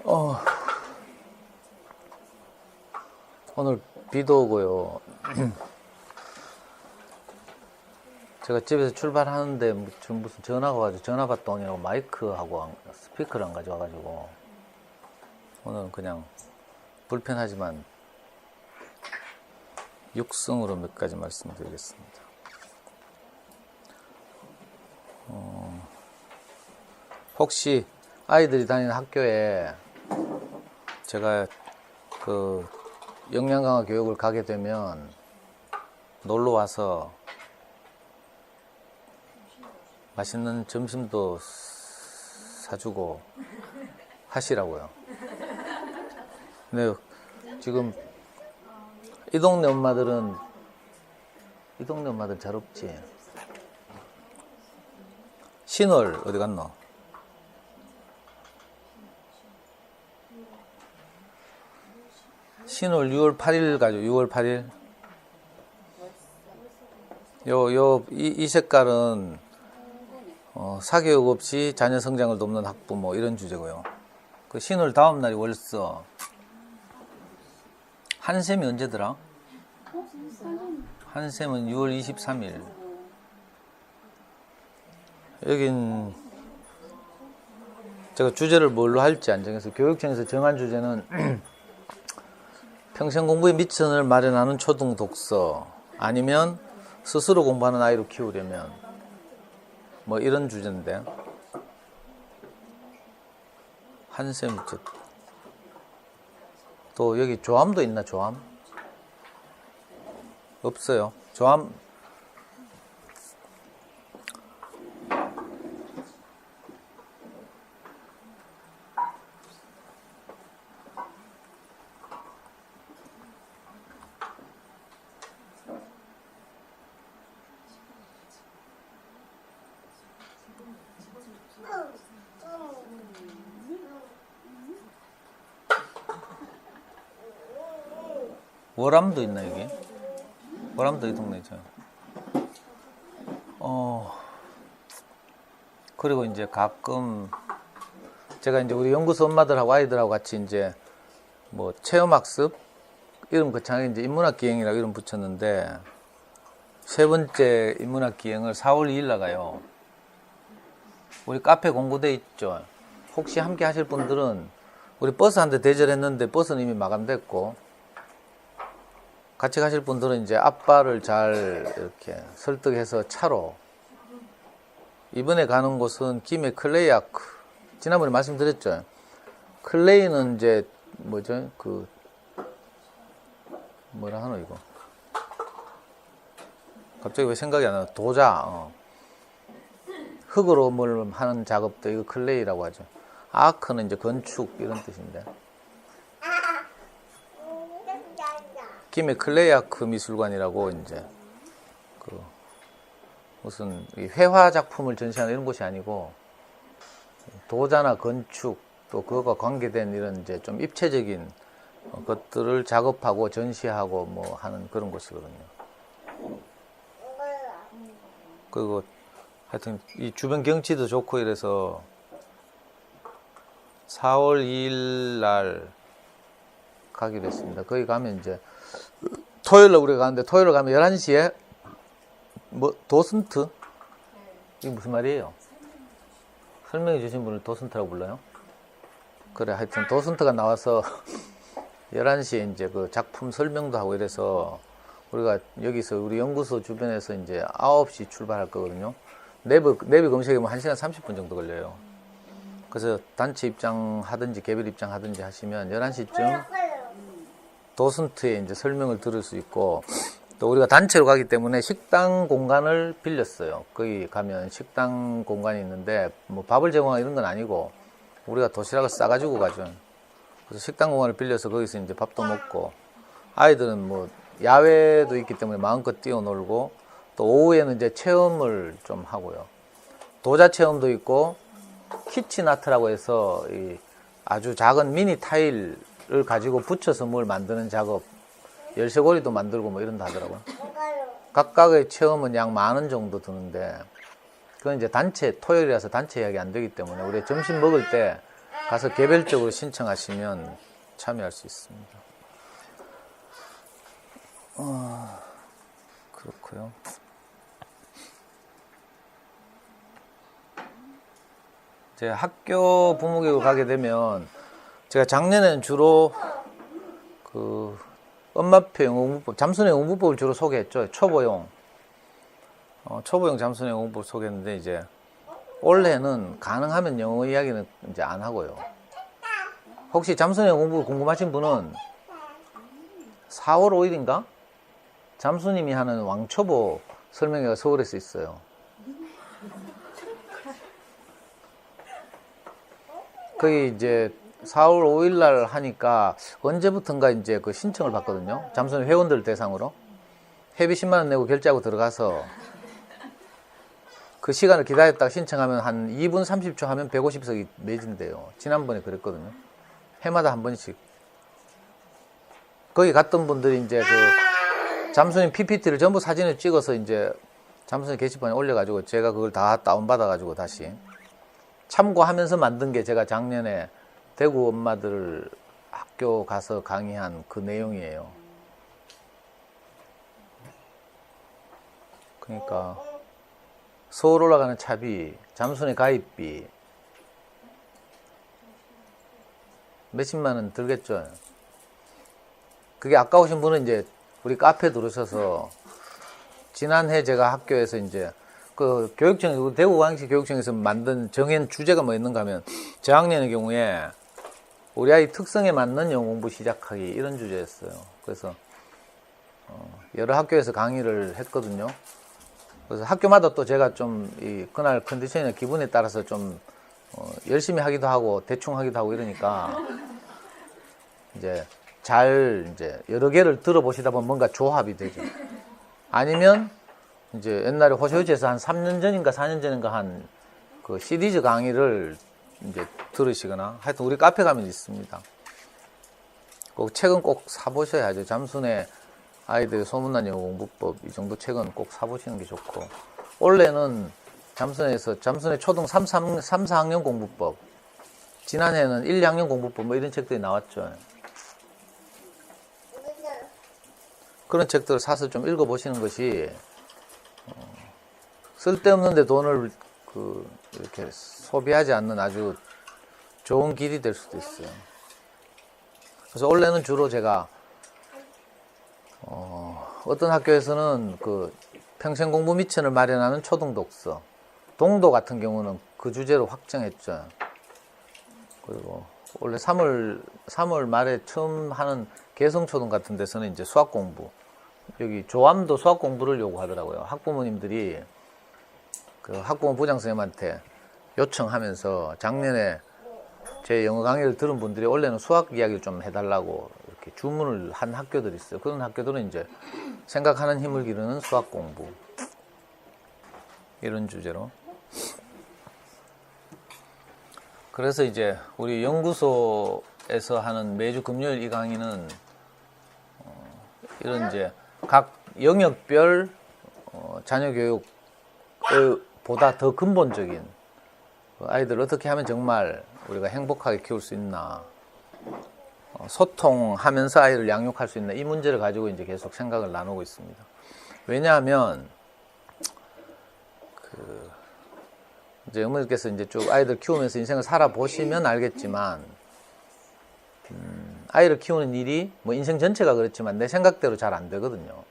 어, 오늘 비도 오고요. 제가 집에서 출발하는데 무슨 전화가 와가지고 전화 받더니 마이크하고 스피커를 안 가져와가지고 오늘은 그냥 불편하지만 육성으로 몇 가지 말씀드리겠습니다. 혹시 아이들이 다니는 학교에 제가 그 영양강화 교육을 가게 되면 놀러 와서 맛있는 점심도 사주고 하시라고요. 근데 지금 이 동네 엄마들 잘 없지. 신월 어디 갔노? 신월 6월 8일 가죠. 6월 8일. 이 색깔은 사교육 없이 자녀 성장을 돕는 학부모 이런 주제고요. 그 신월 다음 날이 월서. 한샘이 언제더라? 한샘은 6월 23일. 여긴 제가 주제를 뭘로 할지 안 정해서 교육청에서 정한 주제는 평생 공부에 미천을 마련하는 초등 독서 아니면 스스로 공부하는 아이로 키우려면 뭐 이런 주제인데 한샘 또 여기 조함도 있나? 조함? 없어요. 조함 월암도 있나 여기? 월암도 이 동네죠. 그리고 이제 가끔 제가 이제 우리 연구소 엄마들하고 아이들하고 같이 이제 뭐 체험학습 이름 거창하게 이제 인문학 기행이라고 이름 붙였는데 세 번째 인문학 기행을 4월 2일 나가요. 우리 카페 공고돼 있죠. 혹시 함께 하실 분들은 우리 버스 한 대 대절했는데 버스는 이미 마감됐고 같이 가실 분들은 이제 아빠를 잘 이렇게 설득해서 차로 이번에 가는 곳은 김해 클레이아크 지난번에 말씀드렸죠. 클레이는 이제 뭐죠? 그 뭐라 하노 이거 갑자기 왜 생각이 안 나? 도자 흙으로 뭘 하는 작업도 이거 클레이라고 하죠. 아크는 이제 건축 이런 뜻인데 김해 클레이아크 미술관이라고 이제 그 무슨 회화 작품을 전시하는 이런 곳이 아니고 도자나 건축 또 그것과 관계된 이런 이제 좀 입체적인 것들을 작업하고 전시하고 뭐 하는 그런 곳이거든요. 그리고 하여튼 이 주변 경치도 좋고 이래서 4월 2일 날 가기로 했습니다. 거기 가면 이제 토요일날 우리가 가는데 토요일 가면 11시에 뭐 도슨트? 이게 무슨 말이에요? 설명해 주신 분을 도슨트라고 불러요? 그래 하여튼 도슨트가 나와서 11시에 이제 그 작품 설명도 하고 이래서 우리가 여기서 우리 연구소 주변에서 이제 9시 출발할 거거든요. 내비 검색하면 1시간 30분 정도 걸려요. 그래서 단체 입장하든지 개별 입장하든지 하시면 11시쯤 도슨트에 이제 설명을 들을 수 있고 또 우리가 단체로 가기 때문에 식당 공간을 빌렸어요. 거기 가면 식당 공간이 있는데 뭐 밥을 제공하는 이런 건 아니고 우리가 도시락을 싸가지고 가죠. 그래서 식당 공간을 빌려서 거기서 이제 밥도 먹고 아이들은 뭐 야외도 있기 때문에 마음껏 뛰어놀고 또 오후에는 이제 체험을 좀 하고요. 도자 체험도 있고 키친 아트라고 해서 이 아주 작은 미니 타일을 가지고 붙여서 뭘 만드는 작업, 열쇠고리도 만들고 뭐 이런다 하더라고요. 각각의 체험은 약 10,000원 정도 드는데 그건 이제 단체 토요일이라서 단체 예약이 안 되기 때문에 우리 점심 먹을 때 가서 개별적으로 신청하시면 참여할 수 있습니다. 그렇고요. 이제 학교 부모교육을 가게 되면 제가 작년에는 주로 그 엄마표 영어공부법, 잠수내 영어공부법을 주로 소개했죠. 초보용 잠수내 영어공부법을 소개했는데 이제 올해는 가능하면 영어 이야기는 이제 안 하고요. 혹시 잠수내 영어공부 궁금하신 분은 4월 5일인가? 잠수님이 하는 왕초보 설명회가 서울에서 있어요. 거기 이제 4월 5일 날 하니까 언제부턴가 이제 그 신청을 받거든요. 잠수님 회원들 대상으로. 회비 10만 원 내고 결제하고 들어가서 그 시간을 기다렸다가 신청하면 한 2분 30초 하면 150석이 매진돼요. 지난번에 그랬거든요. 해마다 한 번씩. 거기 갔던 분들이 이제 그 잠수님 PPT를 전부 사진을 찍어서 이제 잠수님 게시판에 올려가지고 제가 그걸 다 다운받아가지고 다시 참고하면서 만든 게 제가 작년에 대구 엄마들 학교 가서 강의한 그 내용이에요. 그러니까 서울 올라가는 차비, 잠수내 가입비 몇십만 원 들겠죠. 그게 아까우신 분은 이제 우리 카페 들어오셔서 지난해 제가 학교에서 이제 그 교육청, 대구광역시 교육청에서 만든 정한 주제가 뭐 있는가 하면 저학년의 경우에 우리 아이 특성에 맞는 영어 공부 시작하기 이런 주제였어요. 그래서 여러 학교에서 강의를 했거든요. 그래서 학교마다 또 제가 좀 그날 컨디션이나 기분에 따라서 좀 열심히 하기도 하고 대충 하기도 하고 이러니까 이제 이제 여러 개를 들어보시다 보면 뭔가 조합이 되죠. 아니면 이제 옛날에 호시호지에서 한 3년 전인가 4년 전인가 한 그 시리즈 강의를 이제 들으시거나 하여튼 우리 카페 가면 있습니다. 꼭 책은 꼭 사보셔야죠. 잠수내 아이들 소문난 영어 공부법 이 정도 책은 꼭 사보시는 게 좋고 올해는 잠수내 초등 3, 4학년 공부법 지난해에는 1, 2학년 공부법 뭐 이런 책들이 나왔죠. 그런 책들을 사서 좀 읽어보시는 것이 쓸데없는데 돈을 이렇게 소비하지 않는 아주 좋은 길이 될 수도 있어요. 그래서 원래는 주로 제가 어떤 학교에서는 그 평생 공부 미천을 마련하는 초등 독서, 동도 같은 경우는 그 주제로 확정했죠. 그리고 원래 3월 말에 처음 하는 개성초등 같은 데서는 이제 수학 공부, 여기 조암도 수학 공부를 요구하더라고요. 학부모님들이 그 학부모 부장 선생님한테 요청하면서 작년에 제 영어 강의를 들은 분들이 원래는 수학 이야기를 좀 해달라고 이렇게 주문을 한 학교들이 있어요. 그런 학교들은 이제 생각하는 힘을 기르는 수학 공부 이런 주제로. 그래서 이제 우리 연구소에서 하는 매주 금요일 이 강의는 이런 이제 각 영역별 자녀 교육을 보다 더 근본적인 아이들을 어떻게 하면 정말 우리가 행복하게 키울 수 있나, 소통하면서 아이를 양육할 수 있나 이 문제를 가지고 이제 계속 생각을 나누고 있습니다. 왜냐하면 이제 어머니께서 이제 쭉 아이들 키우면서 인생을 살아보시면 알겠지만 아이를 키우는 일이 뭐 인생 전체가 그렇지만 내 생각대로 잘 안 되거든요.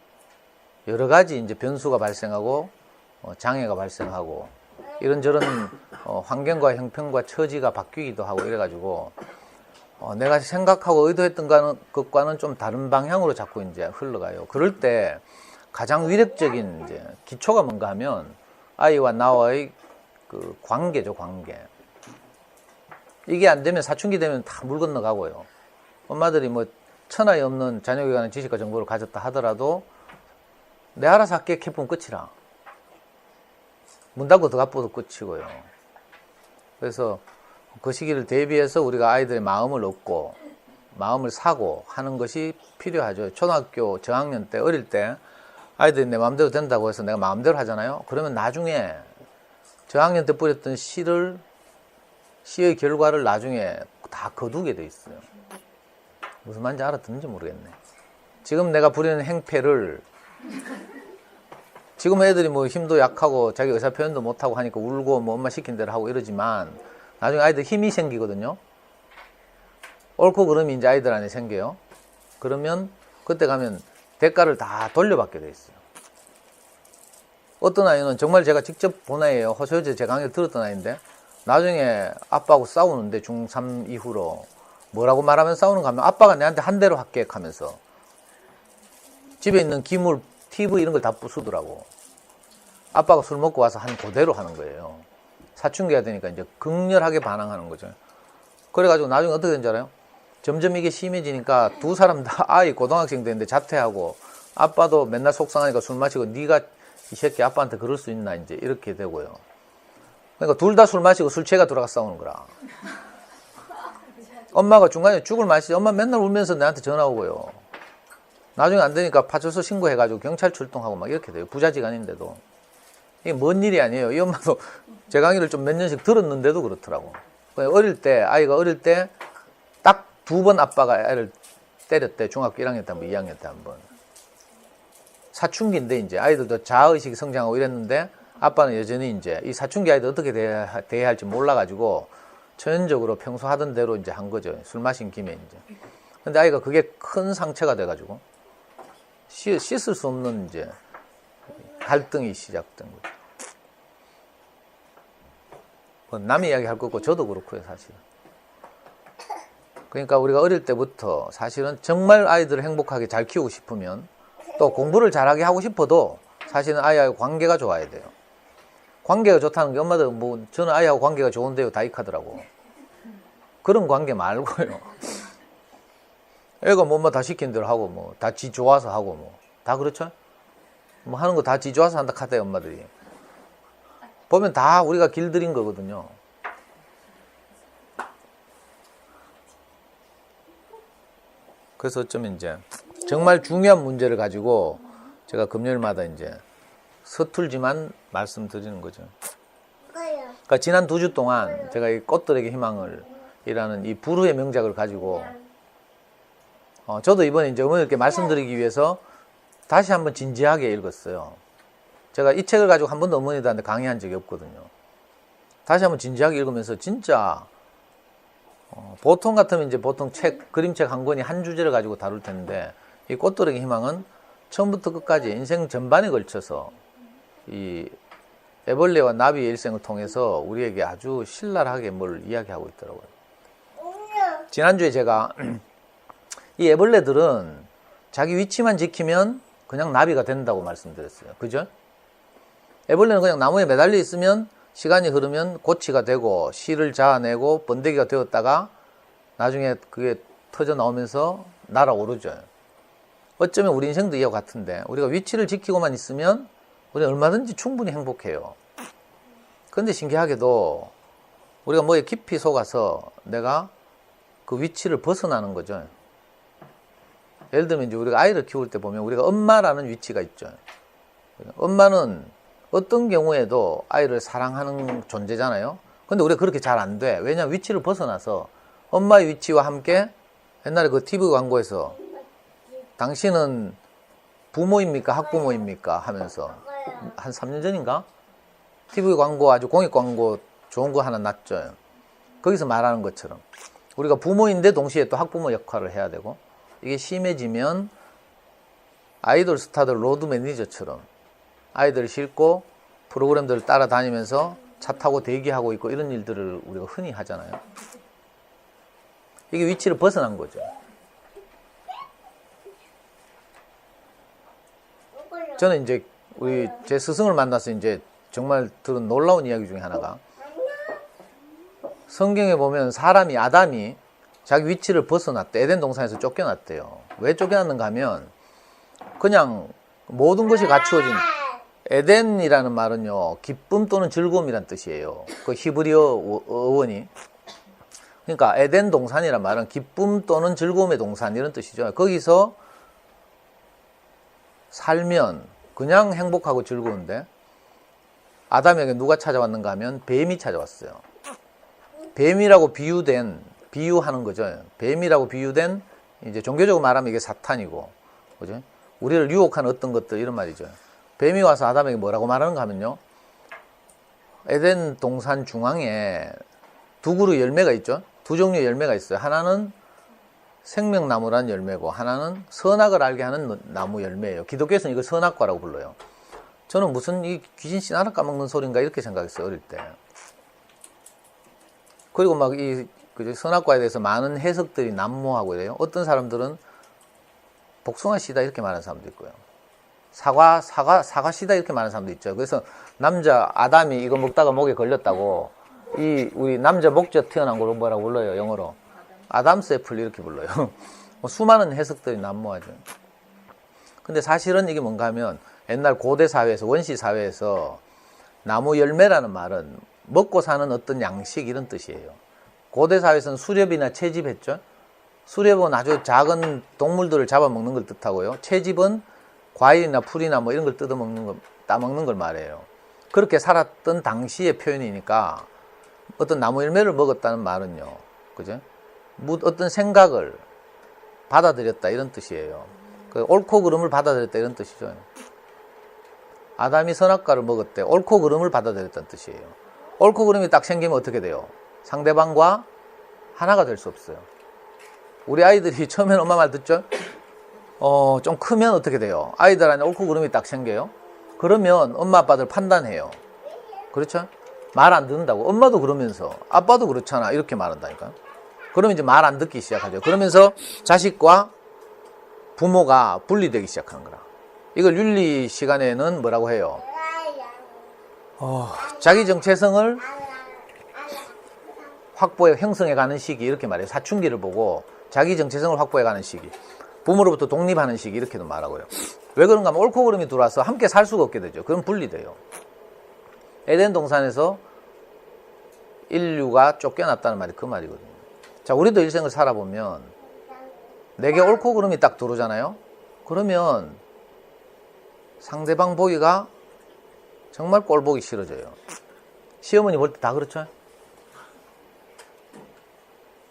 여러 가지 이제 변수가 발생하고 장애가 발생하고 이런저런 환경과 형편과 처지가 바뀌기도 하고 이래가지고 내가 생각하고 의도했던 것과는 좀 다른 방향으로 자꾸 이제 흘러가요. 그럴 때 가장 위력적인 이제 기초가 뭔가 하면 아이와 나와의 그 관계죠, 관계. 이게 안 되면 사춘기 되면 다 물 건너가고요. 엄마들이 뭐 천하에 없는 자녀에게 관한 지식과 정보를 가졌다 하더라도 내 알아서 할게 캐프면 끝이라. 문 닫고 들어가도 끝이고요. 그래서 그 시기를 대비해서 우리가 아이들의 마음을 얻고 마음을 사고 하는 것이 필요하죠. 초등학교 저학년 때 어릴 때 아이들이 내 마음대로 된다고 해서 내가 마음대로 하잖아요. 그러면 나중에 저학년 때 뿌렸던 씨를 시의 결과를 나중에 다 거두게 돼 있어요. 무슨 말인지 알아듣는지 모르겠네. 지금 내가 부리는 행패를 지금 애들이 뭐 힘도 약하고 자기 의사 표현도 못하고 하니까 울고 뭐 엄마 시킨 대로 하고 이러지만 나중에 아이들 힘이 생기거든요. 옳고 그름이 이제 아이들 안에 생겨요. 그러면 그때 가면 대가를 다 돌려받게 돼 있어요. 어떤 아이는 정말 제가 직접 본 아이예요. 호소여제 제 강의를 들었던 아이인데 나중에 아빠하고 싸우는데 중3 이후로 뭐라고 말하면 싸우는가 하면 아빠가 내한테 한 대로 할게 하면서 집에 있는 기물, TV 이런 걸 다 부수더라고. 아빠가 술 먹고 와서 한 그대로 하는 거예요. 사춘기가 되니까 이제 극렬하게 반항하는 거죠. 그래가지고 나중에 어떻게 된지 알아요? 점점 이게 심해지니까 두 사람 다 아이 고등학생 되는데 자퇴하고 아빠도 맨날 속상하니까 술 마시고 네가 이 새끼 아빠한테 그럴 수 있나 이제 이렇게 되고요. 그러니까 둘 다 술 마시고 술 취해가 들어가 싸우는 거라. 엄마가 중간에 죽을 마시지 엄마 맨날 울면서 나한테 전화 오고요. 나중에 안 되니까 파출소 신고해가지고 경찰 출동하고 막 이렇게 돼요. 부자지간인데도. 이게 먼 일이 아니에요. 이 엄마도 제 강의를 좀 몇 년씩 들었는데도 그렇더라고. 어릴 때, 아이가 어릴 때 딱 2번 아빠가 아이를 때렸대. 중학교 1학년 때 한 번, 2학년 때 한 번. 사춘기인데 이제 아이들도 자아의식이 성장하고 이랬는데 아빠는 여전히 이제 이 사춘기 아이들 어떻게 대해야 할지 몰라가지고 전적으로 평소 하던 대로 이제 한 거죠. 술 마신 김에 이제. 근데 아이가 그게 큰 상처가 돼가지고 씻을 수 없는 이제 갈등이 시작된 거죠. 뭐 남의 이야기 할 거 없고 저도 그렇고요, 사실. 그러니까 우리가 어릴 때부터 사실은 정말 아이들을 행복하게 잘 키우고 싶으면 또 공부를 잘하게 하고 싶어도 사실은 아이하고 관계가 좋아야 돼요. 관계가 좋다는 게 엄마들 뭐 저는 아이하고 관계가 좋은데요 다 익하더라고. 그런 관계 말고요. 애가 뭐다 시킨 대로 하고 뭐 다 지 좋아서 하고 뭐 다 그렇죠? 뭐 하는 거 다 지 좋아서 한다 카대요 엄마들이. 보면 다 우리가 길들인 거거든요. 그래서 어쩌면 이제 정말 중요한 문제를 가지고 제가 금요일마다 이제 서툴지만 말씀드리는 거죠. 그러니까 지난 2주 동안 제가 이 꽃들에게 희망을 이라는 이 부르의 명작을 가지고 저도 이번에 이제 어머니께 말씀드리기 위해서 다시 한번 진지하게 읽었어요. 제가 이 책을 가지고 한 번도 어머니들한테 강의한 적이 없거든요. 다시 한번 진지하게 읽으면서 진짜 보통 같으면 이제 보통 그림책 한 권이 한 주제를 가지고 다룰 텐데 이 꽃들에게 희망은 처음부터 끝까지 인생 전반에 걸쳐서 이 애벌레와 나비의 일생을 통해서 우리에게 아주 신랄하게 뭘 이야기하고 있더라고요. 지난주에 제가 이 애벌레들은 자기 위치만 지키면 그냥 나비가 된다고 말씀드렸어요. 그죠? 애벌레는 그냥 나무에 매달려 있으면 시간이 흐르면 고치가 되고 씨를 자아내고 번데기가 되었다가 나중에 그게 터져 나오면서 날아오르죠. 어쩌면 우리 인생도 이와 같은데 우리가 위치를 지키고만 있으면 우리는 얼마든지 충분히 행복해요. 그런데 신기하게도 우리가 뭐에 깊이 속아서 내가 그 위치를 벗어나는 거죠. 예를 들면 이제 우리가 아이를 키울 때 보면 우리가 엄마라는 위치가 있죠. 엄마는 어떤 경우에도 아이를 사랑하는 존재잖아요. 근데 우리가 그렇게 잘 안 돼. 왜냐하면 위치를 벗어나서 엄마의 위치와 함께 옛날에 그 TV 광고에서 당신은 부모입니까? 학부모입니까? 하면서 한 3년 전인가? TV 광고 아주 공익 광고 좋은 거 하나 났죠. 거기서 말하는 것처럼 우리가 부모인데 동시에 또 학부모 역할을 해야 되고 이게 심해지면 아이돌 스타들 로드 매니저처럼 아이들을 싣고 프로그램들을 따라다니면서 차 타고 대기하고 있고 이런 일들을 우리가 흔히 하잖아요. 이게 위치를 벗어난 거죠. 저는 이제 제 스승을 만나서 이제 정말 들은 놀라운 이야기 중에 하나가 성경에 보면 사람이 아담이 자기 위치를 벗어났대. 에덴 동산에서 쫓겨났대요. 왜 쫓겨났는가 하면 그냥 모든 것이 갖추어진 에덴이라는 말은요 기쁨 또는 즐거움이란 뜻이에요. 그 히브리어 어원이 그러니까 에덴 동산이란 말은 기쁨 또는 즐거움의 동산 이런 뜻이죠. 거기서 살면 그냥 행복하고 즐거운데 아담에게 누가 찾아왔는가 하면 뱀이 찾아왔어요. 뱀이라고 비유하는 거죠. 뱀이라고 비유된, 이제 종교적으로 말하면 이게 사탄이고, 그죠? 우리를 유혹하는 어떤 것들, 이런 말이죠. 뱀이 와서 아담에게 뭐라고 말하는가 하면요. 에덴 동산 중앙에 두 그루 열매가 있죠. 두 종류의 열매가 있어요. 하나는 생명나무라는 열매고, 하나는 선악을 알게 하는 나무 열매예요. 기독교에서는 이걸 선악과라고 불러요. 저는 무슨 이 귀신 씨나라 까먹는 소린가 이렇게 생각했어요, 어릴 때. 그리고 막 이 선악과에 대해서 많은 해석들이 난무하고 이래요. 어떤 사람들은 복숭아 씨다 이렇게 말하는 사람도 있고요. 사과 씨다 이렇게 말하는 사람도 있죠. 그래서 남자 아담이 이거 먹다가 목에 걸렸다고, 이 우리 남자 목젖 태어난 걸 뭐라고 불러요, 영어로? 아담스 애플 이렇게 불러요. 수많은 해석들이 난무하죠. 근데 사실은 이게 뭔가 하면 옛날 고대 사회에서, 원시 사회에서 나무 열매라는 말은 먹고 사는 어떤 양식 이런 뜻이에요. 고대 사회에서는 수렵이나 채집했죠. 수렵은 아주 작은 동물들을 잡아먹는 걸 뜻하고요. 채집은 과일이나 풀이나 뭐 이런 걸 따먹는 걸 말해요. 그렇게 살았던 당시의 표현이니까 어떤 나무 열매를 먹었다는 말은요, 그죠? 어떤 생각을 받아들였다 이런 뜻이에요. 옳고 그름을 받아들였다 이런 뜻이죠. 아담이 선악과를 먹을 때 옳고 그름을 받아들였다는 뜻이에요. 옳고 그름이 딱 생기면 어떻게 돼요? 상대방과 하나가 될 수 없어요. 우리 아이들이 처음에는 엄마 말 듣죠? 좀 크면 어떻게 돼요? 아이들 안에 옳고 그름이 딱 생겨요. 그러면 엄마 아빠들 판단해요. 그렇죠? 말 안 듣는다고. 엄마도 그러면서 아빠도 그렇잖아 이렇게 말한다니까. 그러면 이제 말 안 듣기 시작하죠. 그러면서 자식과 부모가 분리되기 시작하는 거라. 이걸 윤리 시간에는 뭐라고 해요? 자기 정체성을 형성해가는 시기 이렇게 말해요. 사춘기를 보고 자기 정체성을 확보해가는 시기, 부모로부터 독립하는 시기 이렇게도 말하고요. 왜 그런가 하면 옳고 그름이 들어와서 함께 살 수가 없게 되죠. 그럼 분리돼요. 에덴 동산에서 인류가 쫓겨났다는 말이 그 말이거든요. 자, 우리도 일생을 살아보면 내게 옳고 그름이 딱 들어오잖아요. 그러면 상대방 보기가 정말 꼴 보기 싫어져요. 시어머니 볼 때 다 그렇죠?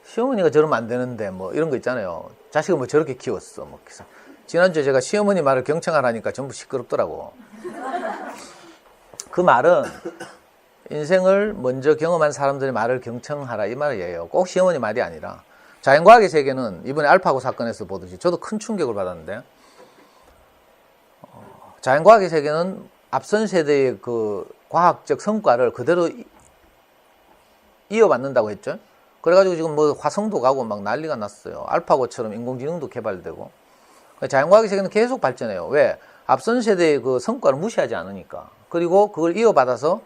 시어머니가 저러면 안 되는데 뭐 이런 거 있잖아요. 자식을 뭐 저렇게 키웠어. 뭐 지난주에 제가 시어머니 말을 경청하라니까 전부 시끄럽더라고. 그 말은 인생을 먼저 경험한 사람들의 말을 경청하라 이 말이에요. 꼭 시어머니 말이 아니라. 자연과학의 세계는 이번에 알파고 사건에서 보듯이 저도 큰 충격을 받았는데, 자연과학의 세계는 앞선 세대의 그 과학적 성과를 그대로 이어받는다고 했죠. 그래가지고 지금 뭐 화성도 가고 막 난리가 났어요. 알파고처럼 인공지능도 개발되고. 자연과학의 세계는 계속 발전해요. 왜? 앞선 세대의 그 성과를 무시하지 않으니까. 그리고 그걸 이어받아서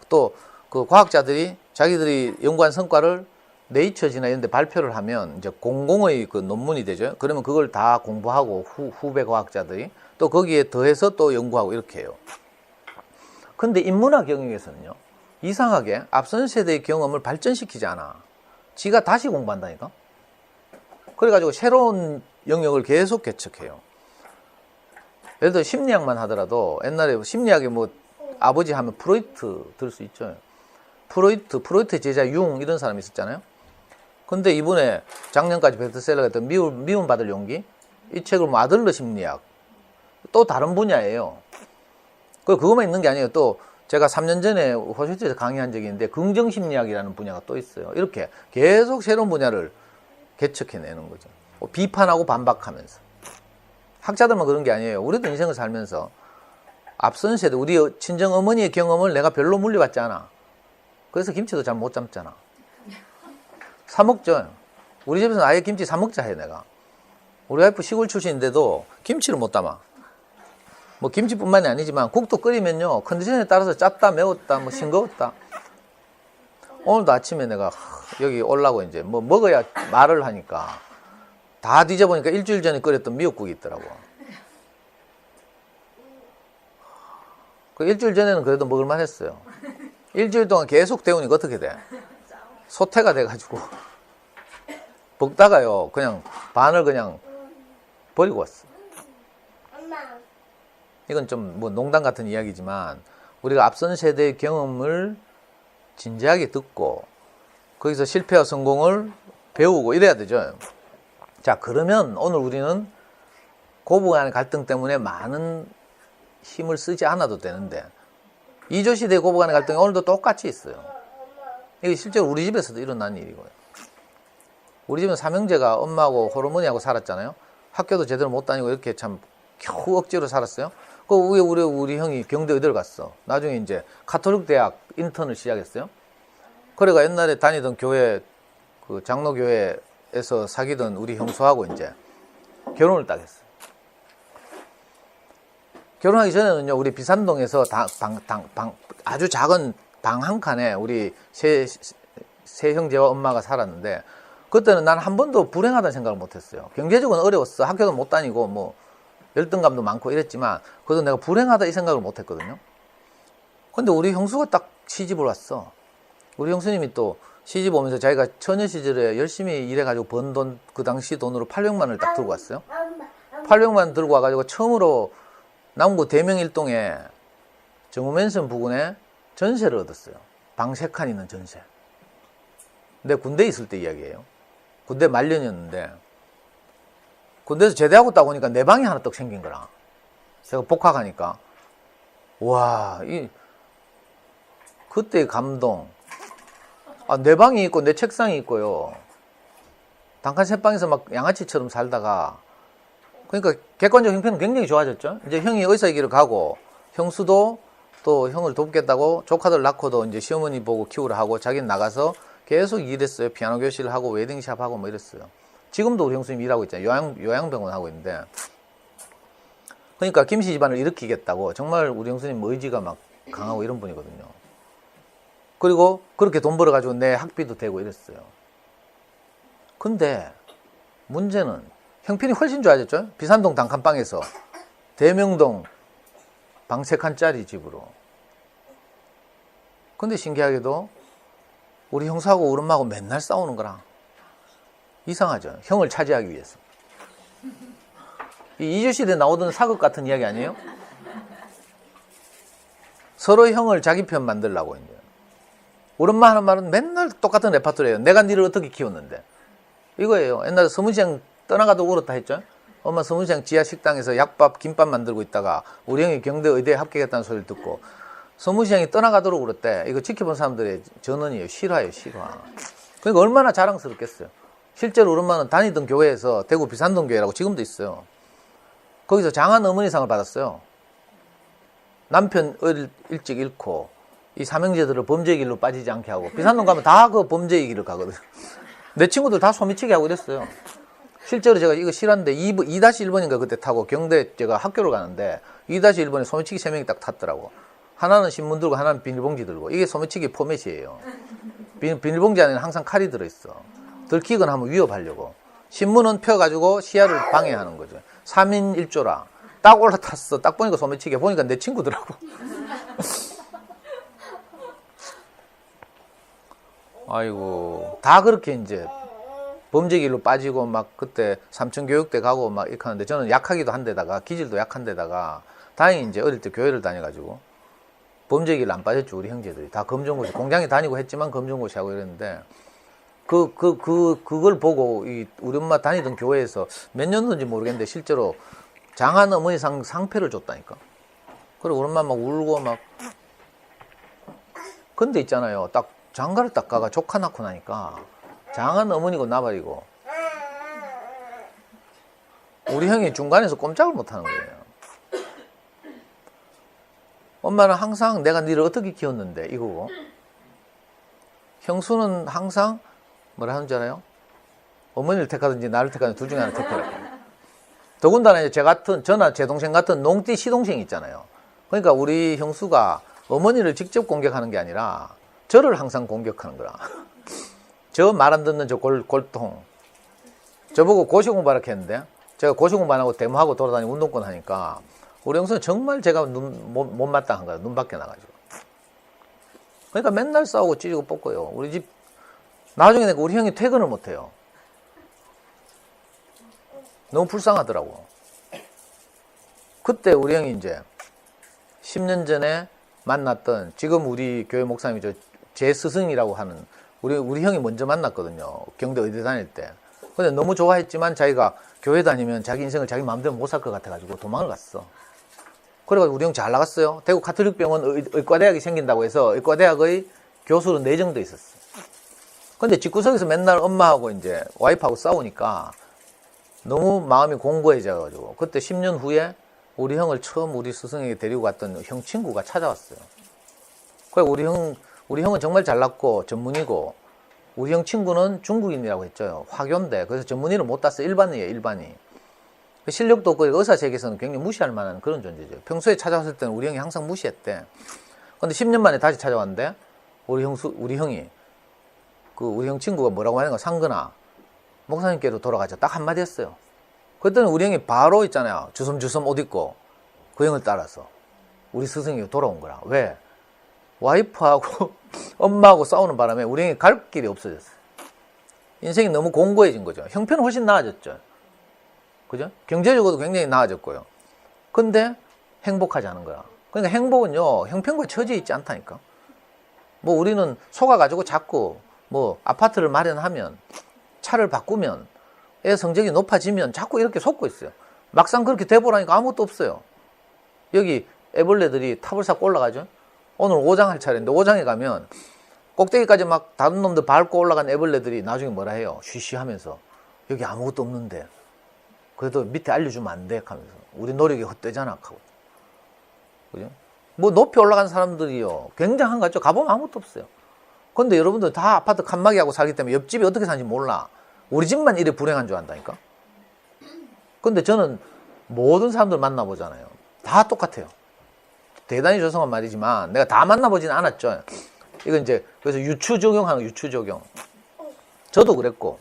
또 그 과학자들이 자기들이 연구한 성과를 네이처지나 이런 데 발표를 하면 이제 공공의 그 논문이 되죠. 그러면 그걸 다 공부하고 후배 과학자들이 또 거기에 더해서 또 연구하고 이렇게 해요. 근데 인문학 영역에서는요, 이상하게 앞선 세대의 경험을 발전시키지 않아. 지가 다시 공부한다니까? 그래가지고 새로운 영역을 계속 개척해요. 예를 들어 심리학만 하더라도 옛날에 심리학에 뭐 아버지 하면 프로이트 들 수 있죠. 프로이트 제자 융 이런 사람이 있었잖아요. 근데 이번에 작년까지 베스트셀러가 했던 미움받을 용기, 이 책을 뭐 아들러 심리학, 또 다른 분야예요. 그것만 있는 게 아니에요. 또 제가 3년 전에 호주에서 강의한 적이 있는데 긍정심리학이라는 분야가 또 있어요. 이렇게 계속 새로운 분야를 개척해내는 거죠. 비판하고 반박하면서. 학자들만 그런 게 아니에요. 우리도 인생을 살면서 앞선 세대, 우리 친정 어머니의 경험을 내가 별로 물려받지 않아. 그래서 김치도 잘 못 삶잖아. 사 먹죠. 우리 집에서는 아예 김치 사 먹자 해, 내가. 우리 와이프 시골 출신인데도 김치를 못 담아. 뭐 김치뿐만이 아니지만 국도 끓이면요, 컨디션에 따라서 짰다, 매웠다, 뭐 싱거웠다. 오늘도 아침에 내가 여기 오려고 이제 뭐 먹어야 말을 하니까 다 뒤져보니까 일주일 전에 끓였던 미역국이 있더라고. 그 일주일 전에는 그래도 먹을만 했어요. 일주일 동안 계속 데우니까 어떻게 돼? 소태가 돼가지고 먹다가요 그냥 반을 그냥 버리고 왔어. 이건 좀 뭐 농담 같은 이야기지만 우리가 앞선 세대의 경험을 진지하게 듣고 거기서 실패와 성공을 배우고 이래야 되죠. 자, 그러면 오늘 우리는 고부간의 갈등 때문에 많은 힘을 쓰지 않아도 되는데, 이조시대 고부간의 갈등이 오늘도 똑같이 있어요. 이게 실제로 우리 집에서도 일어난 일이고요. 우리 집은 삼형제가 엄마하고 호르몬이하고 살았잖아요. 학교도 제대로 못 다니고 이렇게 참 겨우 억지로 살았어요. 그 위에 우리 형이 경대 의대를 갔어. 나중에 이제 가톨릭 대학 인턴을 시작했어요. 그래가 옛날에 다니던 교회, 그 장로교회에서 사귀던 우리 형수하고 이제 결혼을 딱 했어요. 결혼하기 전에는요, 우리 비산동에서 아주 작은 방 한 칸에 우리 세 형제와 엄마가 살았는데, 그때는 난 한 번도 불행하다는 생각을 못 했어요. 경제적으로 어려웠어. 학교도 못 다니고, 뭐, 열등감도 많고 이랬지만, 그래도 내가 불행하다 이 생각을 못 했거든요. 근데 우리 형수가 딱 시집을 왔어. 우리 형수님이 또 시집 오면서 자기가 처녀 시절에 열심히 일해가지고 번 돈, 그 당시 돈으로 800만 원을 딱 들고 왔어요. 800만 원 들고 와가지고 처음으로 남구 대명일동에 정우맨션 부근에 전세를 얻었어요. 방 3칸 있는 전세. 근데 군대에 있을 때 이야기예요. 군대 말년이었는데, 군대에서 제대하고 딱 오니까 내 방이 하나 떡 생긴 거라. 제가 복학하니까, 와, 그때의 감동. 아, 내 방이 있고 내 책상이 있고요. 단칸 새방에서 막 양아치처럼 살다가, 그러니까 객관적 형편은 굉장히 좋아졌죠. 이제 형이 의사의 길을 가고, 형수도 또 형을 돕겠다고 조카들 낳고도 이제 시어머니 보고 키우라 하고 자기는 나가서 계속 일했어요. 피아노 교실 하고 웨딩샵 하고 뭐 이랬어요. 지금도 우리 형수님 일하고 있잖아요. 요양병원 하고 있는데. 그러니까 김씨 집안을 일으키겠다고 정말 우리 형수님 의지가 막 강하고 이런 분이거든요. 그리고 그렇게 돈 벌어가지고 내 학비도 되고 이랬어요. 근데 문제는 형편이 훨씬 좋아졌죠. 비산동 단칸방에서 대명동 방 3칸짜리 집으로. 근데 신기하게도 우리 형수하고 우리 엄마하고 맨날 싸우는 거랑 이상하죠. 형을 차지하기 위해서. 이 이조시대에 나오던 사극 같은 이야기 아니에요? 서로 형을 자기 편 만들려고 이제. 우리 엄마 하는 말은 맨날 똑같은 레파토리예요. 내가 니를 어떻게 키웠는데. 이거예요. 옛날에 서문시장 떠나가도 울었다 했죠. 엄마 서문시장 지하 식당에서 약밥, 김밥 만들고 있다가 우리 형이 경대 의대에 합격했다는 소리를 듣고 서문시장이 떠나가도록 울었대. 이거 지켜본 사람들의 전언이에요. 실화예요, 실화. 그러니까 얼마나 자랑스럽겠어요. 실제로 우리 엄마는 다니던 교회에서 대구 비산동 교회라고 지금도 있어요. 거기서 장한 어머니상을 받았어요. 남편 일찍 잃고 이 삼형제들을 범죄의 길로 빠지지 않게 하고. 비산동 가면 다 그 범죄의 길을 가거든. 내 친구들 다 소매치기 하고 이랬어요. 실제로 제가 이거 실한데 2-1번인가 그때 타고 경대 제가 학교를 가는데 2-1번에 소매치기 3명이 딱 탔더라고. 하나는 신문 들고 하나는 비닐봉지 들고. 이게 소매치기 포맷이에요. 비닐봉지 안에는 항상 칼이 들어있어. 들키거나 하면 위협하려고. 신문은 펴가지고 시야를 방해하는 거죠. 3인 1조라. 딱 올라탔어. 딱 보니까 소매치기. 보니까 내 친구더라고. 아이고, 다 그렇게 이제 범죄 길로 빠지고 막 그때 삼천교육대 가고 막 이렇게 하는데 저는 약하기도 한데다가 기질도 약한 데다가 다행히 이제 어릴 때 교회를 다녀가지고 범죄 길로 안 빠졌죠. 우리 형제들이 다 검정고시 공장에 다니고 했지만 검정고시 하고 이랬는데 그걸 보고 우리 엄마 다니던 교회에서 몇 년도인지 모르겠는데 실제로 장한 어머니 상패를 줬다니까. 그리고 우리 엄마 막 울고 막. 근데 있잖아요. 딱 장가를 딱 가가 조카 낳고 나니까 장한 어머니고 나발이고 우리 형이 중간에서 꼼짝을 못하는 거예요. 엄마는 항상 내가 니를 어떻게 키웠는데 이거고, 형수는 항상 뭐라 하는 줄 알아요? 어머니를 택하든지 나를 택하든지 둘 중에 하나 택하라고. 더군다나 이제 저나 제 동생 같은 농띠 시동생이 있잖아요. 그러니까 우리 형수가 어머니를 직접 공격하는 게 아니라 저를 항상 공격하는 거라. 저 말 안 듣는 저 골통. 저보고 고시 공부하라 했는데 제가 고시 공부 안 하고 데모하고 돌아다니고 운동권 하니까 우리 형수는 정말 제가 못마땅한 거야. 눈 밖에 나가지고. 그러니까 맨날 싸우고 찌르고 뽑고요. 우리 집 나중에 우리 형이 퇴근을 못해요. 너무 불쌍하더라고. 그때 우리 형이 이제 10년 전에 만났던 지금 우리 교회 목사님이 제 스승이라고 하는 우리 형이 먼저 만났거든요. 경대 의대 다닐 때. 근데 너무 좋아했지만 자기가 교회 다니면 자기 인생을 자기 마음대로 못 살 것 같아가지고 도망을 갔어. 그래가지고 우리 형 잘 나갔어요. 대구 가톨릭병원 의과대학이 생긴다고 해서 의과대학의 교수로 내정돼 있었어. 근데 집구석에서 맨날 엄마하고 이제 와이프하고 싸우니까 너무 마음이 공고해져가지고 그때 10년 후에 우리 형을 처음 우리 스승에게 데리고 갔던 형 친구가 찾아왔어요. 그래 우리 형은 정말 잘났고 전문이고 우리 형 친구는 중국인이라고 했죠. 화교인데 그래서 전문의를 못 땄어. 일반이에요, 일반이. 실력도 없고 의사 세계에서는 굉장히 무시할 만한 그런 존재죠. 평소에 찾아왔을 때는 우리 형이 항상 무시했대. 근데 10년 만에 다시 찾아왔는데 우리 형이 우리 형 친구가 뭐라고 하는 거 상근아 목사님께로 돌아가자 딱 한마디 했어요. 그때는 우리 형이 바로 있잖아요. 주섬주섬 옷 입고 그 형을 따라서 우리 스승이 돌아온 거라. 왜? 와이프하고 엄마하고 싸우는 바람에 우리 형이 갈 길이 없어졌어요. 인생이 너무 공고해진 거죠. 형편은 훨씬 나아졌죠. 그죠? 경제적으로도 굉장히 나아졌고요. 근데 행복하지 않은 거야. 그러니까 행복은요, 형편과 처지에 있지 않다니까. 뭐 우리는 속아가지고 자꾸 뭐 아파트를 마련하면, 차를 바꾸면, 애 성적이 높아지면 자꾸 이렇게 속고 있어요. 막상 그렇게 돼보라니까 아무것도 없어요. 여기 애벌레들이 탑을 쌓고 올라가죠. 오늘 5장 할 차례인데 5장에 가면 꼭대기까지 막 다른 놈들 밟고 올라간 애벌레들이 나중에 뭐라 해요. 쉬쉬하면서 여기 아무것도 없는데 그래도 밑에 알려주면 안 돼 하면서 우리 노력이 헛되잖아 하고. 그죠? 뭐 높이 올라간 사람들이요 굉장한 거 같죠. 가보면 아무것도 없어요. 근데 여러분들 다 아파트 칸막이하고 살기 때문에 옆집이 어떻게 사는지 몰라. 우리 집만 이래 불행한 줄 안다니까. 근데 저는 모든 사람들 만나보잖아요. 다 똑같아요. 대단히 죄송한 말이지만 내가 다 만나보지는 않았죠. 이건 이제 그래서 유추 적용하는 거, 유추 적용. 저도 그랬고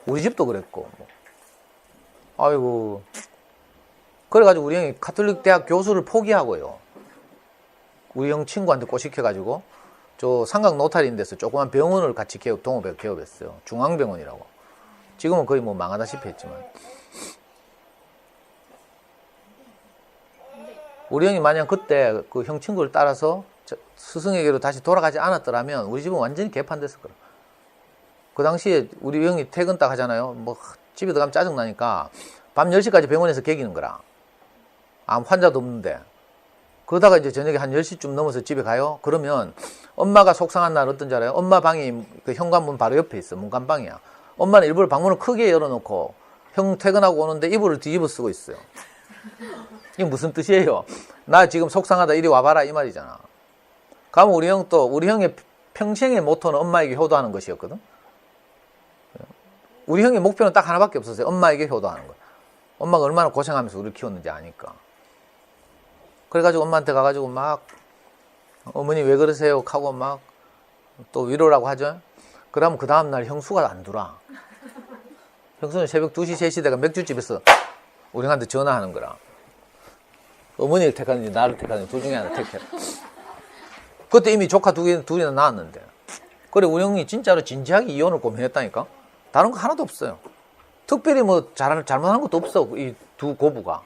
우리 집도 그랬고. 아이고. 그래가지고 우리 형이 가톨릭 대학 교수를 포기하고요. 우리 형 친구한테 꼬시켜가지고 저 삼각 노타리인 데서 조그만 병원을 같이 개업했어요. 중앙병원이라고. 지금은 거의 뭐 망하다시피 했지만. 우리 형이 만약 그때 그 형 친구를 따라서 스승에게로 다시 돌아가지 않았더라면 우리 집은 완전히 개판됐을 거라. 그 당시에 우리 형이 퇴근 딱 하잖아요. 뭐 집에 들어가면 짜증나니까 밤 10시까지 병원에서 개기는 거라. 암 환자도 없는데. 그러다가 이제 저녁에 한 10시쯤 넘어서 집에 가요. 그러면 엄마가 속상한 날 어떤지 알아요? 엄마 방이 그 현관문 바로 옆에 있어. 문간방이야. 엄마는 일부러 방문을 크게 열어놓고 형 퇴근하고 오는데 이불을 뒤집어 쓰고 있어요. 이게 무슨 뜻이에요? 나 지금 속상하다 이리 와봐라 이 말이잖아. 그러면 우리 형의 평생의 모토는 엄마에게 효도하는 것이었거든. 우리 형의 목표는 딱 하나밖에 없었어요. 엄마에게 효도하는 거. 엄마가 얼마나 고생하면서 우리를 키웠는지 아니까. 그래가지고 엄마한테 가가지고 막 어머니 왜 그러세요? 하고 막 또 위로라고 하죠. 그러면 그 다음날 형수가 안 들어와. 형수는 새벽 2시, 3시 되가 맥주집에서 우리 형한테 전화하는 거라. 어머니를 택하는지 나를 택하는지 둘 중에 하나 택해라. 그때 이미 조카 둘이나 낳았는데. 그래 우리 형이 진짜로 진지하게 이혼을 고민했다니까. 다른 거 하나도 없어요. 특별히 뭐 잘못한 것도 없어. 이 두 고부가.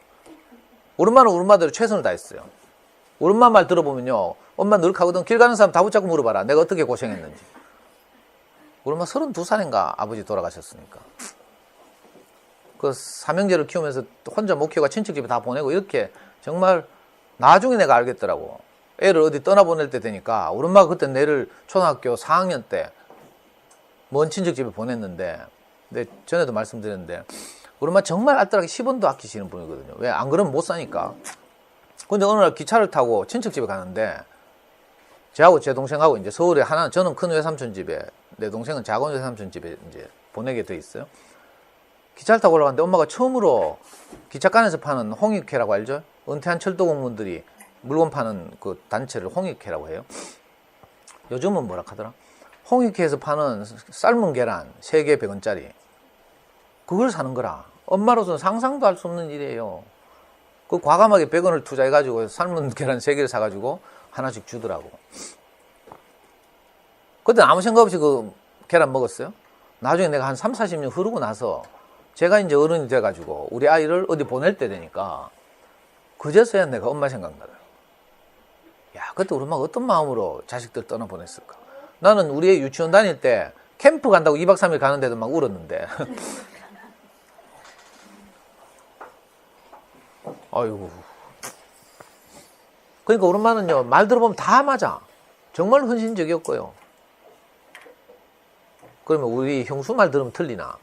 우리 엄마는 우리 엄마대로 최선을 다했어요. 우리 엄마 말 들어보면요. 엄마 늘 가거든. 길 가는 사람 다 붙잡고 물어봐라. 내가 어떻게 고생했는지. 우리 엄마 32살인가 아버지 돌아가셨으니까. 그 삼형제를 키우면서 혼자 못 키우고 친척집에 다 보내고 이렇게 정말 나중에 내가 알겠더라고. 애를 어디 떠나보낼 때 되니까 우리 엄마가 그때 내를 초등학교 4학년 때 먼 친척집에 보냈는데 근데 전에도 말씀드렸는데 우리 엄마 정말 알뜰하게 10원도 아끼시는 분이거든요. 왜? 안 그러면 못 사니까. 근데 어느 날 기차를 타고 친척집에 가는데 저하고 제 동생하고 이제 서울에 하나 저는 큰 외삼촌 집에 내 동생은 작은 외삼촌 집에 이제 보내게 돼 있어요. 기차를 타고 올라갔는데 엄마가 처음으로 기차간에서 파는 홍익회라고 알죠? 은퇴한 철도 공무원들이 물건 파는 그 단체를 홍익회라고 해요. 요즘은 뭐라 하더라? 홍익회에서 파는 삶은 계란 3개 100원짜리 그걸 사는 거라. 엄마로서는 상상도 할 수 없는 일이에요. 그 과감하게 100원을 투자해가지고 삶은 계란 3개를 사가지고 하나씩 주더라고. 그때 아무 생각 없이 그 계란 먹었어요. 나중에 내가 한 30-40년 흐르고 나서 제가 이제 어른이 돼가지고 우리 아이를 어디 보낼 때 되니까 그제서야 내가 엄마 생각나더라고. 야, 그때 우리 엄마가 어떤 마음으로 자식들 떠나보냈을까. 나는 우리 애 유치원 다닐 때 캠프 간다고 2박 3일 가는데도 막 울었는데. 아이고. 그러니까 우리 엄마는요, 말 들어보면 다 맞아. 정말 헌신적이었고요. 그러면 우리 형수 말 들으면 틀리나?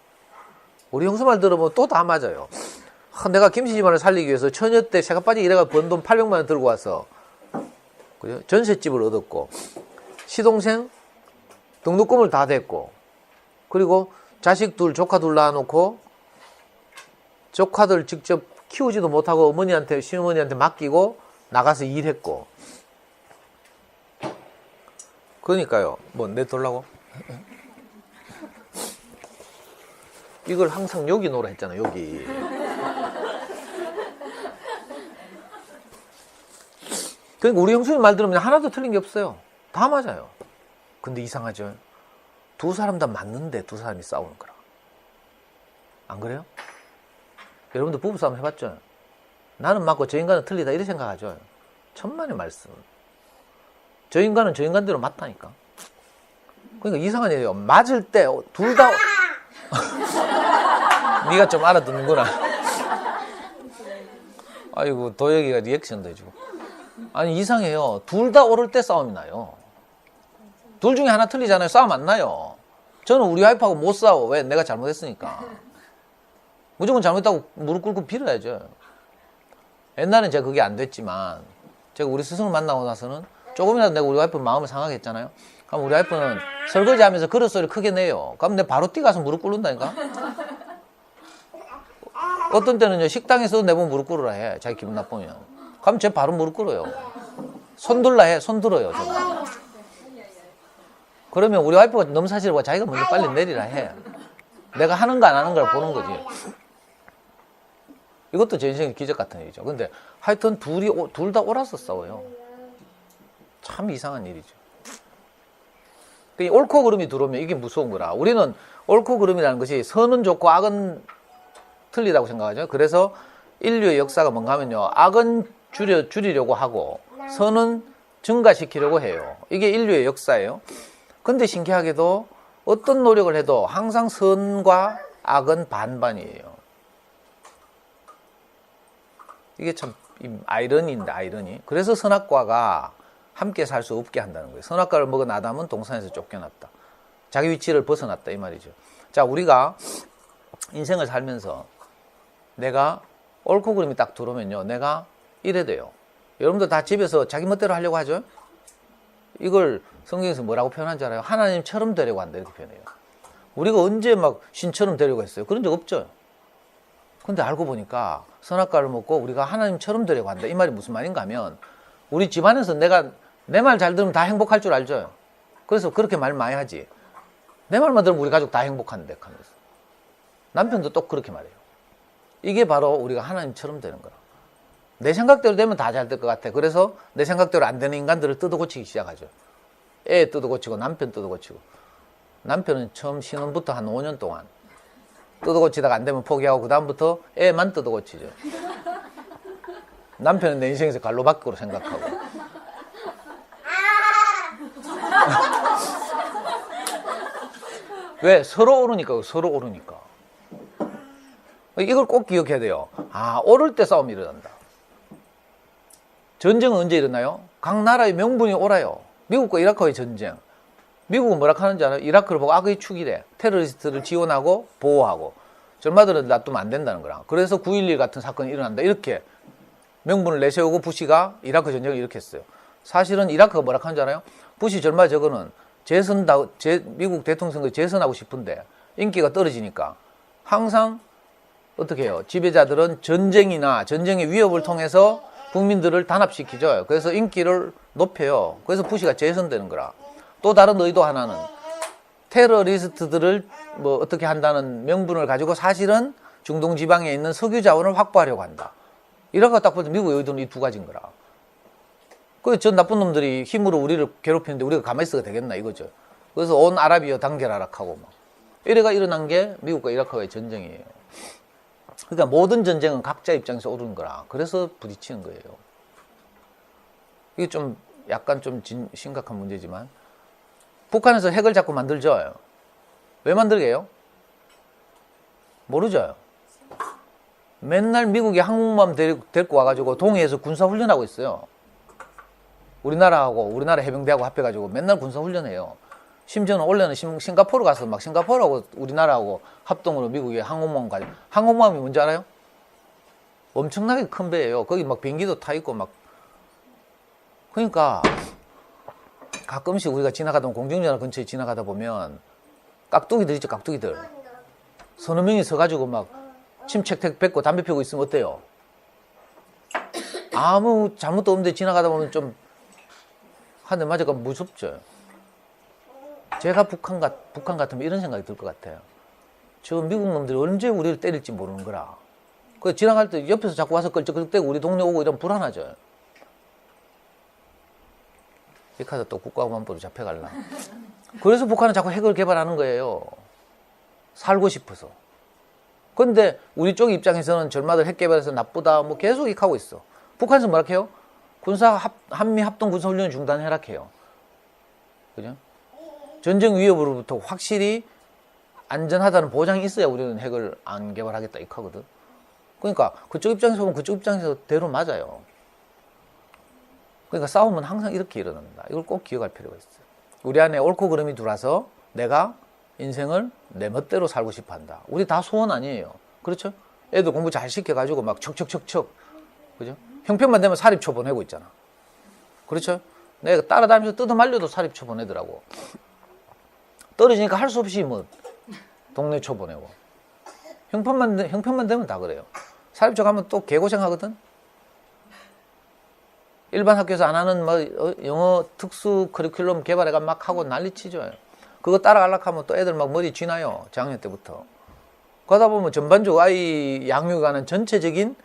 우리 형수 말 들으면 또 다 맞아요. 내가 김씨 집안을 살리기 위해서 처녀 때 새가빠지 일해가 번 돈 800만 원 들고 와서 그죠? 전셋집을 얻었고, 시동생 등록금을 다 댔고, 그리고 자식 둘, 조카 둘 낳아놓고 조카들 직접 키우지도 못하고 어머니한테, 시어머니한테 맡기고 나가서 일했고. 그러니까요. 뭐 내돌라고? 이걸 항상 여기 놓으라 했잖아, 여기. 그러니까 우리 형수님 말 들으면 하나도 틀린 게 없어요. 다 맞아요. 근데 이상하죠? 두 사람 다 맞는데 두 사람이 싸우는 거라. 안 그래요? 여러분들 부부싸움 해봤죠? 나는 맞고 저 인간은 틀리다 이렇게 생각하죠? 천만의 말씀. 저 인간은 저 인간대로 맞다니까. 그러니까 이상한 일이에요. 맞을 때 둘 다 네가 좀 알아듣는구나. 아이고, 도혁이가 리액션도 해주고. 아니, 이상해요. 둘 다 옳을 때 싸움이 나요. 둘 중에 하나 틀리잖아요. 싸움 안 나요. 저는 우리 와이프하고 못 싸워. 왜? 내가 잘못했으니까. 무조건 잘못했다고 무릎 꿇고 빌어야죠. 옛날엔 제가 그게 안 됐지만, 제가 우리 스승을 만나고 나서는 조금이라도 내가 우리 와이프 마음을 상하게 했잖아요. 그럼 우리 와이프는 설거지 하면서 그릇 소리 크게 내요. 그럼 내가 바로 뛰어가서 무릎 꿇는다니까? 어떤 때는요, 식당에서도 내보면 무릎 꿇으라 해. 자기 기분 나쁘면. 그럼 쟤 바로 무릎 꿇어요. 손 들라 해. 손 들어요. 저는. 그러면 우리 와이프가 너무 사실과 자기가 먼저 빨리 내리라 해. 내가 하는 거 안 하는 걸 보는 거지. 이것도 제 인생의 기적 같은 일이죠. 근데 하여튼 둘 다 옳아서 싸워요. 참 이상한 일이죠. 옳고 그름이 들어오면 이게 무서운 거라. 우리는 옳고 그름이라는 것이 선은 좋고 악은 틀리다고 생각하죠. 그래서 인류의 역사가 뭔가 하면요, 악은 줄이려고 하고 선은 증가시키려고 해요. 이게 인류의 역사예요. 근데 신기하게도 어떤 노력을 해도 항상 선과 악은 반반이에요. 이게 참 아이러니인데, 아이러니. 그래서 선악과가 함께 살 수 없게 한다는 거예요. 선악과를 먹은 아담은 동산에서 쫓겨났다. 자기 위치를 벗어났다, 이 말이죠. 자, 우리가 인생을 살면서 내가 옳고 그름이 딱 들어오면요, 내가 이래 돼요. 여러분들 다 집에서 자기 멋대로 하려고 하죠? 이걸 성경에서 뭐라고 표현한 줄 알아요? 하나님처럼 되려고 한다, 이렇게 표현해요. 우리가 언제 막 신처럼 되려고 했어요? 그런 적 없죠? 근데 알고 보니까 선악과를 먹고 우리가 하나님처럼 되려고 한다. 이 말이 무슨 말인가 하면, 우리 집안에서 내가 내 말 잘 들으면 다 행복할 줄 알죠? 그래서 그렇게 말 많이 하지. 내 말만 들으면 우리 가족 다 행복한데 하면서. 남편도 또 그렇게 말해요. 이게 바로 우리가 하나님처럼 되는 거라. 내 생각대로 되면 다 잘 될 것 같아. 그래서 내 생각대로 안 되는 인간들을 뜯어고치기 시작하죠. 애 뜯어고치고 남편 뜯어고치고. 남편은 처음 신혼부터 한 5년 동안 뜯어고치다가 안 되면 포기하고 그 다음부터 애만 뜯어고치죠. 남편은 내 인생에서 갈로 밖으로 생각하고. 왜? 서로 오르니까, 서로 오르니까. 이걸 꼭 기억해야 돼요. 아, 오를 때 싸움이 일어난다. 전쟁은 언제 일어나요? 각 나라의 명분이 옳아요. 미국과 이라크의 전쟁. 미국은 뭐라 하는지 알아요? 이라크를 보고 악의 축이래. 테러리스트를 지원하고 보호하고. 절마들은 놔두면 안 된다는 거라. 그래서 9.11 같은 사건이 일어난다. 이렇게 명분을 내세우고 부시가 이라크 전쟁을 일으켰어요. 사실은 이라크가 뭐라 하는지 알아요? 부시 절마 저거는 미국 대통령 선거에 재선하고 싶은데 인기가 떨어지니까 항상 어떻게 해요? 지배자들은 전쟁이나 전쟁의 위협을 통해서 국민들을 단합시키죠. 그래서 인기를 높여요. 그래서 부시가 재선되는 거라. 또 다른 의도 하나는 테러리스트들을 뭐 어떻게 한다는 명분을 가지고 사실은 중동 지방에 있는 석유 자원을 확보하려고 한다. 이라고 딱 보면 미국의 의도는 이 두 가지인 거라. 그래서 저 나쁜 놈들이 힘으로 우리를 괴롭히는데 우리가 가만히 있어도 되겠나 이거죠. 그래서 온 아라비아 단결하락하고 막 이래가 일어난 게 미국과 이라크의 전쟁이에요. 그러니까 모든 전쟁은 각자 입장에서 오르는 거라. 그래서 부딪히는 거예요. 이게 좀 약간 좀 심각한 문제지만 북한에서 핵을 자꾸 만들죠. 왜 만들게 해요? 모르죠. 맨날 미국이 항공모함 데리고 와가지고 동해에서 군사훈련하고 있어요. 우리나라 해병대하고 합해가지고 맨날 군사훈련해요. 심지어는 원래는 싱가포르 가서 막 싱가포르하고 우리나라하고 합동으로 미국이 항공모함 가지고. 항공모함이 뭔지 알아요? 엄청나게 큰 배예요. 거기 막 비행기도 타 있고 막. 그러니까 가끔씩 우리가 지나가다 공중전화 근처에 지나가다 보면 깍두기들 있죠, 깍두기들. 서너 명이 서가지고 막 침책택 뱉고 담배 피우고 있으면 어때요? 아무 잘못도 없는데 지나가다 보면 좀 한 대 맞을까 무섭죠. 제가 북한 같으면 이런 생각이 들 것 같아요. 저 미국 놈들이 언제 우리를 때릴지 모르는 거라. 그 지나갈 때 옆에서 자꾸 와서 끌적끌적대고 우리 동네 오고 이러면 불안하죠. 이렇게 하다 또 국가보안법으로 잡혀갈라. 그래서 북한은 자꾸 핵을 개발하는 거예요. 살고 싶어서. 근데 우리 쪽 입장에서는 절마들 핵 개발해서 나쁘다 뭐 계속 익하고 있어. 북한에서 뭐라 해요? 한미 합동 군사훈련 중단해라 해요. 그죠? 전쟁 위협으로부터 확실히 안전하다는 보장이 있어야 우리는 핵을 안 개발하겠다 이렇게 하거든. 그러니까 그쪽 입장에서 보면 그쪽 입장에서 대로 맞아요. 그러니까 싸움은 항상 이렇게 일어난다. 이걸 꼭 기억할 필요가 있어요. 우리 안에 옳고 그름이 들어와서 내가 인생을 내 멋대로 살고 싶어 한다. 우리 다 소원 아니에요. 그렇죠? 애들 공부 잘 시켜가지고 막 척척척척. 그죠? 형편만 되면 사립초 보내고 있잖아. 그렇죠? 내가 따라다니면서 뜯어 말려도 사립초 보내더라고. 떨어지니까 할 수 없이 뭐 동네 초 보내고. 형편만 되면 다 그래요. 사립초 가면 또 개고생하거든. 일반 학교에서 안 하는 뭐 영어 특수 커리큘럼 개발해가 막 하고 난리치죠. 그거 따라가려고 하면 또 애들 막 머리 쥐나요. 작년 때부터. 그러다 보면 전반적으로 아이 양육에 관한 전체적인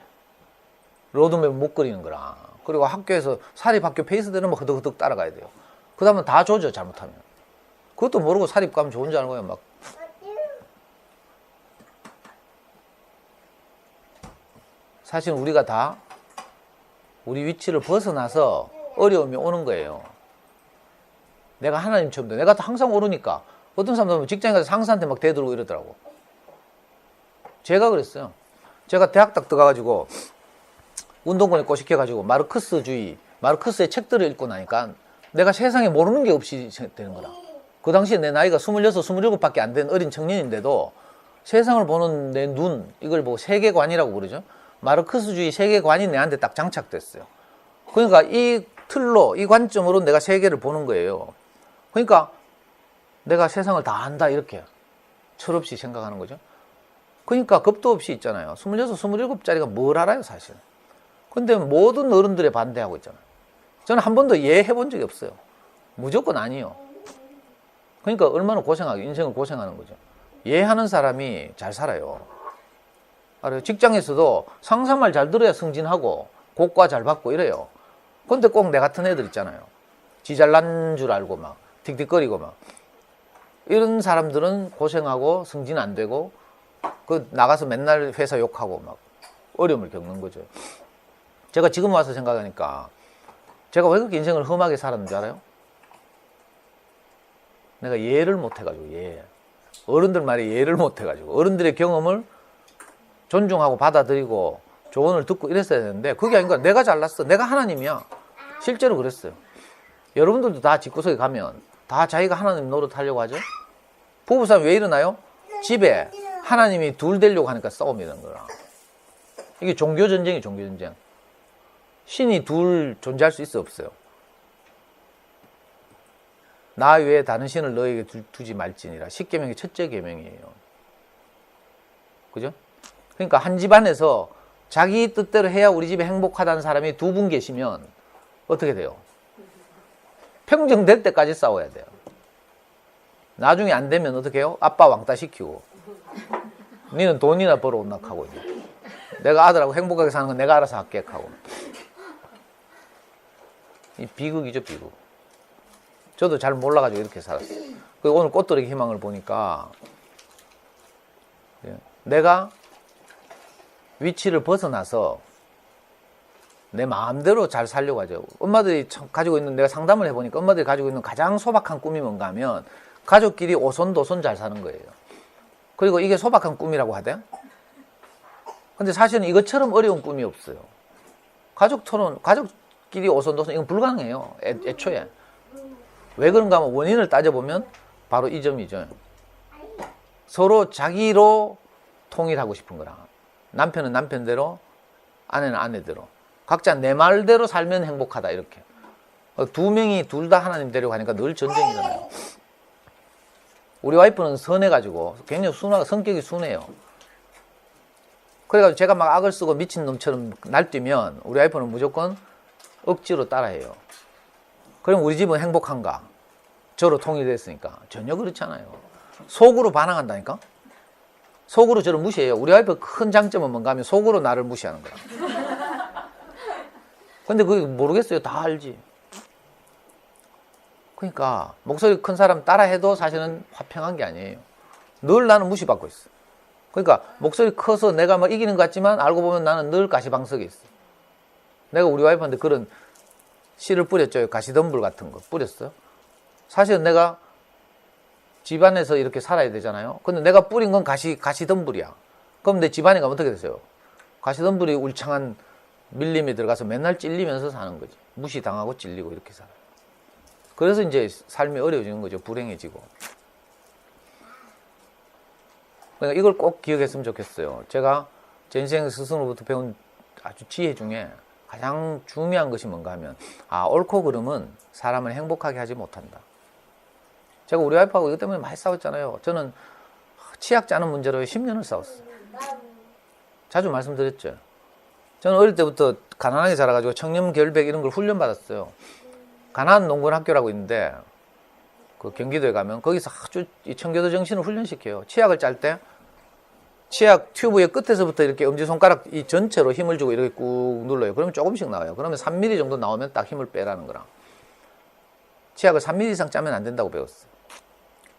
로드맵을 못 그리는 거라. 그리고 학교에서 사립학교 페이스대로 뭐 허덕허덕 따라가야 돼요. 그 다음에 다 조져 잘못하면. 그것도 모르고 사립 가면 좋은 줄 알고요. 막. 사실 우리가 다 우리 위치를 벗어나서 어려움이 오는 거예요. 내가 하나님처럼 돼. 내가 항상 오르니까 어떤 사람들은 직장에 가서 상사한테 막 대들고 이러더라고. 제가 그랬어요. 제가 대학 딱 들어가가지고 운동권에 꼬시켜가지고 마르크스의 책들을 읽고 나니까 내가 세상에 모르는 게 없이 되는 거라. 그 당시에 내 나이가 26, 27밖에 안 된 어린 청년인데도 세상을 보는 내 눈, 이걸 뭐 세계관이라고 그러죠. 마르크스주의 세계관이 내한테 딱 장착됐어요. 그러니까 이 틀로, 이 관점으로 내가 세계를 보는 거예요. 그러니까 내가 세상을 다 안다 이렇게 철없이 생각하는 거죠. 그러니까 겁도 없이 있잖아요. 26, 27짜리가 뭘 알아요 사실. 근데 모든 어른들의 반대하고 있잖아요. 저는 한 번도 해본 적이 없어요. 무조건 아니요. 그러니까 얼마나 인생을 고생하는 거죠. 하는 사람이 잘 살아요. 알아요? 직장에서도 상사 말 잘 들어야 승진하고 고과 잘 받고 이래요. 근데 꼭 내 같은 애들 있잖아요. 지 잘난 줄 알고 막 틱틱거리고 막 이런 사람들은 고생하고 승진 안 되고 나가서 맨날 회사 욕하고 막 어려움을 겪는 거죠. 제가 지금 와서 생각하니까 제가 왜 그렇게 인생을 험하게 살았는지 알아요? 내가 이해를 못 해가지고 어른들 말에 이해를 못 해가지고 어른들의 경험을 존중하고 받아들이고 조언을 듣고 이랬어야 되는데 그게 아니고 내가 잘났어. 내가 하나님이야. 실제로 그랬어요. 여러분들도 다 집구석에 가면 다 자기가 하나님 노릇하려고 하죠. 부부싸움 왜 일어나요? 집에 하나님이 둘 되려고 하니까 싸움이 되는 거라. 이게 종교전쟁이 종교전쟁. 신이 둘 존재할 수 있어 없어요? 나 외에 다른 신을 너에게 두지 말지니라. 10계명의 첫째 계명이에요. 그죠? 그러니까 한 집안에서 자기 뜻대로 해야 우리 집에 행복하다는 사람이 두 분 계시면 어떻게 돼요? 평정될 때까지 싸워야 돼요. 나중에 안 되면 어떻게 해요? 아빠 왕따 시키고 니는 돈이나 벌어 온낙하고 내가 아들하고 행복하게 사는 건 내가 알아서 할게 하고. 이 비극이죠, 비극. 저도 잘 몰라가지고 이렇게 살았어요. 그리고 오늘 꽃들에게 희망을 보니까 내가 위치를 벗어나서 내 마음대로 잘 살려고 하죠. 엄마들이 가지고 있는, 내가 상담을 해보니까 엄마들이 가지고 있는 가장 소박한 꿈이 뭔가 하면 가족끼리 오손도손 잘 사는 거예요. 그리고 이게 소박한 꿈이라고 하대. 근데 사실은 이것처럼 어려운 꿈이 없어요. 가족끼리 오손도손, 이건 불가능해요. 애초에. 왜 그런가 하면 원인을 따져보면 바로 이 점이죠. 서로 자기로 통일하고 싶은 거라. 남편은 남편대로, 아내는 아내대로. 각자 내 말대로 살면 행복하다, 이렇게. 두 명이 둘 다 하나님 데려가니까 늘 전쟁이잖아요. 우리 와이프는 선해가지고 굉장히 성격이 순해요. 그래가지고 제가 막 악을 쓰고 미친놈처럼 날뛰면 우리 와이프는 무조건 억지로 따라해요. 그럼 우리 집은 행복한가? 저로 통일됐으니까. 전혀 그렇지 않아요. 속으로 반항한다니까? 속으로 저를 무시해요. 우리 와이프의 큰 장점은 뭔가 하면 속으로 나를 무시하는 거야. 근데 그게 모르겠어요. 다 알지. 그러니까 목소리 큰 사람 따라해도 사실은 화평한 게 아니에요. 늘 나는 무시받고 있어. 그러니까 목소리 커서 내가 막 이기는 것 같지만 알고 보면 나는 늘 가시방석에 있어. 내가 우리 와이프한테 그런 씨를 뿌렸죠. 가시덤불 같은 거 뿌렸어요. 사실은 내가 집안에서 이렇게 살아야 되잖아요. 근데 내가 뿌린 건 가시덤불이야. 그럼 내 집안에 가면 어떻게 되세요? 가시덤불이 울창한 밀림에 들어가서 맨날 찔리면서 사는 거지. 무시당하고 찔리고 이렇게 살아요. 그래서 이제 삶이 어려워지는 거죠. 불행해지고. 그러니까 이걸 꼭 기억했으면 좋겠어요. 제가 제 인생 스승으로부터 배운 아주 지혜 중에 가장 중요한 것이 뭔가 하면, 옳고 그름은 사람을 행복하게 하지 못한다. 제가 우리 와이프하고 이것 때문에 많이 싸웠잖아요. 저는 치약 짜는 문제로 10년을 싸웠어요. 자주 말씀드렸죠. 저는 어릴 때부터 가난하게 자라가지고 청렴 결백 이런 걸 훈련받았어요. 가난 농군 학교라고 있는데 그 경기도에 가면 거기서 아주 이 청교도 정신을 훈련시켜요. 치약을 짤 때 치약 튜브의 끝에서부터 이렇게 엄지손가락 이 전체로 힘을 주고 이렇게 꾹 눌러요. 그러면 조금씩 나와요. 그러면 3mm 정도 나오면 딱 힘을 빼라는 거라. 치약을 3mm 이상 짜면 안 된다고 배웠어요.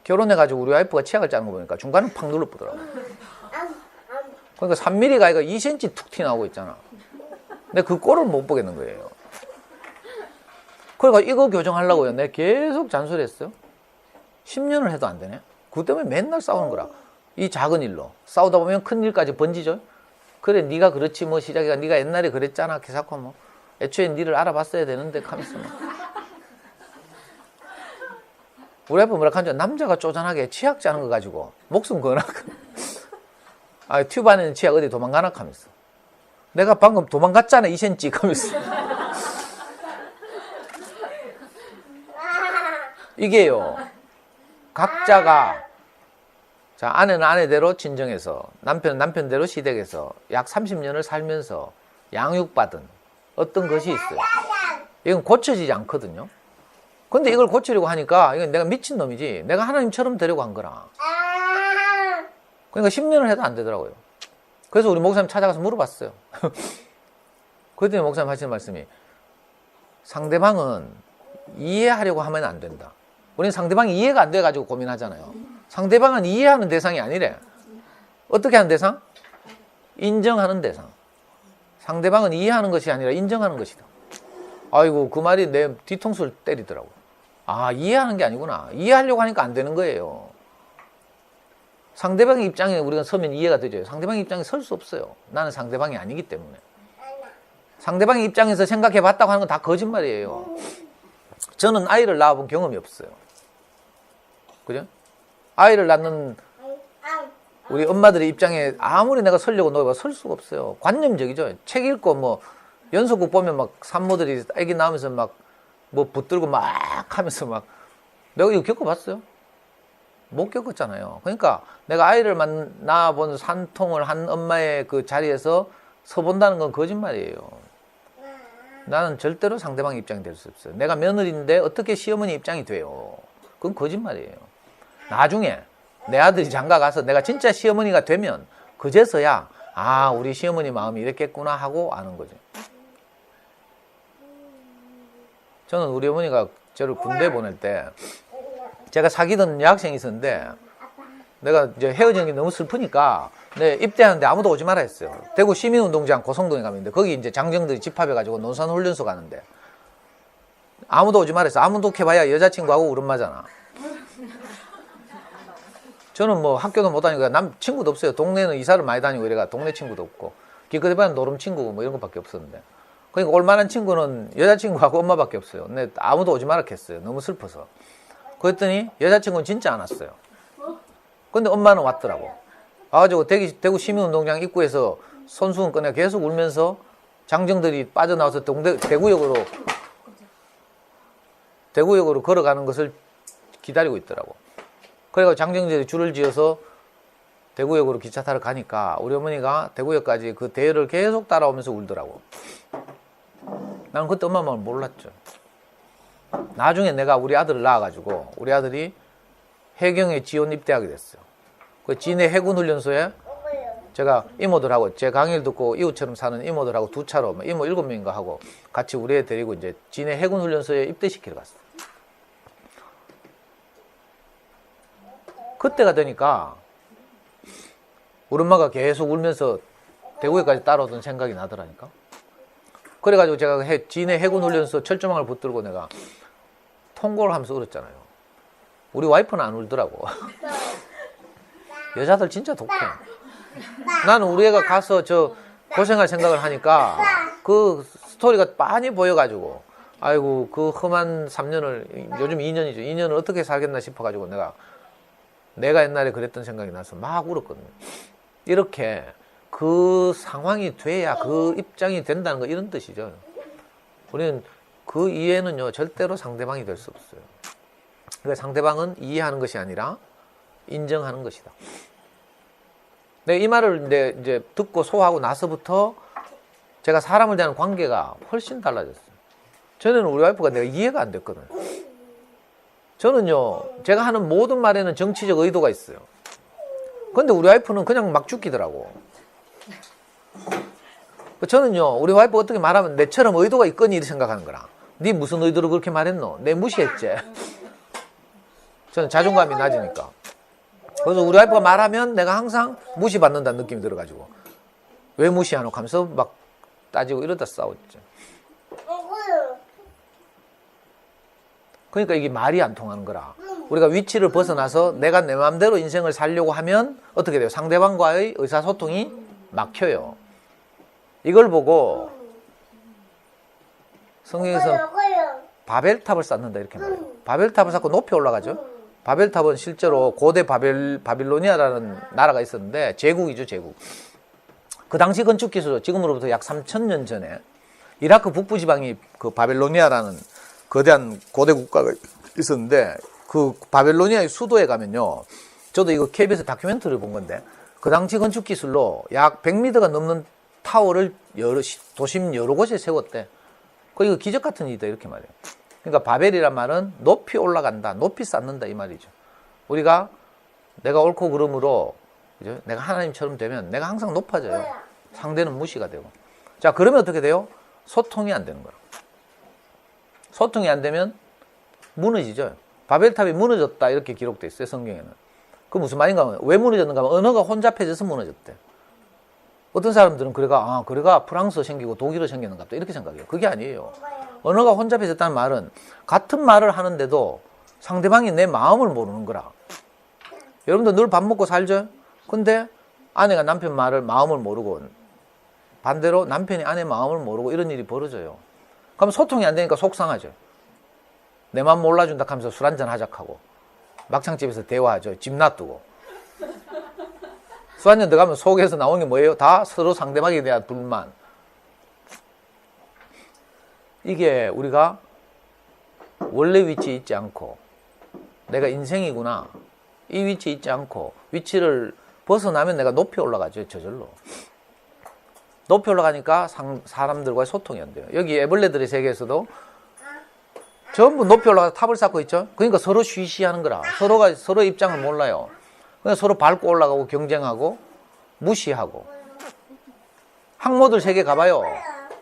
결혼해가지고 우리 와이프가 치약을 짜는 거 보니까 중간은 팍 눌러보더라고요. 그러니까 3mm가 아니라 2cm 툭 튀어나오고 있잖아. 근데 그 꼴을 못 보겠는 거예요. 그러니까 이거 교정하려고요. 내가 계속 잔소리했어요. 10년을 해도 안 되네. 그것 때문에 맨날 싸우는 거라. 이 작은 일로 싸우다 보면 큰 일까지 번지죠. 그래 네가 그렇지 뭐 시작이가 네가 옛날에 그랬잖아. 계속 뭐 애초에 니를 알아봤어야 되는데 하면서 우리 아빠 뭐라 하죠? 남자가 쪼잔하게 치약 짜는 거 가지고 목숨 거나 튜브 안에 있는 치약 어디 도망가나 하면서 내가 방금 도망갔잖아 2cm 하면서 이게요. 각자가 자 아내는 아내대로 친정해서 남편은 남편대로 시댁에서 약 30년을 살면서 양육받은 어떤 것이 있어요. 이건 고쳐지지 않거든요. 근데 이걸 고치려고 하니까 이건 내가 미친놈이지 내가 하나님처럼 되려고 한 거라. 그러니까 10년을 해도 안 되더라고요. 그래서 우리 목사님 찾아가서 물어봤어요. 그랬더니 목사님 하시는 말씀이 상대방은 이해하려고 하면 안 된다. 우리는 상대방이 이해가 안 돼가지고 고민하잖아요. 상대방은 이해하는 대상이 아니래. 어떻게 하는 대상? 인정하는 대상. 상대방은 이해하는 것이 아니라 인정하는 것이다. 아이고 그 말이 내 뒤통수를 때리더라고요. 이해하는 게 아니구나. 이해하려고 하니까 안 되는 거예요. 상대방의 입장에 우리가 서면 이해가 되죠. 상대방의 입장에 설 수 없어요. 나는 상대방이 아니기 때문에. 상대방의 입장에서 생각해 봤다고 하는 건 다 거짓말이에요. 저는 아이를 낳아본 경험이 없어요. 그죠? 아이를 낳는 우리 엄마들의 입장에 아무리 내가 서려고 노력해봐 설 수가 없어요. 관념적이죠. 책 읽고 뭐 연속극 보면 막 산모들이 아기 낳으면서 막 뭐 붙들고 막 하면서 막 내가 이거 겪어봤어요? 못 겪었잖아요. 그러니까 내가 아이를 낳아본 산통을 한 엄마의 그 자리에서 서본다는 건 거짓말이에요. 나는 절대로 상대방의 입장이 될 수 없어요. 내가 며느리인데 어떻게 시어머니 입장이 돼요? 그건 거짓말이에요. 나중에 내 아들이 장가 가서 내가 진짜 시어머니가 되면 그제서야 우리 시어머니 마음이 이랬겠구나 하고 아는 거죠. 저는 우리 어머니가 저를 군대 보낼 때 제가 사귀던 여학생이 있었는데 내가 이제 헤어지는 게 너무 슬프니까 네, 입대하는데 아무도 오지 마라 했어요. 대구 시민운동장 고성동에 가면 있는데 거기 이제 장정들이 집합해가지고 논산훈련소 가는데 아무도 오지 말았어. 아무도 해봐야 여자친구하고 우리 엄마잖아. 저는 뭐 학교도 못 다니고 남 친구도 없어요. 동네는 이사를 많이 다니고 이래가 동네 친구도 없고 기껏해봐야 노름 친구고 뭐 이런 것밖에 없었는데 그러니까 올만한 친구는 여자친구하고 엄마밖에 없어요. 근데 아무도 오지 말라 했어요. 너무 슬퍼서. 그랬더니 여자친구는 진짜 안 왔어요. 근데 엄마는 왔더라고. 와가지고 대구 시민운동장 입구에서 손수건 꺼내 계속 울면서 장정들이 빠져나와서 대구역으로 걸어가는 것을 기다리고 있더라고. 그래서 장정들이 줄을 지어서 대구역으로 기차 타러 가니까 우리 어머니가 대구역까지 그 대열을 계속 따라오면서 울더라고. 나는 그때 엄마 마음을 몰랐죠. 나중에 내가 우리 아들을 낳아가지고 우리 아들이 해경에 지원 입대하게 됐어요. 그 진해 해군훈련소에 제가 이모들하고 제 강의를 듣고 이웃처럼 사는 이모들하고 두 차로 이모 7명인가 하고 같이 우리 애 데리고 이제 진해 해군훈련소에 입대시키러 갔어요. 그때가 되니까 우리 엄마가 계속 울면서 대구에까지 따라오던 생각이 나더라니까. 그래가지고 제가 진해 해군훈련소 철조망을 붙들고 내가 통곡을 하면서 울었잖아요. 우리 와이프는 안 울더라고. 여자들 진짜 독해. 나는 우리 애가 가서 저 고생할 생각을 하니까 그 스토리가 빤히 보여가지고 아이고 그 험한 3년을 요즘 2년이죠. 2년을 어떻게 살겠나 싶어가지고 내가 옛날에 그랬던 생각이 나서 막 울었거든요. 이렇게 그 상황이 돼야 그 입장이 된다는 거 이런 뜻이죠. 우리는 그 이해는요 절대로 상대방이 될 수 없어요. 그러니까 상대방은 이해하는 것이 아니라 인정하는 것이다. 네, 이 말을 이제 듣고 소화하고 나서부터 제가 사람을 대하는 관계가 훨씬 달라졌어요. 전에는 우리 와이프가 내가 이해가 안 됐거든요. 저는요 제가 하는 모든 말에는 정치적 의도가 있어요. 근데 우리 와이프는 그냥 막 죽기더라고. 저는요 우리 와이프 어떻게 말하면 내처럼 의도가 있거니 이렇게 생각하는 거라. 네 무슨 의도로 그렇게 말했노? 내 무시했지. 저는 자존감이 낮으니까. 그래서 우리 와이프가 말하면 내가 항상 무시받는다는 느낌이 들어가지고 왜 무시하노? 하면서 막 따지고 이러다 싸웠죠. 그러니까 이게 말이 안 통하는 거라. 우리가 위치를 벗어나서 내가 내 마음대로 인생을 살려고 하면 어떻게 돼요? 상대방과의 의사소통이 막혀요. 이걸 보고 성경에서 바벨탑을 쌓는다 이렇게 말해요. 바벨탑을 쌓고 높이 올라가죠. 바벨탑은 실제로 고대 바빌로니아라는 나라가 있었는데 제국이죠, 제국. 그 당시 건축 기술로 지금으로부터 약 3,000년 전에 이라크 북부 지방이 그 바빌로니아라는 거대한 고대 국가가 있었는데 그 바빌로니아의 수도에 가면요. 저도 이거 KBS 다큐멘터리를 본 건데 그 당시 건축 기술로 약 100m가 넘는 타워를 도심 여러 곳에 세웠대. 이거 기적 같은 일이다 이렇게 말해요. 그러니까 바벨이란 말은 높이 올라간다, 높이 쌓는다 이 말이죠. 우리가 내가 옳고 그름으로 그죠? 내가 하나님처럼 되면 내가 항상 높아져요. 상대는 무시가 되고. 자, 그러면 어떻게 돼요? 소통이 안 되는 거예요. 소통이 안 되면 무너지죠. 바벨탑이 무너졌다 이렇게 기록되어 있어요, 성경에는. 그 무슨 말인가 하면 왜 무너졌는가 하면 언어가 혼잡해져서 무너졌대. 어떤 사람들은 그래가 프랑스어 생기고 독일어 생기는가 보다 이렇게 생각해요. 그게 아니에요. 언어가 혼잡해졌다는 말은 같은 말을 하는데도 상대방이 내 마음을 모르는 거라. 여러분들 늘 밥 먹고 살죠? 근데 아내가 남편 마음을 모르고 반대로 남편이 아내 마음을 모르고 이런 일이 벌어져요. 그럼 소통이 안 되니까 속상하죠. 내 마음 몰라준다 하면서 술 한잔 하자하고 막창집에서 대화하죠. 집 놔두고. 술 한잔 들어가면 속에서 나오는 게 뭐예요? 다 서로 상대방에 대한 불만. 이게 우리가 원래 위치에 있지 않고 내가 인생이구나. 이 위치에 있지 않고 위치를 벗어나면 내가 높이 올라가죠. 저절로. 높이 올라가니까 사람들과의 소통이 안 돼요. 여기 애벌레들의 세계에서도 전부 높이 올라가서 탑을 쌓고 있죠. 그러니까 서로 쉬쉬하는 거라. 서로가 서로 입장을 몰라요. 그러니까 서로 밟고 올라가고 경쟁하고 무시하고. 학모들 세계 가봐요.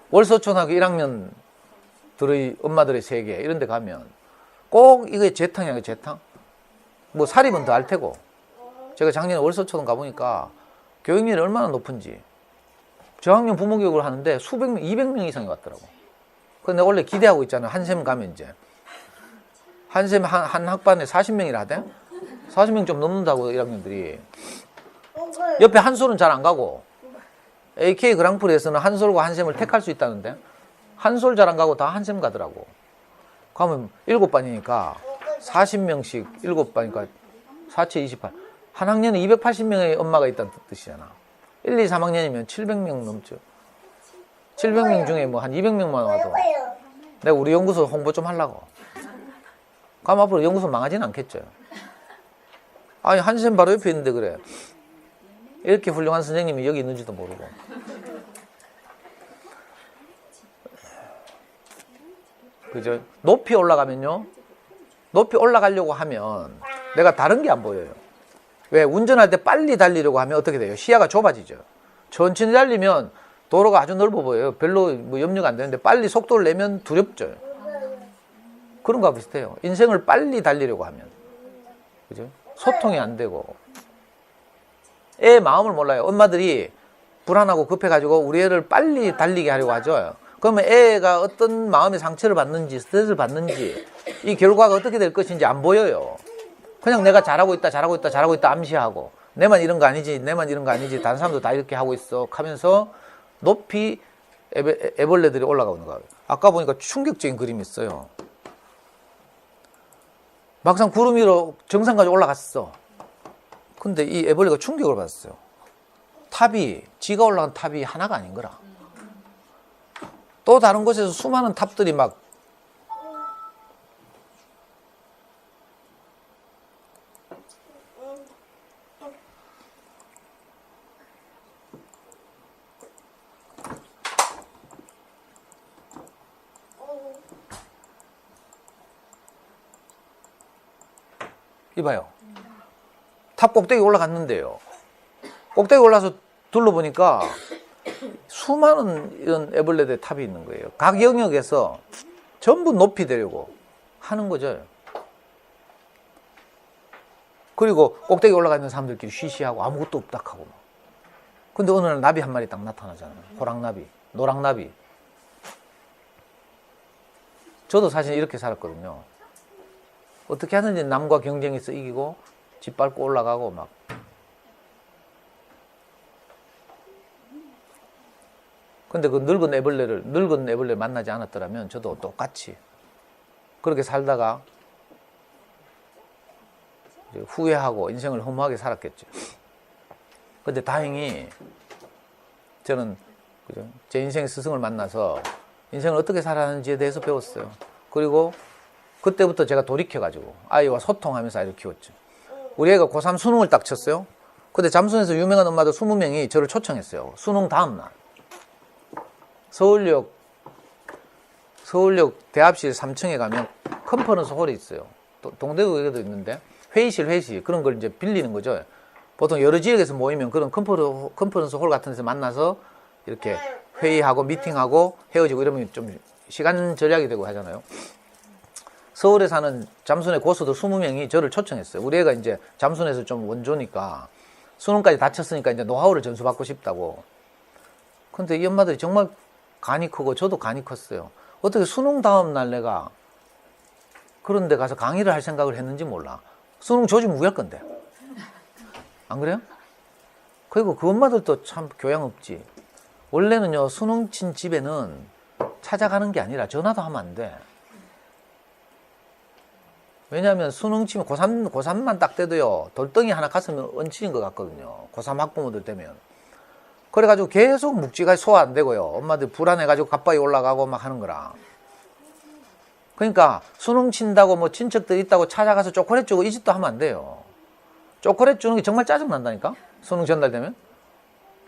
월서초등학교 1학년 들의 엄마들의 세계 이런 데 가면 꼭 이게 재탕이야, 재탕. 뭐 사립은 더 알 테고. 제가 작년에 월서초등 가보니까 교육률이 얼마나 높은지. 저학년 부모 교육을 하는데 수백 명, 200명 이상이 왔더라고. 근데 원래 기대하고 있잖아요. 한샘 가면 이제. 한샘 한 학반에 40명이라 하대? 40명 좀 넘는다고 1학년들이. 옆에 한솔은 잘 안 가고 AK 그랑프리에서는 한솔과 한샘을 택할 수 있다는데 한솔 잘 안 가고 다 한샘 가더라고. 가면 7반이니까 40명씩 7반이니까 4채 28. 한 학년에 280명의 엄마가 있다는 뜻이잖아. 1, 2, 3학년이면 700명 넘죠. 700명 중에 뭐 한 200명만 와도 내가 우리 연구소 홍보 좀 하려고. 그럼 앞으로 연구소 망하진 않겠죠. 아니 한샘 바로 옆에 있는데 그래. 이렇게 훌륭한 선생님이 여기 있는지도 모르고. 그죠? 높이 올라가면요. 높이 올라가려고 하면 내가 다른 게 안 보여요. 왜? 운전할 때 빨리 달리려고 하면 어떻게 돼요? 시야가 좁아지죠. 천천히 달리면 도로가 아주 넓어 보여요. 별로 뭐 염려가 안 되는데 빨리 속도를 내면 두렵죠. 그런 거와 비슷해요. 인생을 빨리 달리려고 하면. 그죠? 소통이 안 되고. 애 마음을 몰라요. 엄마들이 불안하고 급해가지고 우리 애를 빨리 달리게 하려고 하죠. 그러면 애가 어떤 마음의 상처를 받는지, 스트레스를 받는지, 이 결과가 어떻게 될 것인지 안 보여요. 그냥 내가 잘하고 있다 암시하고, 내만 이런 거 아니지, 다른 사람도 다 이렇게 하고 있어 하면서 높이 애벌레들이 올라가는 거예요. 아까 보니까 충격적인 그림이 있어요. 막상 구름 위로 정상까지 올라갔어. 근데 이 애벌레가 충격을 받았어요. 지가 올라간 탑이 하나가 아닌 거라. 또 다른 곳에서 수많은 탑들이 막 이봐요. 탑 꼭대기 올라갔는데요. 꼭대기 올라서 둘러보니까 수많은 이런 애벌레들의 탑이 있는 거예요. 각 영역에서 전부 높이 되려고 하는 거죠. 그리고 꼭대기 올라가 있는 사람들끼리 쉬쉬하고 아무것도 없다 하고. 근데 어느 날 나비 한 마리 딱 나타나잖아요. 호랑나비, 노랑나비. 저도 사실 이렇게 살았거든요. 어떻게 하든지 남과 경쟁해서 이기고 짓밟고 올라가고 막. 근데 그 늙은 애벌레를 만나지 않았더라면 저도 똑같이 그렇게 살다가 이제 후회하고 인생을 허무하게 살았겠죠. 근데 다행히 저는 그죠? 제 인생의 스승을 만나서 인생을 어떻게 살아가는지에 대해서 배웠어요. 그리고 그때부터 제가 돌이켜가지고 아이와 소통하면서 아이를 키웠죠. 우리 애가 고3 수능을 딱 쳤어요. 근데 잠순에서 유명한 엄마들 20명이 저를 초청했어요. 수능 다음 날. 서울역 대합실 3층에 가면 컨퍼런스 홀이 있어요. 동대구에도 있는데 회의실 그런 걸 이제 빌리는 거죠. 보통 여러 지역에서 모이면 그런 컨퍼런스 홀 같은 데서 만나서 이렇게 회의하고 미팅하고 헤어지고 이러면 좀 시간 절약이 되고 하잖아요. 서울에 사는 잠순의 고수들 20명이 저를 초청했어요. 우리 애가 이제 잠순에서 좀 원조니까 수능까지 다 쳤으니까 이제 노하우를 전수받고 싶다고. 근데 이 엄마들이 정말 간이 크고 저도 간이 컸어요. 어떻게 수능 다음 날 내가 그런 데 가서 강의를 할 생각을 했는지 몰라. 수능 조지면 우할 건데. 안 그래요? 그리고 그 엄마들도 참 교양 없지. 원래는요, 수능 친 집에는 찾아가는 게 아니라 전화도 하면 안 돼. 왜냐하면 수능 치면 고3만 딱 돼도요, 돌덩이 하나 가슴에 얹히는 것 같거든요. 고3 학부모들 되면. 그래가지고 계속 묵지가 소화 안 되고요. 엄마들 불안해가지고 갑바위 올라가고 막 하는 거라. 그러니까 수능 친다고 뭐 친척들 있다고 찾아가서 초콜릿 주고 이 짓도 하면 안 돼요. 초콜릿 주는 게 정말 짜증난다니까? 수능 전달되면?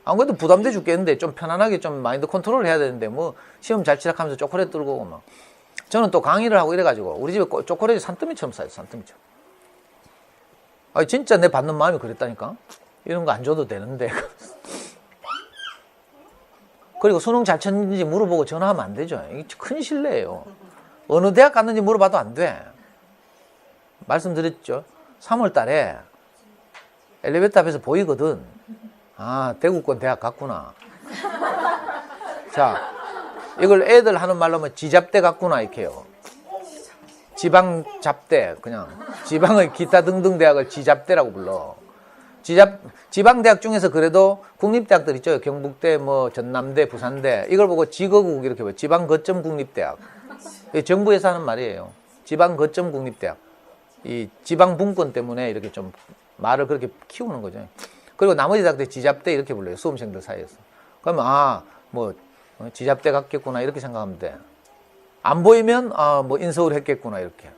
안 그래도 부담돼 죽겠는데 좀 편안하게 좀 마인드 컨트롤 해야 되는데 뭐 시험 잘 치라 하면서 초콜릿 들고 오고 막. 저는 또 강의를 하고 이래가지고 우리 집에 초콜릿이 산더미처럼 쌓여요. 산더미처럼. 아니 진짜 내 받는 마음이 그랬다니까? 이런 거 안 줘도 되는데. 그리고 수능 잘 쳤는지 물어보고 전화하면 안 되죠. 이게 큰 실례예요. 어느 대학 갔는지 물어봐도 안 돼. 말씀드렸죠. 3월 달에 엘리베이터 앞에서 보이거든. 아, 대구권 대학 갔구나. 자, 이걸 애들 하는 말로 하면 지잡대 갔구나, 이렇게요. 지방 잡대, 그냥. 지방의 기타 등등 대학을 지잡대라고 불러. 지방대학 중에서 그래도 국립대학들 있죠. 경북대, 뭐, 전남대, 부산대. 이걸 보고 지거국 이렇게 봐요. 지방거점 국립대학. 정부에서 하는 말이에요. 지방거점 국립대학. 이 지방분권 때문에 이렇게 좀 말을 그렇게 키우는 거죠. 그리고 나머지 대학들 지잡대 이렇게 불러요. 수험생들 사이에서. 그러면, 아, 뭐, 지잡대 갔겠구나. 이렇게 생각하면 돼. 안 보이면, 아, 뭐, 인서울 했겠구나. 이렇게.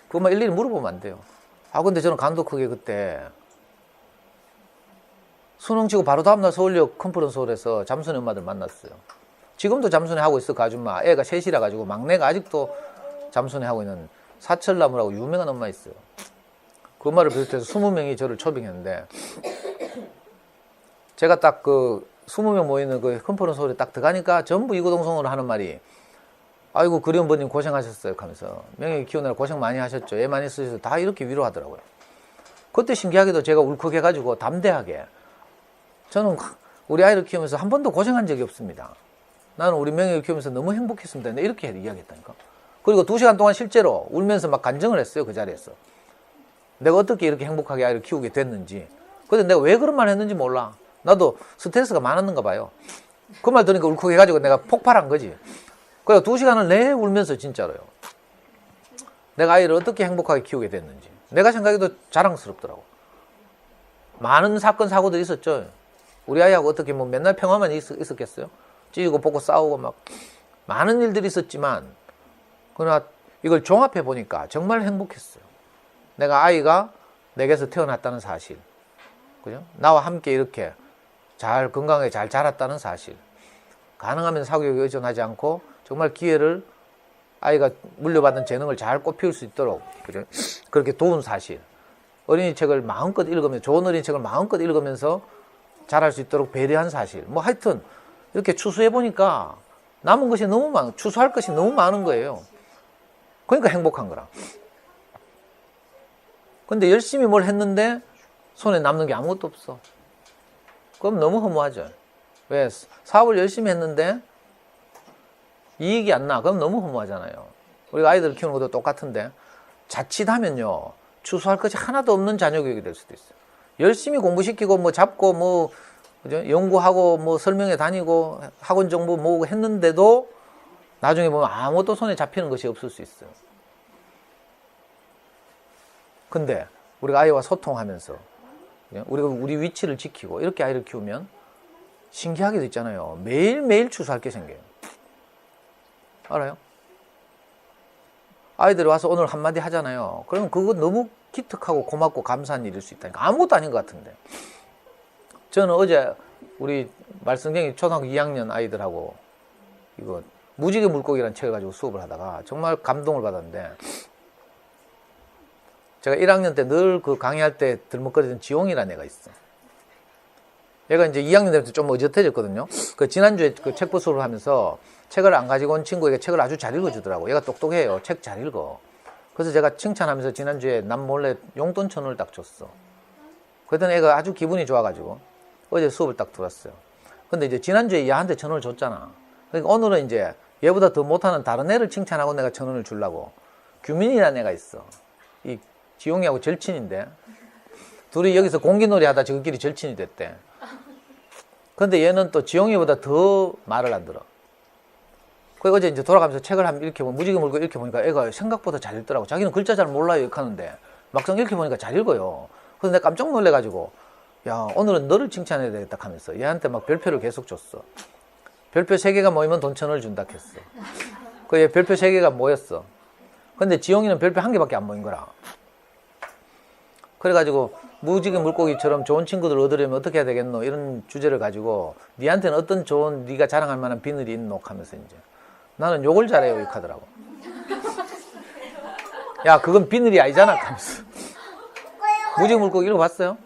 그것만 일일이 물어보면 안 돼요. 아, 근데 저는 간도 크게 그때 수능 치고 바로 다음날 서울역 컨퍼런스홀에서 잠수네 엄마들 만났어요. 지금도 잠수네 하고 있어, 그 아줌마. 애가 셋이라 가지고 막내가 아직도 잠수네 하고 있는 사철나무라고 유명한 엄마 있어요. 그 엄마를 비롯해서 20명이 저를 초빙했는데, 제가 딱 그 20명 모이는 그 컨퍼런스홀에 딱 들어가니까 전부 이구동성으로 하는 말이, 아이고, 그리움버님 고생하셨어요. 하면서. 명예 키우느라 고생 많이 하셨죠. 애 많이 쓰셔서 다 이렇게 위로하더라고요. 그때 신기하게도 제가 울컥해가지고 담대하게, 저는 우리 아이를 키우면서 한 번도 고생한 적이 없습니다. 나는 우리 명예를 키우면서 너무 행복했습니다. 이렇게 이야기했다니까. 그리고 2시간 동안 실제로 울면서 막 간증을 했어요. 그 자리에서. 내가 어떻게 이렇게 행복하게 아이를 키우게 됐는지. 근데 내가 왜 그런 말 했는지 몰라. 나도 스트레스가 많았는가 봐요. 그 말 들으니까 울컥해가지고 내가 폭발한 거지. 그래서 2시간을 내내 울면서 진짜로요. 내가 아이를 어떻게 행복하게 키우게 됐는지. 내가 생각해도 자랑스럽더라고. 많은 사건, 사고들이 있었죠. 우리 아이하고 어떻게 뭐 맨날 평화만 있었겠어요? 찌고 볶고 싸우고 막 많은 일들이 있었지만, 그러나 이걸 종합해 보니까 정말 행복했어요. 내가 아이가 내게서 태어났다는 사실, 그죠? 나와 함께 이렇게 잘 건강하게 잘 자랐다는 사실, 가능하면 사교육에 의존하지 않고 정말 기회를 아이가 물려받은 재능을 잘 꽃피울 수 있도록, 그죠? 그렇게 도운 사실, 어린이 책을 마음껏 읽으면서, 좋은 어린이 책을 마음껏 읽으면서 잘할 수 있도록 배려한 사실, 뭐 하여튼 이렇게 추수해 보니까 남은 것이 너무 많아. 추수할 것이 너무 많은 거예요. 그러니까 행복한 거라. 근데 열심히 뭘 했는데 손에 남는 게 아무것도 없어. 그럼 너무 허무하죠. 왜? 사업을 열심히 했는데 이익이 안 나. 그럼 너무 허무하잖아요. 우리가 아이들 키우는 것도 똑같은데, 자칫하면요, 추수할 것이 하나도 없는 자녀 교육이 될 수도 있어요. 열심히 공부시키고 뭐 잡고 뭐, 그죠? 연구하고 뭐 설명회 다니고 학원 정보 모으고 했는데도 나중에 보면 아무것도 손에 잡히는 것이 없을 수 있어요. 근데 우리가 아이와 소통하면서, 우리가 우리 위치를 지키고 이렇게 아이를 키우면 신기하게도 있잖아요. 매일매일 추수할 게 생겨요. 알아요? 아이들이 와서 오늘 한마디 하잖아요. 그러면 그거 너무 기특하고 고맙고 감사한 일일 수 있다니까. 아무것도 아닌 것 같은데. 저는 어제 우리 말썽쟁이 초등학교 2학년 아이들하고 이거 무지개 물고기라는 책을 가지고 수업을 하다가 정말 감동을 받았는데, 제가 1학년 때 늘 그 강의할 때 들먹거리던 지용이라는 애가 있어. 얘가 이제 2학년 때부터 좀 어젓해졌거든요. 그 지난주에 그 책보 수업을 하면서 책을 안 가지고 온 친구에게 책을 아주 잘 읽어주더라고. 얘가 똑똑해요. 책 잘 읽어. 그래서 제가 칭찬하면서 지난주에 남 몰래 용돈 1,000원을 딱 줬어. 그랬더니 애가 아주 기분이 좋아가지고 어제 수업을 딱 들었어요. 근데 이제 지난주에 얘한테 1,000원을 줬잖아. 그러니까 오늘은 이제 얘보다 더 못하는 다른 애를 칭찬하고 내가 1,000원을 주려고. 규민이라는 애가 있어. 이 지용이하고 절친인데, 둘이 여기서 공기놀이 하다 지금끼리 절친이 됐대. 근데 얘는 또 지용이보다 더 말을 안 들어. 그래서 어제 이제 돌아가면서 책을 한번 이렇게 무지개 물고 이렇게 보니까 애가 생각보다 잘 읽더라고. 자기는 글자 잘 몰라요 이렇게 하는데 막상 이렇게 보니까 잘 읽어요. 그래서 내가 깜짝 놀래가지고, 야, 오늘은 너를 칭찬해야 되겠다 하면서 얘한테 막 별표를 계속 줬어. 별표 3개가 모이면 돈 1,000원을 준다 했어. 그 얘 별표 3개가 모였어. 근데 지용이는 별표 1개밖에 안 모인 거라. 그래가지고 무지개 물고기처럼 좋은 친구들 얻으려면 어떻게 해야 되겠노? 이런 주제를 가지고 니한테는 어떤 좋은, 네가 자랑할 만한 비늘이 있노? 하면서 이제 나는 욕을 잘해요 이렇게 하더라고. 야, 그건 비늘이 아니잖아 하면서. 무지개 물고기 읽어봤어요?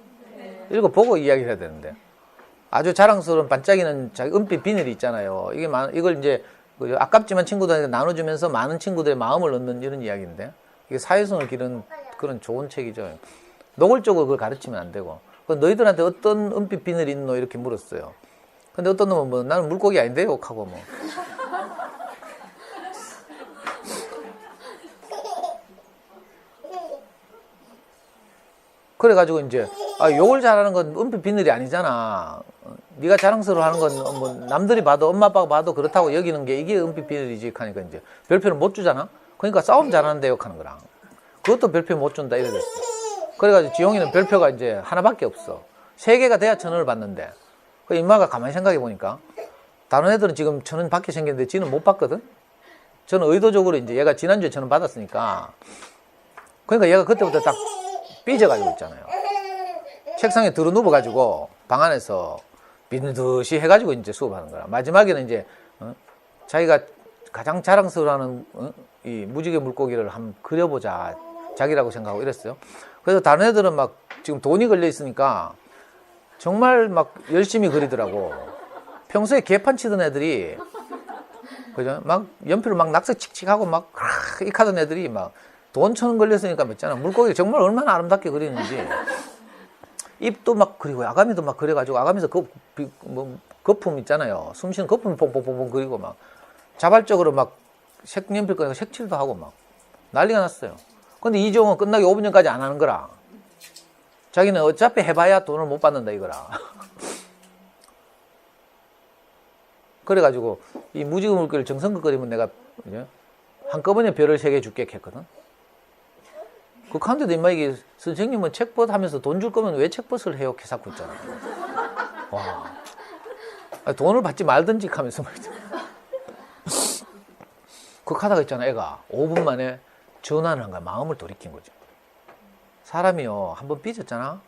읽어보고 이야기를 해야 되는데, 아주 자랑스러운 반짝이는 자기 은빛 비늘이 있잖아요. 이걸 이제 아깝지만 친구들한테 나눠주면서 많은 친구들의 마음을 얻는 이런 이야기인데, 이게 사회성을 기르는 그런 좋은 책이죠. 노골적으로 그걸 가르치면 안 되고, 그 너희들한테 어떤 은빛 비늘이 있노? 이렇게 물었어요. 근데 어떤 놈은 뭐 나는 물고기 아닌데요? 하고 뭐. 그래가지고 이제 욕을 잘하는 건 은빛 비늘이 아니잖아. 네가 자랑스러워하는 건 뭐 남들이 봐도 엄마 아빠가 봐도 그렇다고 여기는 게 이게 은빛 비늘이지 하니까 이제 별표를 못 주잖아. 그러니까 싸움 잘하는데 욕하는 거랑 그것도 별표 못 준다 이래 됐어. 그래가지고 지용이는 별표가 이제 하나밖에 없어. 3개가 돼야 1,000원을 받는데 그 임마가 가만히 생각해 보니까 다른 애들은 지금 1,000원 받게 생겼는데 지는 못 받거든. 저는 의도적으로 이제 얘가 지난주에 1,000원 받았으니까 그러니까 얘가 그때부터 딱 삐져가지고 있잖아요. 책상에 들어 누워가지고 방 안에서 비늘듯이 해가지고 이제 수업하는 거라. 마지막에는 이제 자기가 가장 자랑스러워하는 이 무지개 물고기를 한번 그려보자. 자기라고 생각하고 이랬어요. 그래서 다른 애들은 막 지금 돈이 걸려 있으니까 정말 막 열심히 그리더라고. 평소에 개판 치던 애들이 그죠? 막 연필로 막 낙서 칙칙하고 막 익하던 애들이 막 돈 1,000원 걸렸으니까 맺잖아. 물고기 정말 얼마나 아름답게 그리는지. 입도 막 그리고 아가미도 막 그려가지고 아가미에서 거품 있잖아요. 숨 쉬는 거품 뽕뽕뽕뽕 그리고 막 자발적으로 막 색연필 꺼내고 색칠도 하고 막 난리가 났어요. 근데 이종은 끝나기 5분 전까지 안 하는 거라. 자기는 어차피 해봐야 돈을 못 받는다 이거라. 그래가지고 이 무지개 물고기를 정성껏 그리면 내가 한꺼번에 별을 3개 줄게 했거든. 그 가운데도 임마 이게 선생님은 책벗 하면서 돈 줄 거면 왜 책벗을 해요? 개사고 있잖아. 와. 돈을 받지 말든지 하면서 말이죠. 그 하다가 있잖아, 애가 5분 만에 전화를 한 거야. 마음을 돌이킨 거죠. 사람이요, 한번 삐졌잖아?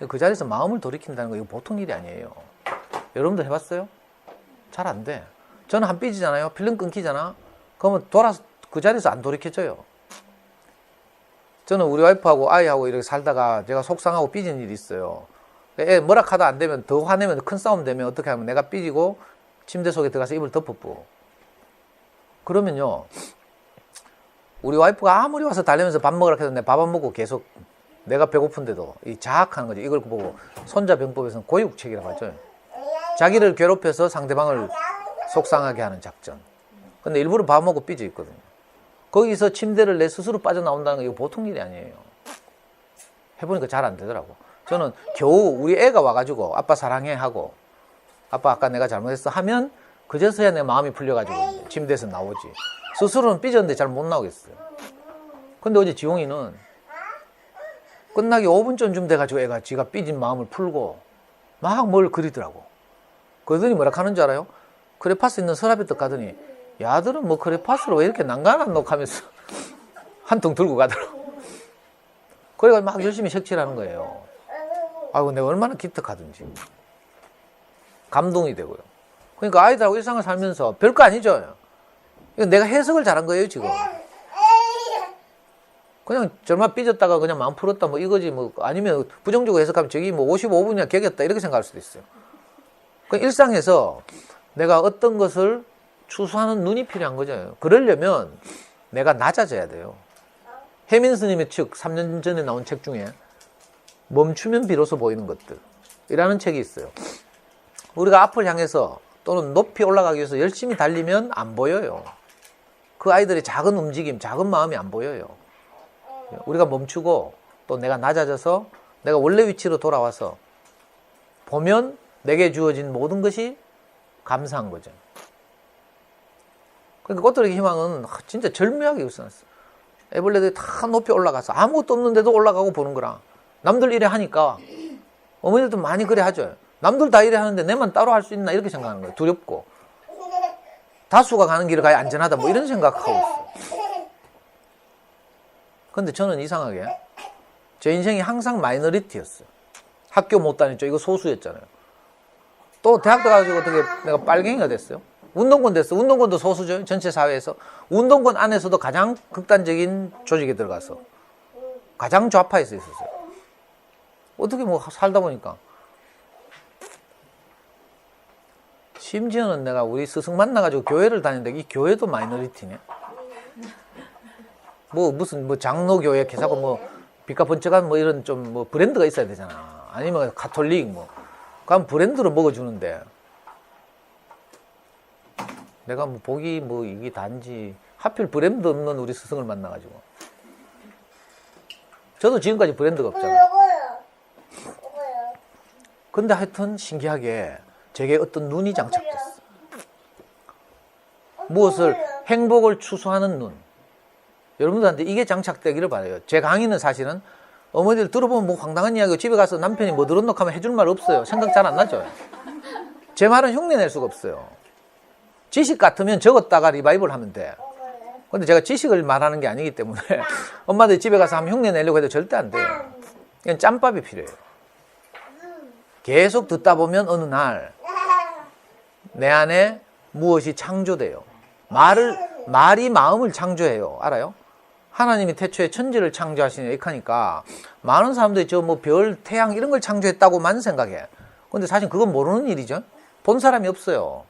그 자리에서 마음을 돌이킨다는 거 이거 보통 일이 아니에요. 여러분들 해봤어요? 잘 안 돼. 저는 한 삐지잖아요. 필름 끊기잖아? 그러면 돌아서 그 자리에서 안 돌이켜져요. 저는 우리 와이프하고 아이하고 이렇게 살다가 제가 속상하고 삐진 일이 있어요. 애 뭐라 하다 안 되면 더 화내면 큰 싸움 되면 어떻게 하면 내가 삐지고 침대 속에 들어가서 이불 덮어뿌. 그러면요. 우리 와이프가 아무리 와서 달래면서 밥 먹으라 해도 내 밥 안 먹고 계속 내가 배고픈데도 이 자학하는 거지. 이걸 보고 손자병법에서는 고육책이라고 하죠. 자기를 괴롭혀서 상대방을 속상하게 하는 작전. 근데 일부러 밥 먹고 삐져 있거든요. 거기서 침대를 내 스스로 빠져나온다는 거 이거 보통 일이 아니에요. 해보니까 잘 안 되더라고. 저는 겨우 우리 애가 와가지고 아빠 사랑해 하고 아빠 아까 내가 잘못했어 하면 그제서야 내 마음이 풀려가지고 침대에서 나오지. 스스로는 삐졌는데 잘 못 나오겠어요. 근데 어제 지용이는 끝나기 5분 전쯤 돼가지고 애가 지가 삐진 마음을 풀고 막 뭘 그리더라고. 그러더니 뭐라 하는 줄 알아요? 크레파스 있는 서랍에 딱 가더니 야들은 뭐 크레파스로 왜 이렇게 난간한 놈 하면서 한 통 들고 가더라고. 그래가지고 막 열심히 색칠하는 거예요. 아이고 내가 얼마나 기특하든지 감동이 되고요. 그러니까 아이들하고 일상을 살면서 별거 아니죠. 이거 내가 해석을 잘한 거예요 지금. 그냥 정말 삐졌다가 그냥 마음 풀었다 뭐 이거지 뭐 아니면 부정적으로 해석하면 저기 뭐 55분이나 개겼다 이렇게 생각할 수도 있어요. 그 일상에서 내가 어떤 것을 추수하는 눈이 필요한 거죠. 그러려면 내가 낮아져야 돼요. 혜민 스님의 책 3년 전에 나온 책 중에 멈추면 비로소 보이는 것들 이라는 책이 있어요. 우리가 앞을 향해서 또는 높이 올라가기 위해서 열심히 달리면 안 보여요. 그 아이들의 작은 움직임, 작은 마음이 안 보여요. 우리가 멈추고 또 내가 낮아져서 내가 원래 위치로 돌아와서 보면 내게 주어진 모든 것이 감사한 거죠. 그러니까 꽃들의 희망은 진짜 절묘하게 우선했어. 애벌레들이 다 높이 올라가서 아무것도 없는데도 올라가고 보는 거라. 남들 이래 하니까 어머니들도 많이 그래 하죠. 남들 다 이래 하는데 내만 따로 할 수 있나 이렇게 생각하는 거예요. 두렵고. 다수가 가는 길을 가야 안전하다 뭐 이런 생각하고 있어요. 근데 저는 이상하게 제 인생이 항상 마이너리티였어요. 학교 못 다녔죠. 이거 소수였잖아요. 또 대학 들어가지고 어떻게 내가 빨갱이가 됐어요. 운동권 됐어. 운동권도 소수죠. 전체 사회에서. 운동권 안에서도 가장 극단적인 조직에 들어가서 가장 좌파에서 있었어요. 어떻게 뭐 살다 보니까 심지어는 내가 우리 스승 만나가지고 교회를 다니는데 이 교회도 마이너리티네. 뭐 무슨 뭐 장로교회 개사고 뭐 빛과 번쩍한 뭐 이런 좀 뭐 브랜드가 있어야 되잖아. 아니면 가톨릭 뭐. 그럼 브랜드로 먹어주는데 내가 뭐 복이 뭐 이게 단지 하필 브랜드 없는 우리 스승을 만나가지고 저도 지금까지 브랜드가 없잖아요. 근데 하여튼 신기하게 제게 어떤 눈이 장착됐어. 무엇을 행복을 추수하는 눈. 여러분들한테 이게 장착되기를 바라요. 제 강의는 사실은 어머니들 들어보면 뭐 황당한 이야기고 집에 가서 남편이 뭐 들었노 하면 해줄 말 없어요. 생각 잘 안 나죠. 제 말은 흉내낼 수가 없어요. 지식 같으면 적었다가 리바이벌 하면 돼. 근데 제가 지식을 말하는 게 아니기 때문에 엄마들 집에 가서 하면 흉내 내려고 해도 절대 안 돼요. 그냥 짬밥이 필요해요. 계속 듣다 보면 어느 날 내 안에 무엇이 창조돼요. 말이 마음을 창조해요. 알아요? 하나님이 태초에 천지를 창조하시니 하니까 많은 사람들이 저 뭐 별, 태양 이런 걸 창조했다고만 생각해. 근데 사실 그건 모르는 일이죠. 본 사람이 없어요.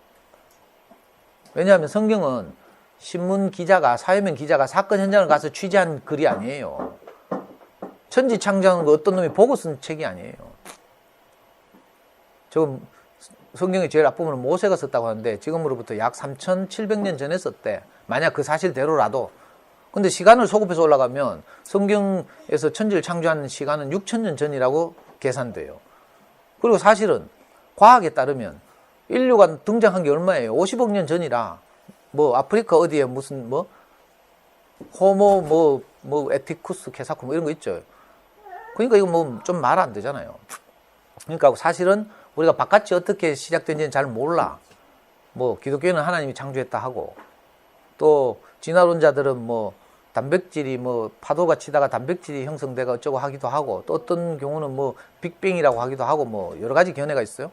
왜냐하면 성경은 신문 기자가, 사회면 기자가 사건 현장을 가서 취재한 글이 아니에요. 천지 창조하는 거 어떤 놈이 보고 쓴 책이 아니에요. 지금 성경의 제일 앞부분은 모세가 썼다고 하는데 지금으로부터 약 3,700년 전에 썼대. 만약 그 사실대로라도. 근데 시간을 소급해서 올라가면 성경에서 천지를 창조하는 시간은 6,000년 전이라고 계산돼요. 그리고 사실은 과학에 따르면 인류가 등장한 게 얼마예요? 50억 년 전이라. 뭐 아프리카 어디에 무슨 뭐 호모 뭐 에티쿠스 케사쿠 뭐 이런 거 있죠. 그러니까 이거 뭐 좀 말 안 되잖아요. 그러니까 사실은 우리가 바깥이 어떻게 시작된지는 잘 몰라. 뭐 기독교는 하나님이 창조했다 하고 또 진화론자들은 뭐 단백질이 뭐 파도가 치다가 단백질이 형성되고 어쩌고 하기도 하고 또 어떤 경우는 뭐 빅뱅이라고 하기도 하고 뭐 여러 가지 견해가 있어요.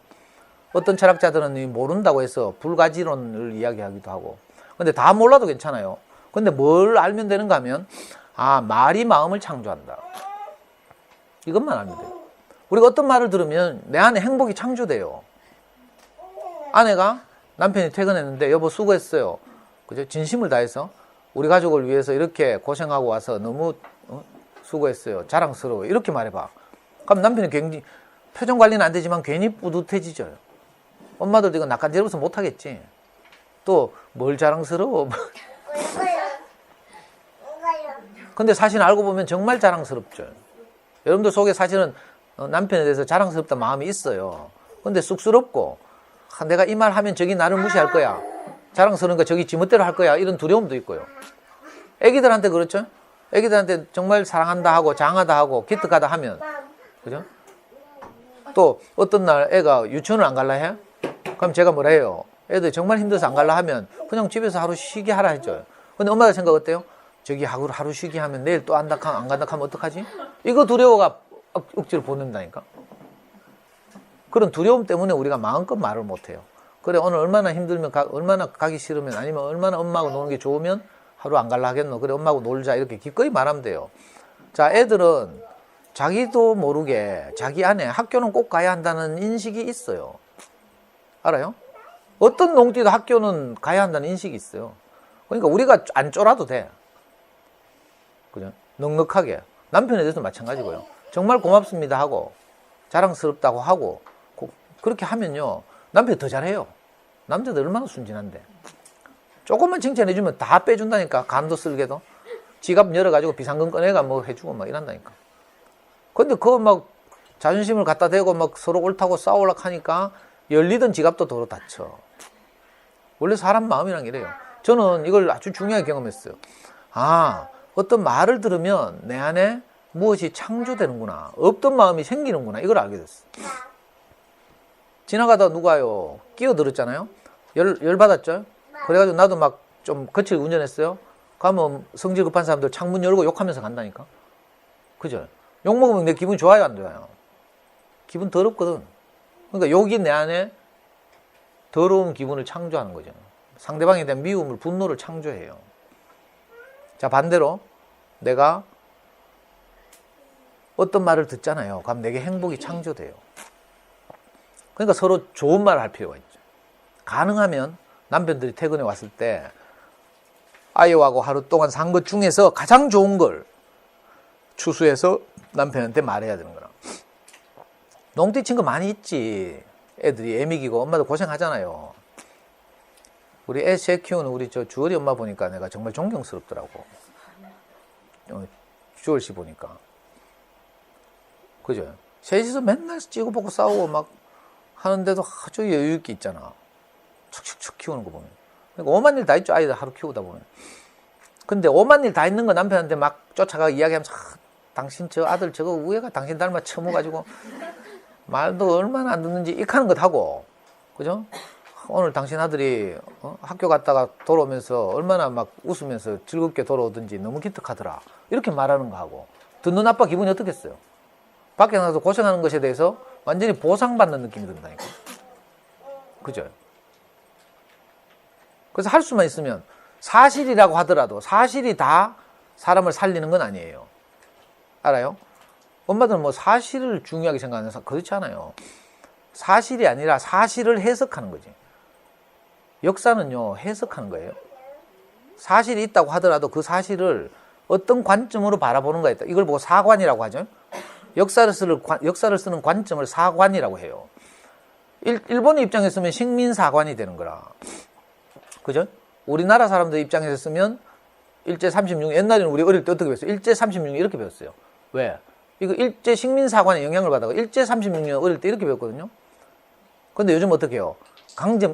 어떤 철학자들은 모른다고 해서 불가지론을 이야기하기도 하고. 근데 다 몰라도 괜찮아요. 근데 뭘 알면 되는가 하면 말이 마음을 창조한다. 이것만 알면 돼요. 우리가 어떤 말을 들으면 내 안에 행복이 창조돼요. 아내가 남편이 퇴근했는데 여보 수고했어요. 그죠? 진심을 다해서 우리 가족을 위해서 이렇게 고생하고 와서 너무 수고했어요. 자랑스러워요. 이렇게 말해봐. 그럼 남편이 굉장히 표정 관리는 안 되지만 괜히 뿌듯해지죠. 엄마들도 이거 낯간지러워서 못하겠지. 또 뭘 자랑스러워. 근데 사실 알고 보면 정말 자랑스럽죠. 여러분들 속에 사실은 남편에 대해서 자랑스럽다 마음이 있어요. 근데 쑥스럽고 내가 이 말 하면 저기 나를 무시할 거야. 자랑스러우니까 저기 지멋대로 할 거야. 이런 두려움도 있고요. 애기들한테 그렇죠? 애기들한테 정말 사랑한다 하고 장하다 하고 기특하다 하면 그죠? 또 어떤 날 애가 유치원을 안 갈라 해? 그럼 제가 뭐라 해요? 애들 정말 힘들어서 안 갈라 하면 그냥 집에서 하루 쉬게 하라 해줘요. 근데 엄마가 생각 어때요? 저기 하루 쉬게 하면 내일 또 안 간다 하면 어떡하지? 이거 두려워가 억지로 보낸다니까. 그런 두려움 때문에 우리가 마음껏 말을 못해요. 그래 오늘 얼마나 힘들면 얼마나 가기 싫으면 아니면 얼마나 엄마하고 노는 게 좋으면 하루 안 갈라 하겠노. 그래 엄마하고 놀자 이렇게 기꺼이 말하면 돼요. 자, 애들은 자기도 모르게 자기 안에 학교는 꼭 가야 한다는 인식이 있어요. 알아요? 어떤 농띠도 학교는 가야 한다는 인식이 있어요. 그러니까 우리가 안 쫄아도 돼. 그죠? 넉넉하게. 남편에 대해서 마찬가지고요. 정말 고맙습니다 하고 자랑스럽다고 하고 그렇게 하면요. 남편이 더 잘해요. 남자들 얼마나 순진한데. 조금만 칭찬해주면 다 빼준다니까. 간도 쓸게도. 지갑 열어가지고 비상금 꺼내가 뭐 해주고 막 이런다니까. 근데 그거 막 자존심을 갖다 대고 막 서로 옳다고 싸우려고 하니까 열리던 지갑도 도로 닫혀. 원래 사람 마음이란 이래요. 저는 이걸 아주 중요하게 경험했어요. 어떤 말을 들으면 내 안에 무엇이 창조되는구나. 없던 마음이 생기는구나. 이걸 알게 됐어. 지나가다 누가요 끼어들었잖아요. 열 받았죠. 그래가지고 나도 막 좀 거칠게 운전했어요. 가면 성질 급한 사람들 창문 열고 욕하면서 간다니까. 그죠? 욕 먹으면 내 기분 좋아요, 안 좋아요? 기분 더럽거든. 그러니까 욕이 내 안에 더러운 기분을 창조하는 거죠. 상대방에 대한 미움을, 분노를 창조해요. 자, 반대로 내가 어떤 말을 듣잖아요. 그럼 내게 행복이 창조돼요. 그러니까 서로 좋은 말을 할 필요가 있죠. 가능하면 남편들이 퇴근해 왔을 때 아이하고 하루 동안 산 것 중에서 가장 좋은 걸 추수해서 남편한테 말해야 되는 거라. 농띠 친 거 많이 있지. 애들이 애미기고 엄마도 고생하잖아요. 우리 애 키우는 우리 저 주얼이 엄마 보니까 내가 정말 존경스럽더라고. 주얼 씨 보니까. 그죠? 셋이서 맨날 찌고볶고 싸우고 막 하는데도 아주 여유있게 있잖아. 축축축 키우는 거 보면. 그러니까 오만 일 다 있죠. 아이들 하루 키우다 보면. 근데 오만 일 다 있는 거 남편한테 막 쫓아가 이야기하면서 당신 저 아들 저거 우애가 당신 닮아 처먹어가지고 말도 얼마나 안 듣는지 익하는 것 하고. 그죠? 오늘 당신 아들이 학교 갔다가 돌아오면서 얼마나 막 웃으면서 즐겁게 돌아오든지 너무 기특하더라. 이렇게 말하는 거 하고. 듣는 아빠 기분이 어떻겠어요? 밖에 나가서 고생하는 것에 대해서 완전히 보상받는 느낌이 든다니까. 그죠? 그래서 할 수만 있으면 사실이라고 하더라도 사실이 다 사람을 살리는 건 아니에요. 알아요? 엄마들은 뭐 사실을 중요하게 생각하는 사람 그렇지 않아요. 사실이 아니라 사실을 해석하는 거지. 역사는요, 해석하는 거예요. 사실이 있다고 하더라도 그 사실을 어떤 관점으로 바라보는 거에 있다. 이걸 보고 사관이라고 하죠. 역사를 쓰는 관점을 사관이라고 해요. 일본의 입장에서 쓰면 식민사관이 되는 거라. 그죠? 우리나라 사람들 입장에서 쓰면 일제 36, 옛날에는 우리 어릴 때 어떻게 배웠어요? 일제 36년 이렇게 배웠어요. 왜? 이거 일제 식민사관의 영향을 받아서 일제 36년 어릴 때 이렇게 배웠거든요. 근데 요즘 어떻게 해요?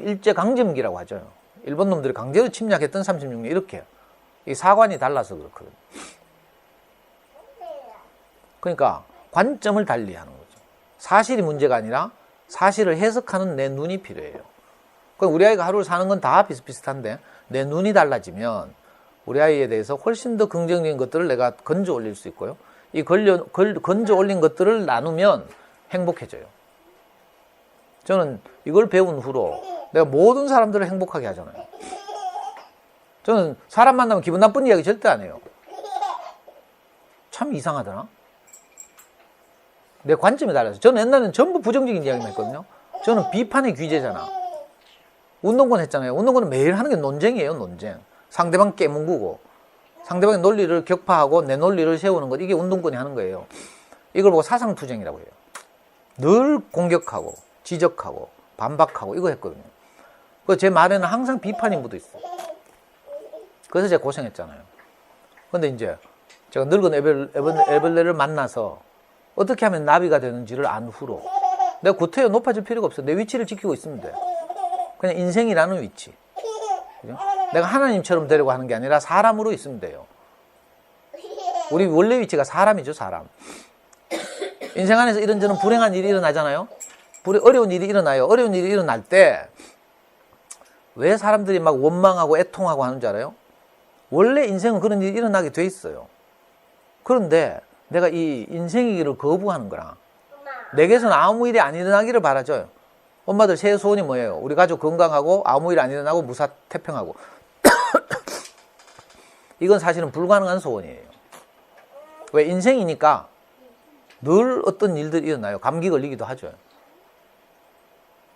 일제 강점기라고 하죠. 일본 놈들이 강제로 침략했던 36년 이렇게. 이 사관이 달라서 그렇거든요. 그러니까 관점을 달리 하는 거죠. 사실이 문제가 아니라 사실을 해석하는 내 눈이 필요해요. 그럼 우리 아이가 하루를 사는 건 다 비슷비슷한데 내 눈이 달라지면 우리 아이에 대해서 훨씬 더 긍정적인 것들을 내가 건져 올릴 수 있고요. 이 건져 올린 것들을 나누면 행복해져요. 저는 이걸 배운 후로 내가 모든 사람들을 행복하게 하잖아요. 저는 사람 만나면 기분 나쁜 이야기 절대 안 해요. 참 이상하더라. 내 관점이 달라서. 저는 옛날에는 전부 부정적인 이야기만 했거든요. 저는 비판의 귀재잖아. 운동권 했잖아요. 운동권은 매일 하는 게 논쟁이에요, 논쟁. 상대방 깨문구고, 상대방의 논리를 격파하고 내 논리를 세우는 것, 이게 운동권이 하는 거예요. 이걸 보고 사상투쟁이라고 해요. 늘 공격하고, 지적하고, 반박하고, 이거 했거든요. 그 제 말에는 항상 비판이 묻어 있어요. 그래서 제가 고생했잖아요. 근데 이제 제가 늙은 에벌레를 만나서 어떻게 하면 나비가 되는지를 안 후로 내가 구태여 높아질 필요가 없어. 내 위치를 지키고 있으면 돼. 그냥 인생이라는 위치. 그죠? 내가 하나님처럼 되려고 하는 게 아니라 사람으로 있으면 돼요. 우리 원래 위치가 사람이죠, 사람. 인생 안에서 이런저런 불행한 일이 일어나잖아요. 어려운 일이 일어나요. 어려운 일이 일어날 때 왜 사람들이 막 원망하고 애통하고 하는 줄 알아요? 원래 인생은 그런 일이 일어나게 돼 있어요. 그런데 내가 이 인생이기를 거부하는 거라. 내게서는 아무 일이 안 일어나기를 바라죠. 엄마들 새해 소원이 뭐예요? 우리 가족 건강하고 아무 일 안 일어나고 무사태평하고. 이건 사실은 불가능한 소원이에요. 왜? 인생이니까 늘 어떤 일들이 일어나요. 감기 걸리기도 하죠.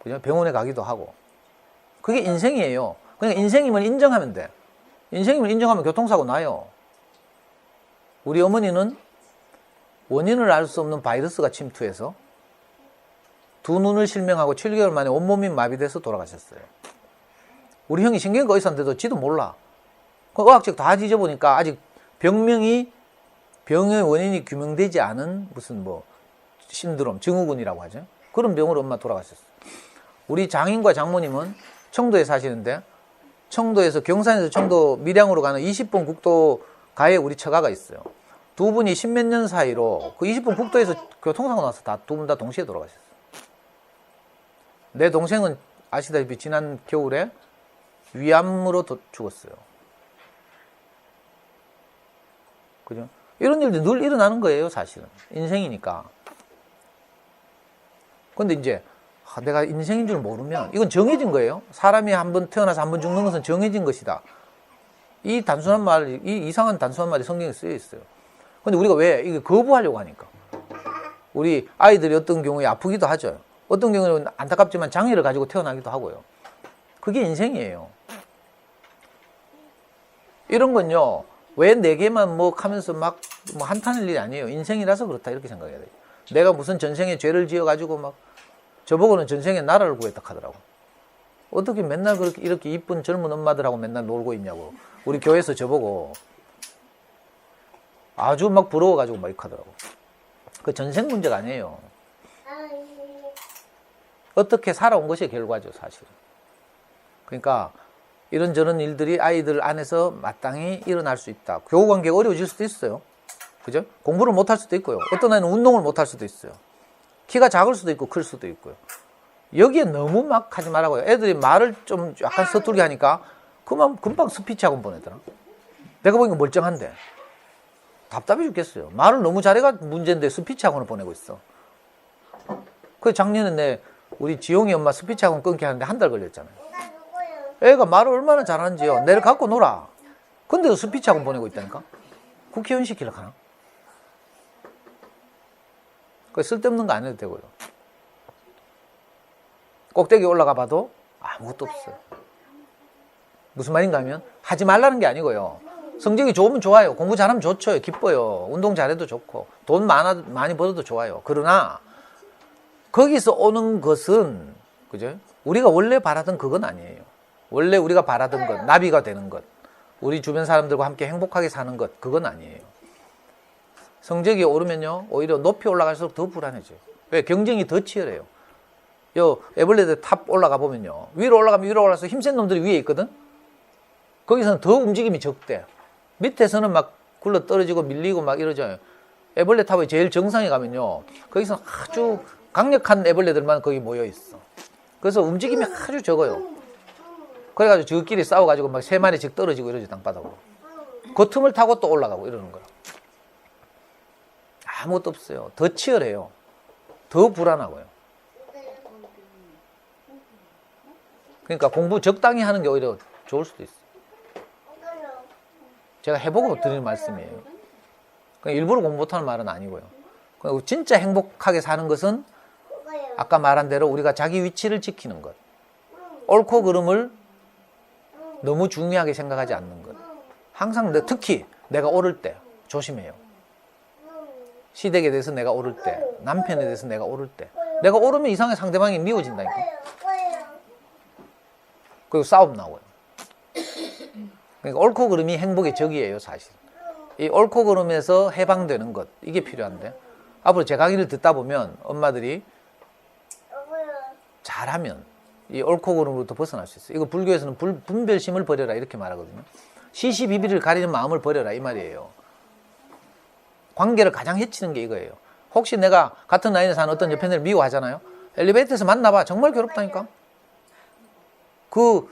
그죠? 병원에 가기도 하고. 그게 인생이에요. 그러니까 인생임을 인정하면 돼. 인생임을 인정하면 교통사고 나요. 우리 어머니는 원인을 알 수 없는 바이러스가 침투해서 두 눈을 실명하고 7개월 만에 온몸이 마비돼서 돌아가셨어요. 우리 형이 신경과 의사인데도 지도 몰라. 그 의학적 다 뒤져보니까 아직 병의 원인이 규명되지 않은 무슨 뭐 신드롬, 증후군이라고 하죠. 그런 병으로 엄마 돌아가셨어요. 우리 장인과 장모님은 청도에 사시는데 청도에서 경산에서 청도 밀양으로 가는 20번 국도 가에 우리 처가가 있어요. 두 분이 십몇 년 사이로 그 20번 국도에서 교통사고 나서 두 분 다 동시에 돌아가셨어요. 내 동생은 아시다시피 지난 겨울에 위암으로 죽었어요. 그죠? 이런 일들이 늘 일어나는 거예요, 사실은. 인생이니까. 근데 이제 내가 인생인 줄 모르면 이건 정해진 거예요. 사람이 한번 태어나서 한번 죽는 것은 정해진 것이다. 이 단순한 말, 이 이상한 단순한 말이 성경에 쓰여 있어요. 근데 우리가 왜 이게 거부하려고 하니까. 우리 아이들이 어떤 경우에 아프기도 하죠. 어떤 경우는 안타깝지만 장애를 가지고 태어나기도 하고요. 그게 인생이에요. 이런 건요, 왜 내게만 뭐 하면서 막 뭐 한탄할 일이 아니에요. 인생이라서 그렇다 이렇게 생각해야 돼요. 내가 무슨 전생에 죄를 지어가지고 막 저보고는 전생에 나라를 구했다 하더라고. 어떻게 맨날 그렇게 이렇게 이쁜 젊은 엄마들하고 맨날 놀고 있냐고. 우리 교회에서 저보고 아주 막 부러워가지고 막 이렇게 하더라고. 그 전생 문제가 아니에요. 어떻게 살아온 것이 결과죠, 사실은. 그러니까 이런저런 일들이 아이들 안에서 마땅히 일어날 수 있다. 교우관계가 어려워질 수도 있어요. 그죠? 공부를 못할 수도 있고요. 어떤 아이는 운동을 못할 수도 있어요. 키가 작을 수도 있고 클 수도 있고요. 여기에 너무 막 하지 말라고요. 애들이 말을 좀 약간 서툴게 하니까 그만 금방 스피치 학원 보내더라. 내가 보기엔 멀쩡한데 답답해 죽겠어요. 말을 너무 잘해가 문제인데 스피치 학원을 보내고 있어. 그 작년에 우리 지용이 엄마 스피치 학원 끊게 하는데 한 달 걸렸잖아요. 애가 말을 얼마나 잘하는지요. 내를 갖고 놀아. 근데도 스피치 학원 보내고 있다니까. 국회의원 시키려고 하나? 그 쓸데없는 거 안 해도 되고요. 꼭대기 올라가 봐도 아무것도 없어요. 무슨 말인가 하면 하지 말라는 게 아니고요. 성적이 좋으면 좋아요. 공부 잘하면 좋죠. 기뻐요. 운동 잘해도 좋고 돈 많이 벌어도 좋아요. 그러나 거기서 오는 것은 그죠? 우리가 원래 바라던 그건 아니에요. 원래 우리가 바라던 것, 나비가 되는 것, 우리 주변 사람들과 함께 행복하게 사는 것, 그건 아니에요. 성적이 오르면요, 오히려 높이 올라갈수록 더 불안해져요. 왜? 경쟁이 더 치열해요. 요 에벌레드 탑 올라가 보면요, 위로 올라가면 위로 올라가서 힘센 놈들이 위에 있거든. 거기서는 더 움직임이 적대. 밑에서는 막 굴러 떨어지고 밀리고 막 이러죠. 애벌레 탑의 제일 정상에 가면요, 거기서 아주 강력한 애벌레들만 거기 모여 있어. 그래서 움직임이 아주 적어요. 그래가지고 저끼리 싸워가지고 막 3마리씩 떨어지고 이러죠, 땅바닥으로. 그 틈을 타고 또 올라가고 이러는 거야. 아무것도 없어요. 더 치열해요. 더 불안하고요. 그러니까 공부 적당히 하는 게 오히려 좋을 수도 있어요. 제가 해보고 드리는 말씀이에요. 그러니까 일부러 공부 못하는 말은 아니고요. 그러니까 진짜 행복하게 사는 것은 아까 말한 대로 우리가 자기 위치를 지키는 것, 옳고 그름을 너무 중요하게 생각하지 않는 것. 항상 특히 내가 옳을 때 조심해요. 시댁에 대해서 내가 옳을 때, 남편에 대해서 내가 옳을 때. 내가 옳으면 이상하게 상대방이 미워진다니까. 그리고 싸움 나오고요. 그러니까 옳고 그름이 행복의 적이에요, 사실. 이 옳고 그름에서 해방되는 것, 이게 필요한데, 앞으로 제 강의를 듣다 보면 엄마들이 잘하면 이 옳고 그름으로부터 벗어날 수 있어요. 이거 불교에서는 분별심을 버려라 이렇게 말하거든요. 시시비비를 가리는 마음을 버려라 이 말이에요. 관계를 가장 해치는 게 이거예요. 혹시 내가 같은 라인에 사는 어떤 옆에 애를 미워하잖아요. 엘리베이터에서 만나봐. 정말 괴롭다니까. 그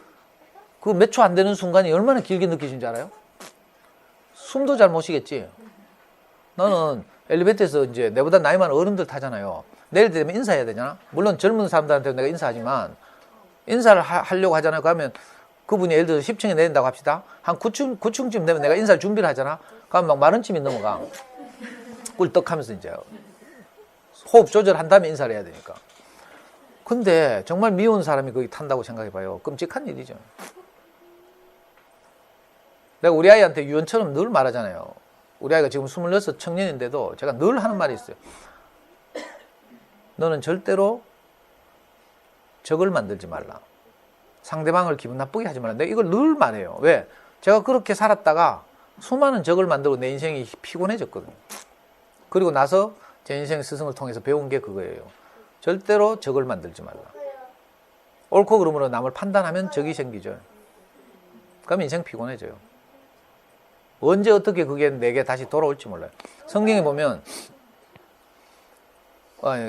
몇 초 안 되는 순간이 얼마나 길게 느껴지는지 알아요? 숨도 잘 못 쉬겠지. 나는 엘리베이터에서 이제 내보다 나이 많은 어른들 타잖아요. 내일 되면 인사해야 되잖아. 물론 젊은 사람들한테 내가 인사하지만 인사를 하려고 하잖아요. 그러면 그분이 예를 들어서 10층에 내린다고 합시다. 한 9층쯤 되면 내가 인사를 준비를 하잖아. 그러면 막 마른침이 넘어가. 꿀떡하면서 이제 호흡 조절한 다음에 인사를 해야 되니까. 근데 정말 미운 사람이 거기 탄다고 생각해봐요. 끔찍한 일이죠. 내가 우리 아이한테 유언처럼 늘 말하잖아요. 우리 아이가 지금 26 청년인데도 제가 늘 하는 말이 있어요. 너는 절대로 적을 만들지 말라. 상대방을 기분 나쁘게 하지 말라. 내가 이걸 늘 말해요. 왜? 제가 그렇게 살았다가 수많은 적을 만들고 내 인생이 피곤해졌거든요. 그리고 나서 제 인생 스승을 통해서 배운 게 그거예요. 절대로 적을 만들지 말라. 옳고 그름으로 남을 판단하면 적이 생기죠. 그러면 인생 피곤해져요. 언제 어떻게 그게 내게 다시 돌아올지 몰라요. 성경에 보면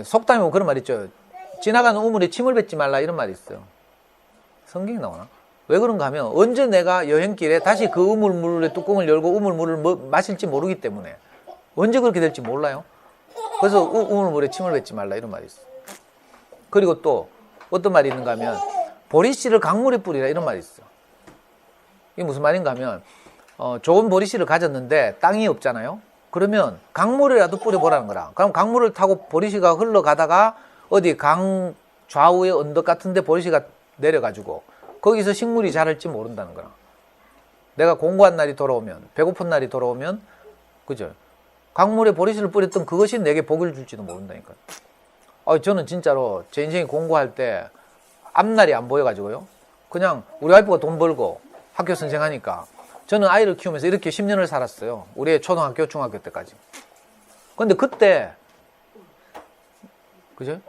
속담에 보면 그런 말 있죠. 지나가는 우물에 침을 뱉지 말라 이런 말이 있어요. 성경이 나오나? 왜 그런가 하면 언제 내가 여행길에 다시 그 우물물의 뚜껑을 열고 우물물을 마실지 모르기 때문에 언제 그렇게 될지 몰라요. 그래서 우물물에 침을 뱉지 말라 이런 말이 있어요. 그리고 또 어떤 말이 있는가 하면 보리씨를 강물에 뿌리라 이런 말이 있어요. 이게 무슨 말인가 하면 좋은 보리씨를 가졌는데 땅이 없잖아요. 그러면 강물이라도 뿌려보라는 거라. 그럼 강물을 타고 보리씨가 흘러가다가 어디 강 좌우의 언덕 같은데 보리씨가 내려가지고 거기서 식물이 자랄지 모른다는 거라. 내가 공부한 날이 돌아오면, 배고픈 날이 돌아오면, 그죠? 강물에 보리씨를 뿌렸던 그것이 내게 복을 줄지도 모른다니까요. 저는 진짜로 제 인생에 공부할 때 앞날이 안 보여가지고요. 그냥 우리 와이프가 돈 벌고 학교 선생하니까 저는 아이를 키우면서 이렇게 10년을 살았어요. 우리 애 초등학교, 중학교 때까지. 근데 그때, 그죠?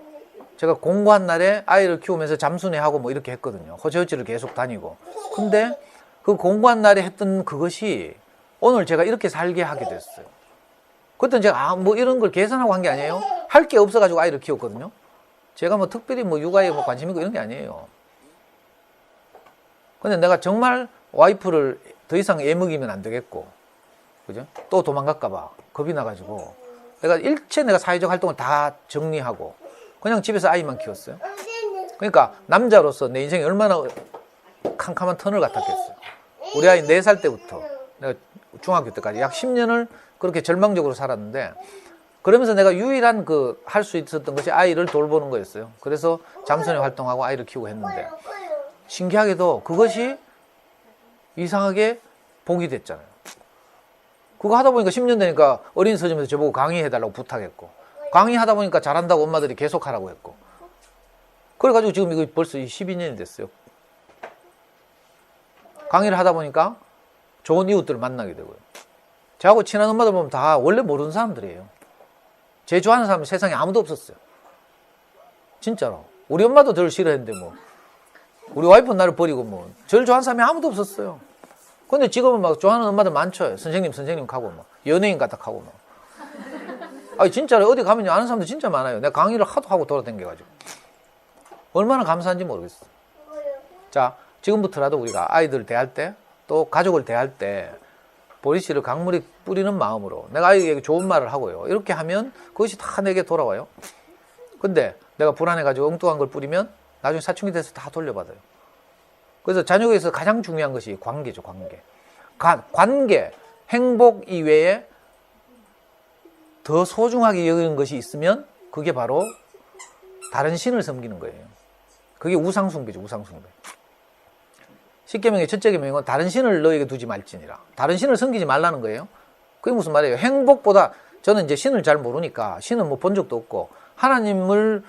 제가 공부한 날에 아이를 키우면서 잠수내하고 뭐 이렇게 했거든요. 호재호지를 계속 다니고. 근데 그 공부한 날에 했던 그것이 오늘 제가 이렇게 살게 하게 됐어요. 그때는 제가 뭐 이런 걸 계산하고 한 게 아니에요. 할 게 없어가지고 아이를 키웠거든요. 제가 뭐 특별히 뭐 육아에 뭐 관심 있고 이런 게 아니에요. 근데 내가 정말 와이프를 더 이상 애먹이면 안 되겠고, 그죠? 또 도망갈까봐 겁이 나가지고 내가 일체 내가 사회적 활동을 다 정리하고 그냥 집에서 아이만 키웠어요. 그러니까 남자로서 내 인생이 얼마나 캄캄한 터널 같았겠어요. 우리 아이 4살 때부터 내가 중학교 때까지 약 10년을 그렇게 절망적으로 살았는데, 그러면서 내가 유일한 할 수 있었던 것이 아이를 돌보는 거였어요. 그래서 잠수내 활동하고 아이를 키우고 했는데, 신기하게도 그것이 이상하게 복이 됐잖아요. 그거 하다 보니까 10년 되니까 어린 서점에서 저보고 강의해달라고 부탁했고, 강의하다 보니까 잘한다고 엄마들이 계속 하라고 했고, 그래가지고 지금 이거 벌써 12년이 됐어요. 강의를 하다 보니까 좋은 이웃들을 만나게 되고요. 저하고 친한 엄마들 보면 다 원래 모르는 사람들이에요. 제 좋아하는 사람이 세상에 아무도 없었어요. 진짜로. 우리 엄마도 저를 싫어했는데 뭐, 우리 와이프는 나를 버리고 뭐, 저를 좋아하는 사람이 아무도 없었어요. 근데 지금은 막 좋아하는 엄마들 많죠. 선생님 하고 뭐, 연예인 같다 하고 뭐. 아니 진짜로 어디 가면 아는 사람들 진짜 많아요. 내가 강의를 하도 하고 돌아다녀가지고 얼마나 감사한지 모르겠어. 자, 지금부터라도 우리가 아이들 대할 때, 또 가족을 대할 때 보리씨를 강물에 뿌리는 마음으로 내가 아이에게 좋은 말을 하고요. 이렇게 하면 그것이 다 내게 돌아와요. 근데 내가 불안해가지고 엉뚱한 걸 뿌리면 나중에 사춘기 돼서 다 돌려받아요. 그래서 자녀에서 가장 중요한 것이 관계죠. 관계, 행복 이외에 더 소중하게 여기는 것이 있으면 그게 바로 다른 신을 섬기는 거예요. 그게 우상숭배죠. 우상숭배. 십계명의 첫째 계명은 다른 신을 너에게 두지 말지니라. 다른 신을 섬기지 말라는 거예요. 그게 무슨 말이에요? 행복보다, 저는 이제 신을 잘 모르니까 신은 뭐 본 적도 없고 하나님을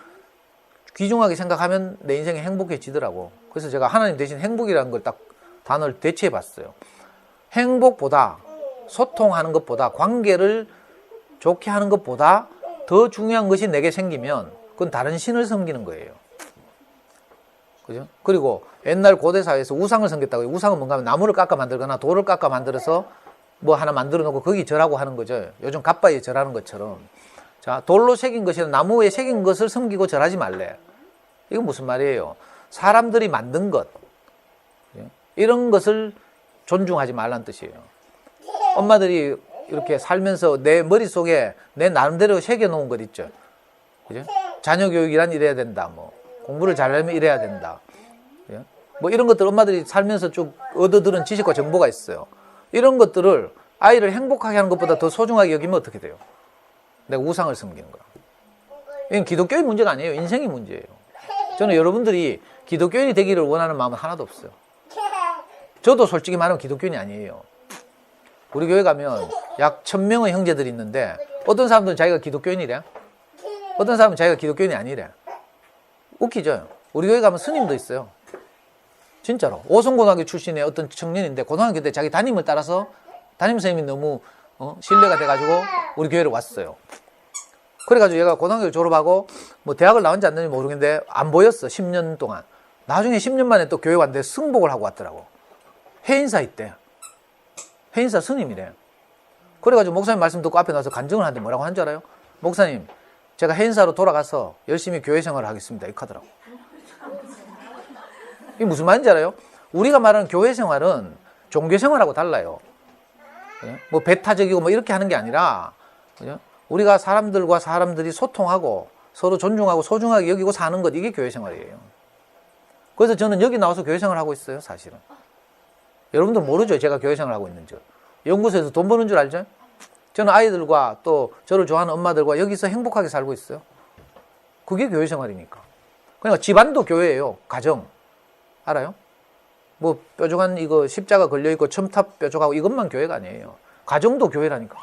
귀중하게 생각하면 내 인생이 행복해지더라고. 그래서 제가 하나님 대신 행복이라는 걸 딱 단어를 대체해 봤어요. 행복보다, 소통하는 것보다, 관계를 좋게 하는 것보다 더 중요한 것이 내게 생기면 그건 다른 신을 섬기는 거예요. 그죠? 그리고 옛날 고대 사회에서 우상을 섬겼다고 해요. 우상은 뭔가 하면 나무를 깎아 만들거나 돌을 깎아 만들어서 뭐 하나 만들어 놓고 거기 절하고 하는 거죠. 요즘 갓바위에 절하는 것처럼. 자, 돌로 새긴 것이나 나무에 새긴 것을 섬기고 절하지 말래. 이건 무슨 말이에요? 사람들이 만든 것, 이런 것을 존중하지 말라는 뜻이에요. 엄마들이 이렇게 살면서 내 머릿속에 내 나름대로 새겨놓은 것 있죠. 그죠? 자녀 교육이란 이래야 된다. 뭐 공부를 잘하면 이래야 된다. 뭐 이런 것들 엄마들이 살면서 쭉 얻어들은 지식과 정보가 있어요. 이런 것들을 아이를 행복하게 하는 것보다 더 소중하게 여기면 어떻게 돼요? 내가 우상을 섬기는 거야. 이건 기독교의 문제가 아니에요. 인생의 문제예요. 저는 여러분들이 기독교인이 되기를 원하는 마음은 하나도 없어요. 저도 솔직히 말하면 기독교인이 아니에요. 우리 교회 가면 약 1000명의 형제들이 있는데 어떤 사람들은 자기가 기독교인이래. 어떤 사람은 자기가 기독교인이 아니래. 웃기죠? 우리 교회 가면 스님도 있어요. 진짜로. 오송고등학교 출신의 어떤 청년인데 고등학교 때 자기 담임을 따라서 담임 선생님이 너무 신뢰가 돼가지고 우리 교회를 왔어요. 그래가지고 얘가 고등학교 졸업하고 뭐 대학을 나온지 안 나온지 모르겠는데 안 보였어. 10년 동안. 나중에 10년 만에 또 교회 왔는데 승복을 하고 왔더라고. 해인사 있대. 해인사 스님이래. 그래가지고 목사님 말씀 듣고 앞에 나와서 간증을 하는데 뭐라고 한 줄 알아요? 목사님, 제가 해인사로 돌아가서 열심히 교회 생활을 하겠습니다. 이렇게 하더라고. 이게 무슨 말인지 알아요? 우리가 말하는 교회 생활은 종교 생활하고 달라요. 뭐 배타적이고 뭐 이렇게 하는 게 아니라 우리가 사람들과 사람들이 소통하고 서로 존중하고 소중하게 여기고 사는 것, 이게 교회 생활이에요. 그래서 저는 여기 나와서 교회 생활을 하고 있어요. 사실은. 여러분들 모르죠? 제가 교회 생활을 하고 있는 줄. 연구소에서 돈 버는 줄 알죠? 저는 아이들과 또 저를 좋아하는 엄마들과 여기서 행복하게 살고 있어요. 그게 교회 생활이니까. 그러니까 집안도 교회예요. 가정. 알아요? 뭐 뾰족한 이거 십자가 걸려있고 첨탑 뾰족하고 이것만 교회가 아니에요. 가정도 교회라니까.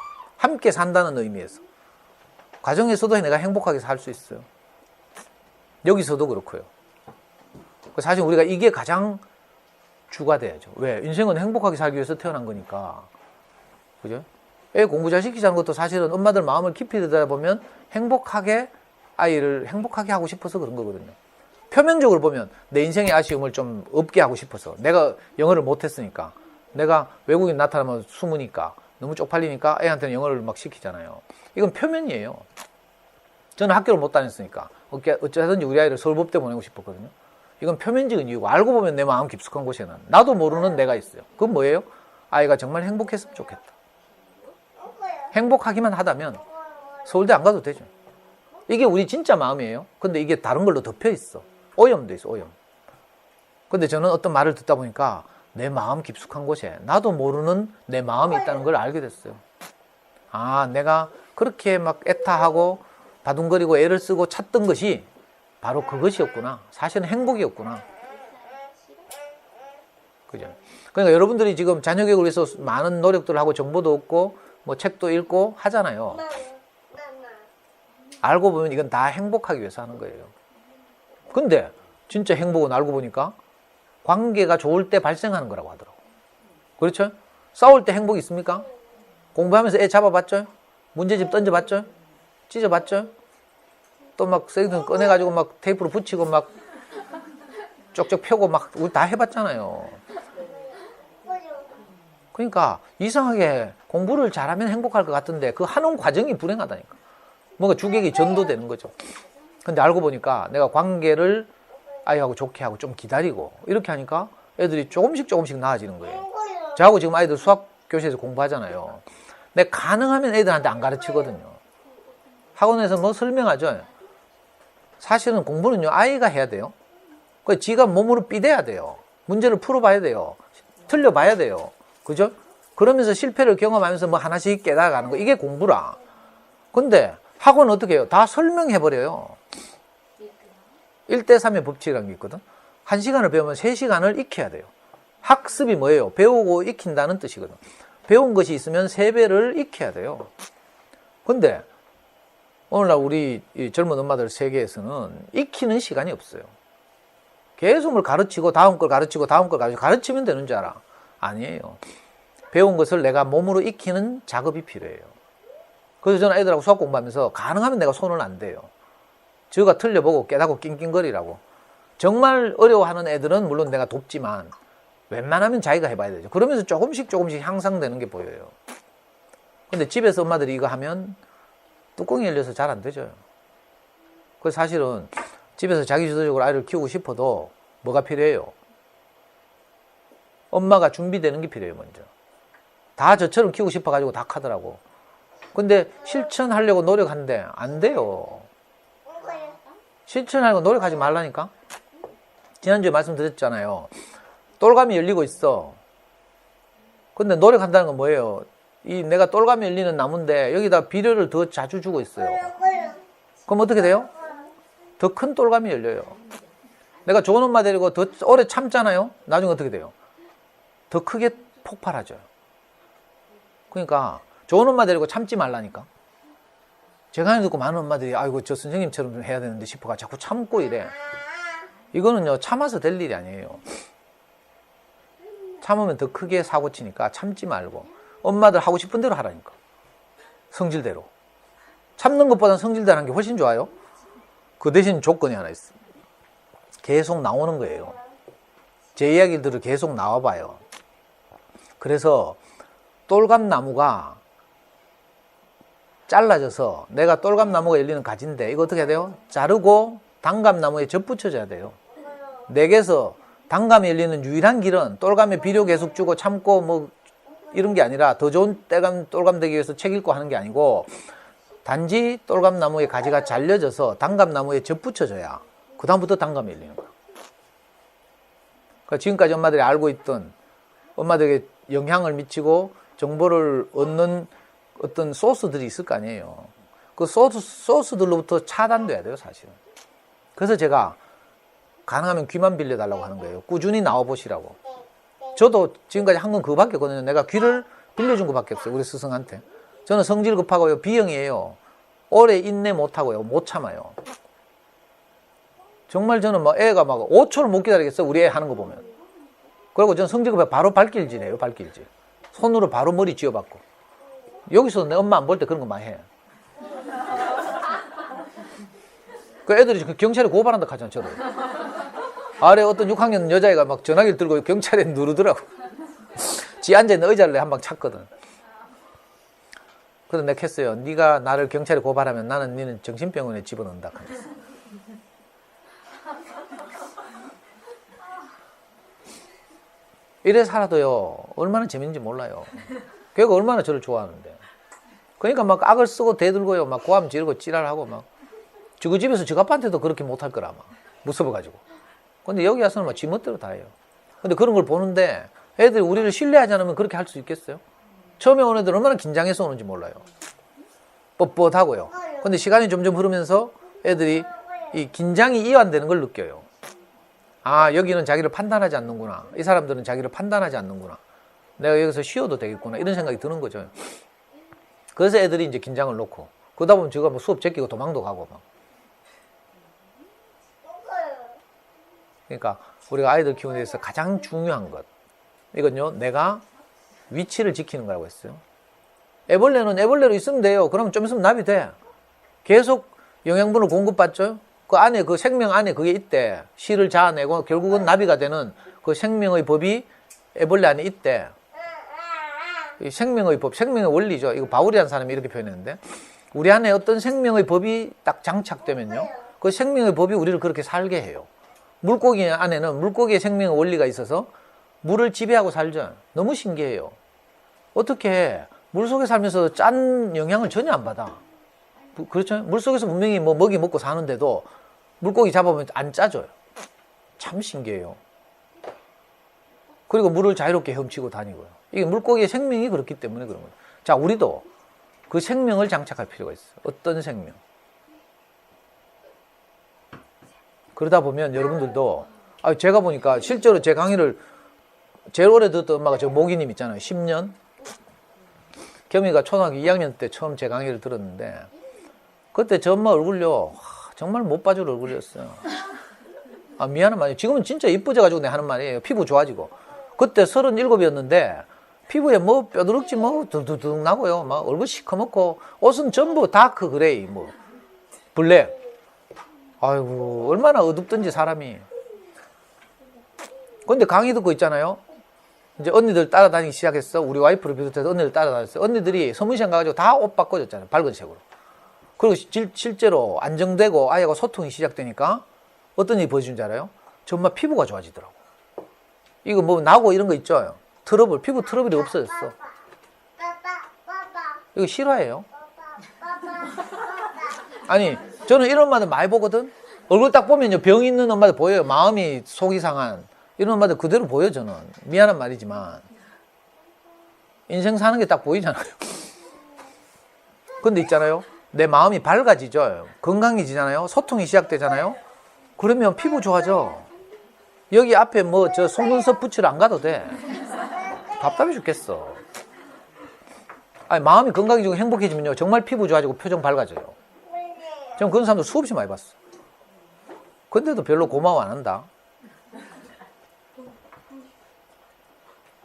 함께 산다는 의미에서. 가정에서도 내가 행복하게 살 수 있어요. 여기서도 그렇고요. 사실 우리가 이게 가장 주가 돼야죠. 왜? 인생은 행복하게 살기 위해서 태어난 거니까. 그죠? 애 공부 잘 시키자는 것도 사실은 엄마들 마음을 깊이 들여다보면 행복하게 아이를 행복하게 하고 싶어서 그런 거거든요. 표면적으로 보면 내 인생의 아쉬움을 좀 없게 하고 싶어서. 내가 영어를 못했으니까. 내가 외국인 나타나면 숨으니까. 너무 쪽팔리니까 애한테는 영어를 막 시키잖아요. 이건 표면이에요. 저는 학교를 못 다녔으니까 어쩌든지 우리 아이를 서울법대 보내고 싶었거든요. 이건 표면적인 이유고, 알고 보면 내 마음 깊숙한 곳에는 나도 모르는 내가 있어요. 그건 뭐예요? 아이가 정말 행복했으면 좋겠다. 행복하기만 하다면 서울대 안 가도 되죠. 이게 우리 진짜 마음이에요. 근데 이게 다른 걸로 덮여 있어. 오염돼 있어, 오염. 근데 저는 어떤 말을 듣다 보니까 내 마음 깊숙한 곳에 나도 모르는 내 마음이 있다는 걸 알게 됐어요. 아, 내가 그렇게 막 애타하고 바둥거리고 애를 쓰고 찾던 것이 바로 그것이었구나. 사실은 행복이었구나. 그죠? 그러니까 여러분들이 지금 자녀 교육을 위해서 많은 노력들을 하고 정보도 얻고 뭐 책도 읽고 하잖아요. 알고 보면 이건 다 행복하기 위해서 하는 거예요. 근데 진짜 행복은 알고 보니까 관계가 좋을 때 발생하는 거라고 하더라고. 그렇죠? 싸울 때 행복이 있습니까? 공부하면서 애 잡아봤죠? 문제집 던져봤죠? 찢어봤죠? 또 막 쓰레기통 꺼내가지고 막 테이프로 붙이고 막 쪽쪽 펴고 막 우리 다 해봤잖아요. 그러니까 이상하게 공부를 잘하면 행복할 것 같은데 그 하는 과정이 불행하다니까. 뭔가 주객이 전도되는 거죠. 근데 알고 보니까 내가 관계를 아이하고 좋게 하고 좀 기다리고 이렇게 하니까 애들이 조금씩 나아지는 거예요. 저하고 지금 아이들 수학 교실에서 공부하잖아요. 내가 가능하면 애들한테 안 가르치거든요. 학원에서 뭐 설명하죠. 사실은 공부는요, 아이가 해야 돼요. 그 지가 몸으로 삐대야 돼요. 문제를 풀어봐야 돼요. 틀려봐야 돼요. 그죠? 그러면서 실패를 경험하면서 뭐 하나씩 깨달아가는 거. 이게 공부라. 근데 학원은 어떻게 해요? 다 설명해버려요. 1대3의 법칙이라는 게 있거든. 1시간을 배우면 3시간을 익혀야 돼요. 학습이 뭐예요? 배우고 익힌다는 뜻이거든. 배운 것이 있으면 3배를 익혀야 돼요. 근데 오늘날 우리 젊은 엄마들 세계에서는 익히는 시간이 없어요. 계속 뭘 가르치고 다음 걸 가르치고 다음 걸 가르치고 가르치면 되는 줄 알아. 아니에요. 배운 것을 내가 몸으로 익히는 작업이 필요해요. 그래서 저는 애들하고 수학 공부하면서 가능하면 내가 손을 안 대요. 저가 틀려보고 깨닫고 낑낑거리라고. 정말 어려워하는 애들은 물론 내가 돕지만 웬만하면 자기가 해봐야 되죠. 그러면서 조금씩 향상되는 게 보여요. 근데 집에서 엄마들이 이거 하면 뚜껑이 열려서 잘 안 되죠. 그래서 사실은 집에서 자기주도적으로 아이를 키우고 싶어도 뭐가 필요해요? 엄마가 준비되는 게 필요해요, 먼저. 다 저처럼 키우고 싶어가지고 다 하더라고. 근데 실천하려고 노력하는데 안 돼요. 실천하려고 노력하지 말라니까? 지난주에 말씀드렸잖아요. 똘감이 열리고 있어. 근데 노력한다는 건 뭐예요? 내가 똘감이 열리는 나무인데 여기다 비료를 더 자주 주고 있어요. 그럼 어떻게 돼요? 더 큰 똘감이 열려요. 내가 좋은 엄마 데리고 더 오래 참잖아요. 나중에 어떻게 돼요? 더 크게 폭발하죠. 그러니까 좋은 엄마 데리고 참지 말라니까. 제가 듣고 많은 엄마들이 아이고 저 선생님처럼 좀 해야 되는데 싶어가 자꾸 참고 이래. 이거는요 참아서 될 일이 아니에요. 참으면 더 크게 사고 치니까 참지 말고 엄마들 하고 싶은 대로 하라니까. 성질대로. 참는 것보다는 성질대로 하는 게 훨씬 좋아요. 그 대신 조건이 하나 있어. 계속 나오는 거예요. 제 이야기들을 계속 나와봐요. 그래서 똘감나무가 잘라져서 내가 똘감나무가 열리는 가지인데 이거 어떻게 해야 돼요? 자르고 단감나무에 젖붙여줘야 돼요. 내게서 단감이 열리는 유일한 길은 똘감에 비료 계속 주고 참고 뭐 이런 게 아니라 더 좋은 똘감 되기 위해서 책 읽고 하는 게 아니고 단지 똘감나무의 가지가 잘려져서 단감나무에 젖붙여줘야 그 다음부터 단감이 열리는 거야. 그러니까 지금까지 엄마들이 알고 있던 엄마들에게 영향을 미치고 정보를 얻는 어떤 소스들이 있을 거 아니에요. 그 소스들로부터 차단돼야 돼요, 사실은. 그래서 제가 가능하면 귀만 빌려달라고 하는 거예요. 꾸준히 나와보시라고. 저도 지금까지 한 건 그거밖에 없거든요. 내가 귀를 빌려준 것밖에 없어요, 우리 스승한테. 저는 성질 급하고요. B형이에요. 오래 인내 못하고요. 못 참아요. 정말 저는 막 애가 막 5초를 못 기다리겠어. 우리 애 하는 거 보면. 그리고 저는 성질 급해 바로 발길질해요. 발길질. 손으로 바로 머리 쥐어받고. 여기서 내 엄마 안 볼 때 그런 거 많이 해. 그 애들이 경찰에 고발한다 하잖아, 저도. 아래 어떤 6학년 여자애가 막 전화기를 들고 경찰에 누르더라고. 지 앉아있는 의자를 한 방 찼거든. 그래서 내가 했어요. 네가 나를 경찰에 고발하면 나는 니는 정신병원에 집어넣는다. 하면서. 이래 살아도요, 얼마나 재밌는지 몰라요. 걔가 얼마나 저를 좋아하는데. 그러니까 막 악을 쓰고 대들고요, 막 고함 지르고 찌랄하고 막. 그 집에서 저 아빠한테도 그렇게 못할 거라, 막. 무서워가지고. 근데 여기 와서는 막 지멋대로 다 해요. 근데 그런 걸 보는데 애들이 우리를 신뢰하지 않으면 그렇게 할 수 있겠어요? 처음에 온 애들 얼마나 긴장해서 오는지 몰라요. 뻣뻣하고요. 근데 시간이 점점 흐르면서 애들이 이 긴장이 이완되는 걸 느껴요. 아, 여기는 자기를 판단하지 않는구나. 이 사람들은 자기를 판단하지 않는구나. 내가 여기서 쉬어도 되겠구나. 이런 생각이 드는 거죠. 그래서 애들이 이제 긴장을 놓고. 그러다 보면 제가 뭐 수업 제끼고 도망도 가고 막. 그러니까 우리가 아이들 키우는 데서 가장 중요한 것. 이건요, 내가 위치를 지키는 거라고 했어요. 애벌레는 애벌레로 있으면 돼요. 그러면 좀 있으면 납이 돼. 계속 영양분을 공급받죠. 그 안에, 그 생명 안에 그게 있대. 씨를 자아내고 결국은 나비가 되는 그 생명의 법이 애벌레 안에 있대. 이 생명의 법, 생명의 원리죠. 이거 바울이라는 사람이 이렇게 표현했는데, 우리 안에 어떤 생명의 법이 딱 장착되면요, 그 생명의 법이 우리를 그렇게 살게 해요. 물고기 안에는 물고기의 생명의 원리가 있어서 물을 지배하고 살죠. 너무 신기해요. 어떻게 물속에 살면서 짠 영향을 전혀 안 받아. 그렇죠? 물속에서 분명히 뭐 먹이 먹고 사는데도 물고기 잡아보면 안 짜져요. 참 신기해요. 그리고 물을 자유롭게 헤엄치고 다니고요. 이게 물고기의 생명이 그렇기 때문에 그런 거예요. 자, 우리도 그 생명을 장착할 필요가 있어요. 어떤 생명? 그러다 보면 여러분들도, 제가 보니까 실제로 제 강의를 제일 오래 듣던 엄마가 저 모기님 있잖아요. 10년. 겸이가 초등학교 2학년 때 처음 제 강의를 들었는데, 그때 저 엄마 얼굴요, 정말 못 봐줄 얼굴이었어요. 미안한 말이에요. 지금은 진짜 이뻐져가지고 내가 하는 말이에요. 피부 좋아지고. 그때 37이었는데, 피부에 뭐 뼈두룩지 뭐 두두둑 나고요. 막 얼굴 시커멓고, 옷은 전부 다크 그레이, 뭐, 블랙. 아이고, 얼마나 어둡던지 사람이. 근데 강의 듣고 있잖아요. 이제 언니들 따라다니기 시작했어. 우리 와이프를 비롯해서 언니들 따라다녔어요. 언니들이 서문시장 가가지고 다 옷 바꿔줬잖아요. 밝은 색으로. 그리고 실제로 안정되고 아이하고 소통이 시작되니까 어떤 일이 벌어지는 줄 알아요? 정말 피부가 좋아지더라고. 이거 뭐 나고 이런 거 있죠? 트러블, 피부 트러블이 없어졌어. 이거 실화예요. 아니, 저는 이런 엄마들 많이 보거든. 얼굴 딱 보면요, 병 있는 엄마들 보여요. 마음이 속이 상한 이런 엄마들 그대로 보여. 저는 미안한 말이지만 인생 사는 게 딱 보이잖아요. 근데 있잖아요, 내 마음이 밝아지죠. 건강해지잖아요. 소통이 시작되잖아요. 그러면 피부 좋아져. 여기 앞에 뭐 저 속눈썹 붙이러 안 가도 돼. 답답해 죽겠어. 아니, 마음이 건강해지고 행복해지면요, 정말 피부 좋아지고 표정 밝아져요. 저는 그런 사람들 수없이 많이 봤어. 근데도 별로 고마워 안 한다.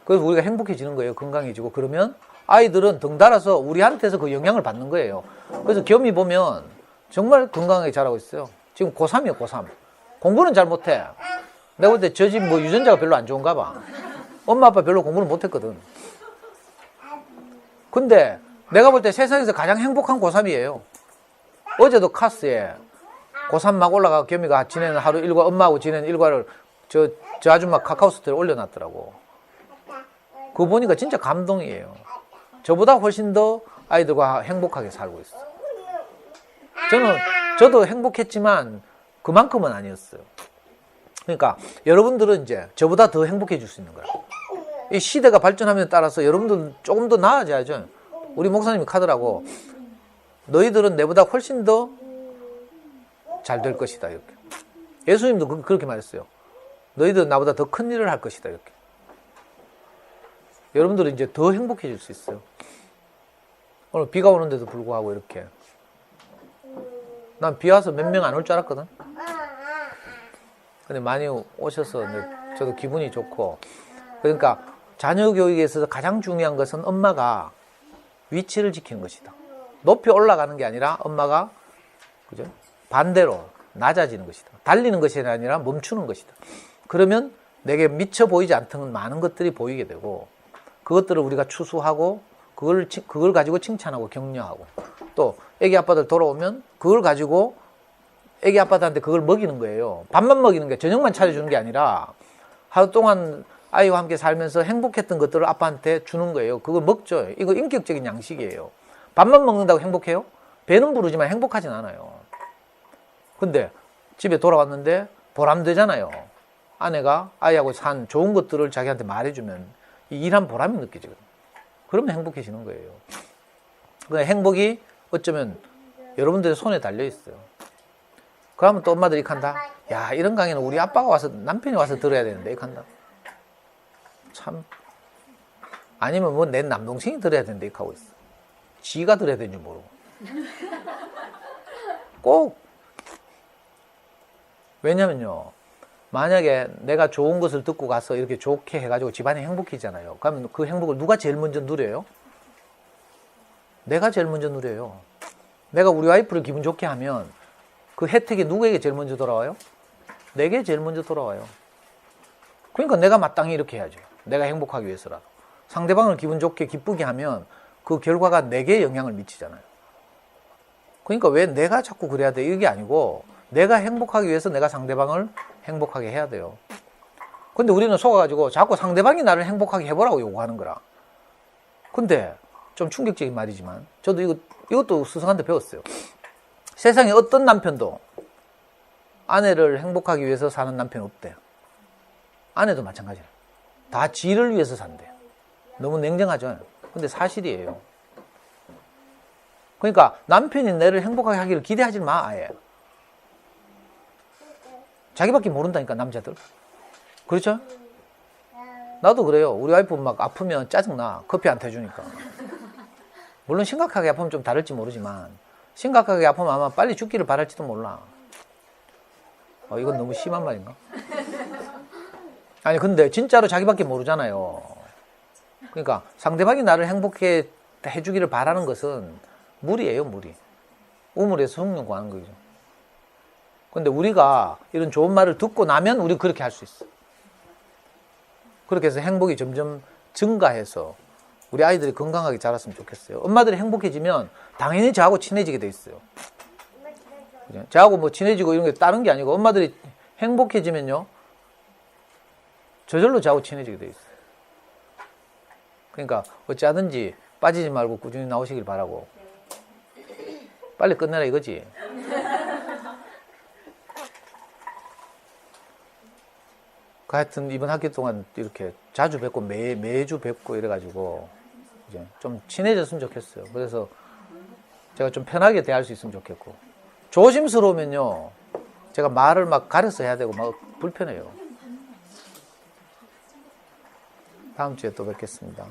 그래서 우리가 행복해지는 거예요. 건강해지고. 그러면 아이들은 덩달아서 우리한테서 그 영향을 받는 거예요. 그래서 겸이 보면 정말 건강하게 자라고 있어요. 지금 고3이에요, 고3. 공부는 잘 못해. 내가 볼 때 저 집 뭐 유전자가 별로 안 좋은가 봐. 엄마 아빠 별로 공부를 못했거든. 근데 내가 볼 때 세상에서 가장 행복한 고3이에요. 어제도 카스에 고3 막 올라가 겸이가 지내는 하루 일과, 엄마하고 지내는 일과를 저 아줌마 카카오스토리에 올려놨더라고. 그거 보니까 진짜 감동이에요. 저보다 훨씬 더 아이들과 행복하게 살고 있어요. 저도 행복했지만 그만큼은 아니었어요. 그러니까 여러분들은 이제 저보다 더 행복해질 수 있는 거예요. 이 시대가 발전함에 따라서 여러분들은 조금 더 나아져야죠. 우리 목사님이 카더라고. 너희들은 내보다 훨씬 더 잘 될 것이다, 이렇게. 예수님도 그렇게 말했어요. 너희들은 나보다 더 큰 일을 할 것이다, 이렇게. 여러분들은 이제 더 행복해질 수 있어요. 오늘 비가 오는데도 불구하고 이렇게. 난 비 와서 몇 명 안 올 줄 알았거든. 근데 많이 오셔서 저도 기분이 좋고. 그러니까 자녀 교육에 있어서 가장 중요한 것은 엄마가 위치를 지키는 것이다. 높이 올라가는 게 아니라 엄마가 그죠? 반대로 낮아지는 것이다. 달리는 것이 아니라 멈추는 것이다. 그러면 내게 미쳐 보이지 않던 많은 것들이 보이게 되고 그것들을 우리가 추수하고 그걸 가지고 칭찬하고 격려하고 또 애기 아빠들 돌아오면 그걸 가지고 애기 아빠들한테 그걸 먹이는 거예요. 밥만 먹이는 게 저녁만 차려주는 게 아니라 하루 동안 아이와 함께 살면서 행복했던 것들을 아빠한테 주는 거예요. 그걸 먹죠. 이거 인격적인 양식이에요. 밥만 먹는다고 행복해요? 배는 부르지만 행복하진 않아요. 근데 집에 돌아왔는데 보람되잖아요. 아내가 아이하고 산 좋은 것들을 자기한테 말해주면 이 일한 보람이 느껴지거든요. 그러면 행복해지는 거예요. 그러니까 행복이 어쩌면 여러분들의 손에 달려있어요. 그러면 또 엄마들이 한다. 야, 이런 강의는 우리 아빠가 와서, 남편이 와서 들어야 되는데, 이렇게 한다. 참. 아니면 뭐 내 남동생이 들어야 되는데, 이렇게 하고 있어. 지가 들어야 되는지 모르고. 꼭. 왜냐면요. 만약에 내가 좋은 것을 듣고 가서 이렇게 좋게 해가지고 집안이 행복해지잖아요. 그러면 그 행복을 누가 제일 먼저 누려요? 내가 제일 먼저 누려요. 내가 우리 와이프를 기분 좋게 하면 그 혜택이 누구에게 제일 먼저 돌아와요? 내게 제일 먼저 돌아와요. 그러니까 내가 마땅히 이렇게 해야죠. 내가 행복하기 위해서라도. 상대방을 기분 좋게 기쁘게 하면 그 결과가 내게 영향을 미치잖아요. 그러니까 왜 내가 자꾸 그래야 돼? 이게 아니고 내가 행복하기 위해서 내가 상대방을 행복하게 해야 돼요. 근데 우리는 속아가지고 자꾸 상대방이 나를 행복하게 해보라고 요구하는 거라. 근데 좀 충격적인 말이지만 저도 이것도 스승한테 배웠어요. 세상에 어떤 남편도 아내를 행복하기 위해서 사는 남편 없대요. 아내도 마찬가지예요. 다 지를 위해서 산대요. 너무 냉정하죠. 근데 사실이에요. 그러니까 남편이 나를 행복하게 하기를 기대하지 마, 아예. 자기밖에 모른다니까, 남자들. 그렇죠? 나도 그래요. 우리 와이프 막 아프면 짜증나. 커피 안 타주니까. 물론 심각하게 아프면 좀 다를지 모르지만 심각하게 아프면 아마 빨리 죽기를 바랄지도 몰라. 이건 너무 심한 말인가? 아니 근데 진짜로 자기밖에 모르잖아요. 그러니까 상대방이 나를 행복해 해주기를 바라는 것은 무리예요, 무리. 우물에서 성령 구하는 거죠. 근데 우리가 이런 좋은 말을 듣고 나면 우리 그렇게 할 수 있어. 그렇게 해서 행복이 점점 증가해서 우리 아이들이 건강하게 자랐으면 좋겠어요. 엄마들이 행복해지면 당연히 저하고 친해지게 돼 있어요. 그죠? 저하고 뭐 친해지고 이런 게 다른 게 아니고 엄마들이 행복해지면요 저절로 저하고 친해지게 돼 있어요. 그러니까 어찌하든지 빠지지 말고 꾸준히 나오시길 바라고. 빨리 끝내라 이거지. 하여튼 이번 학기 동안 이렇게 자주 뵙고 매주 뵙고 이래가지고 이제 좀 친해졌으면 좋겠어요. 그래서 제가 좀 편하게 대할 수 있으면 좋겠고 조심스러우면요 제가 말을 막 가려서 해야 되고 막 불편해요. 다음 주에 또 뵙겠습니다.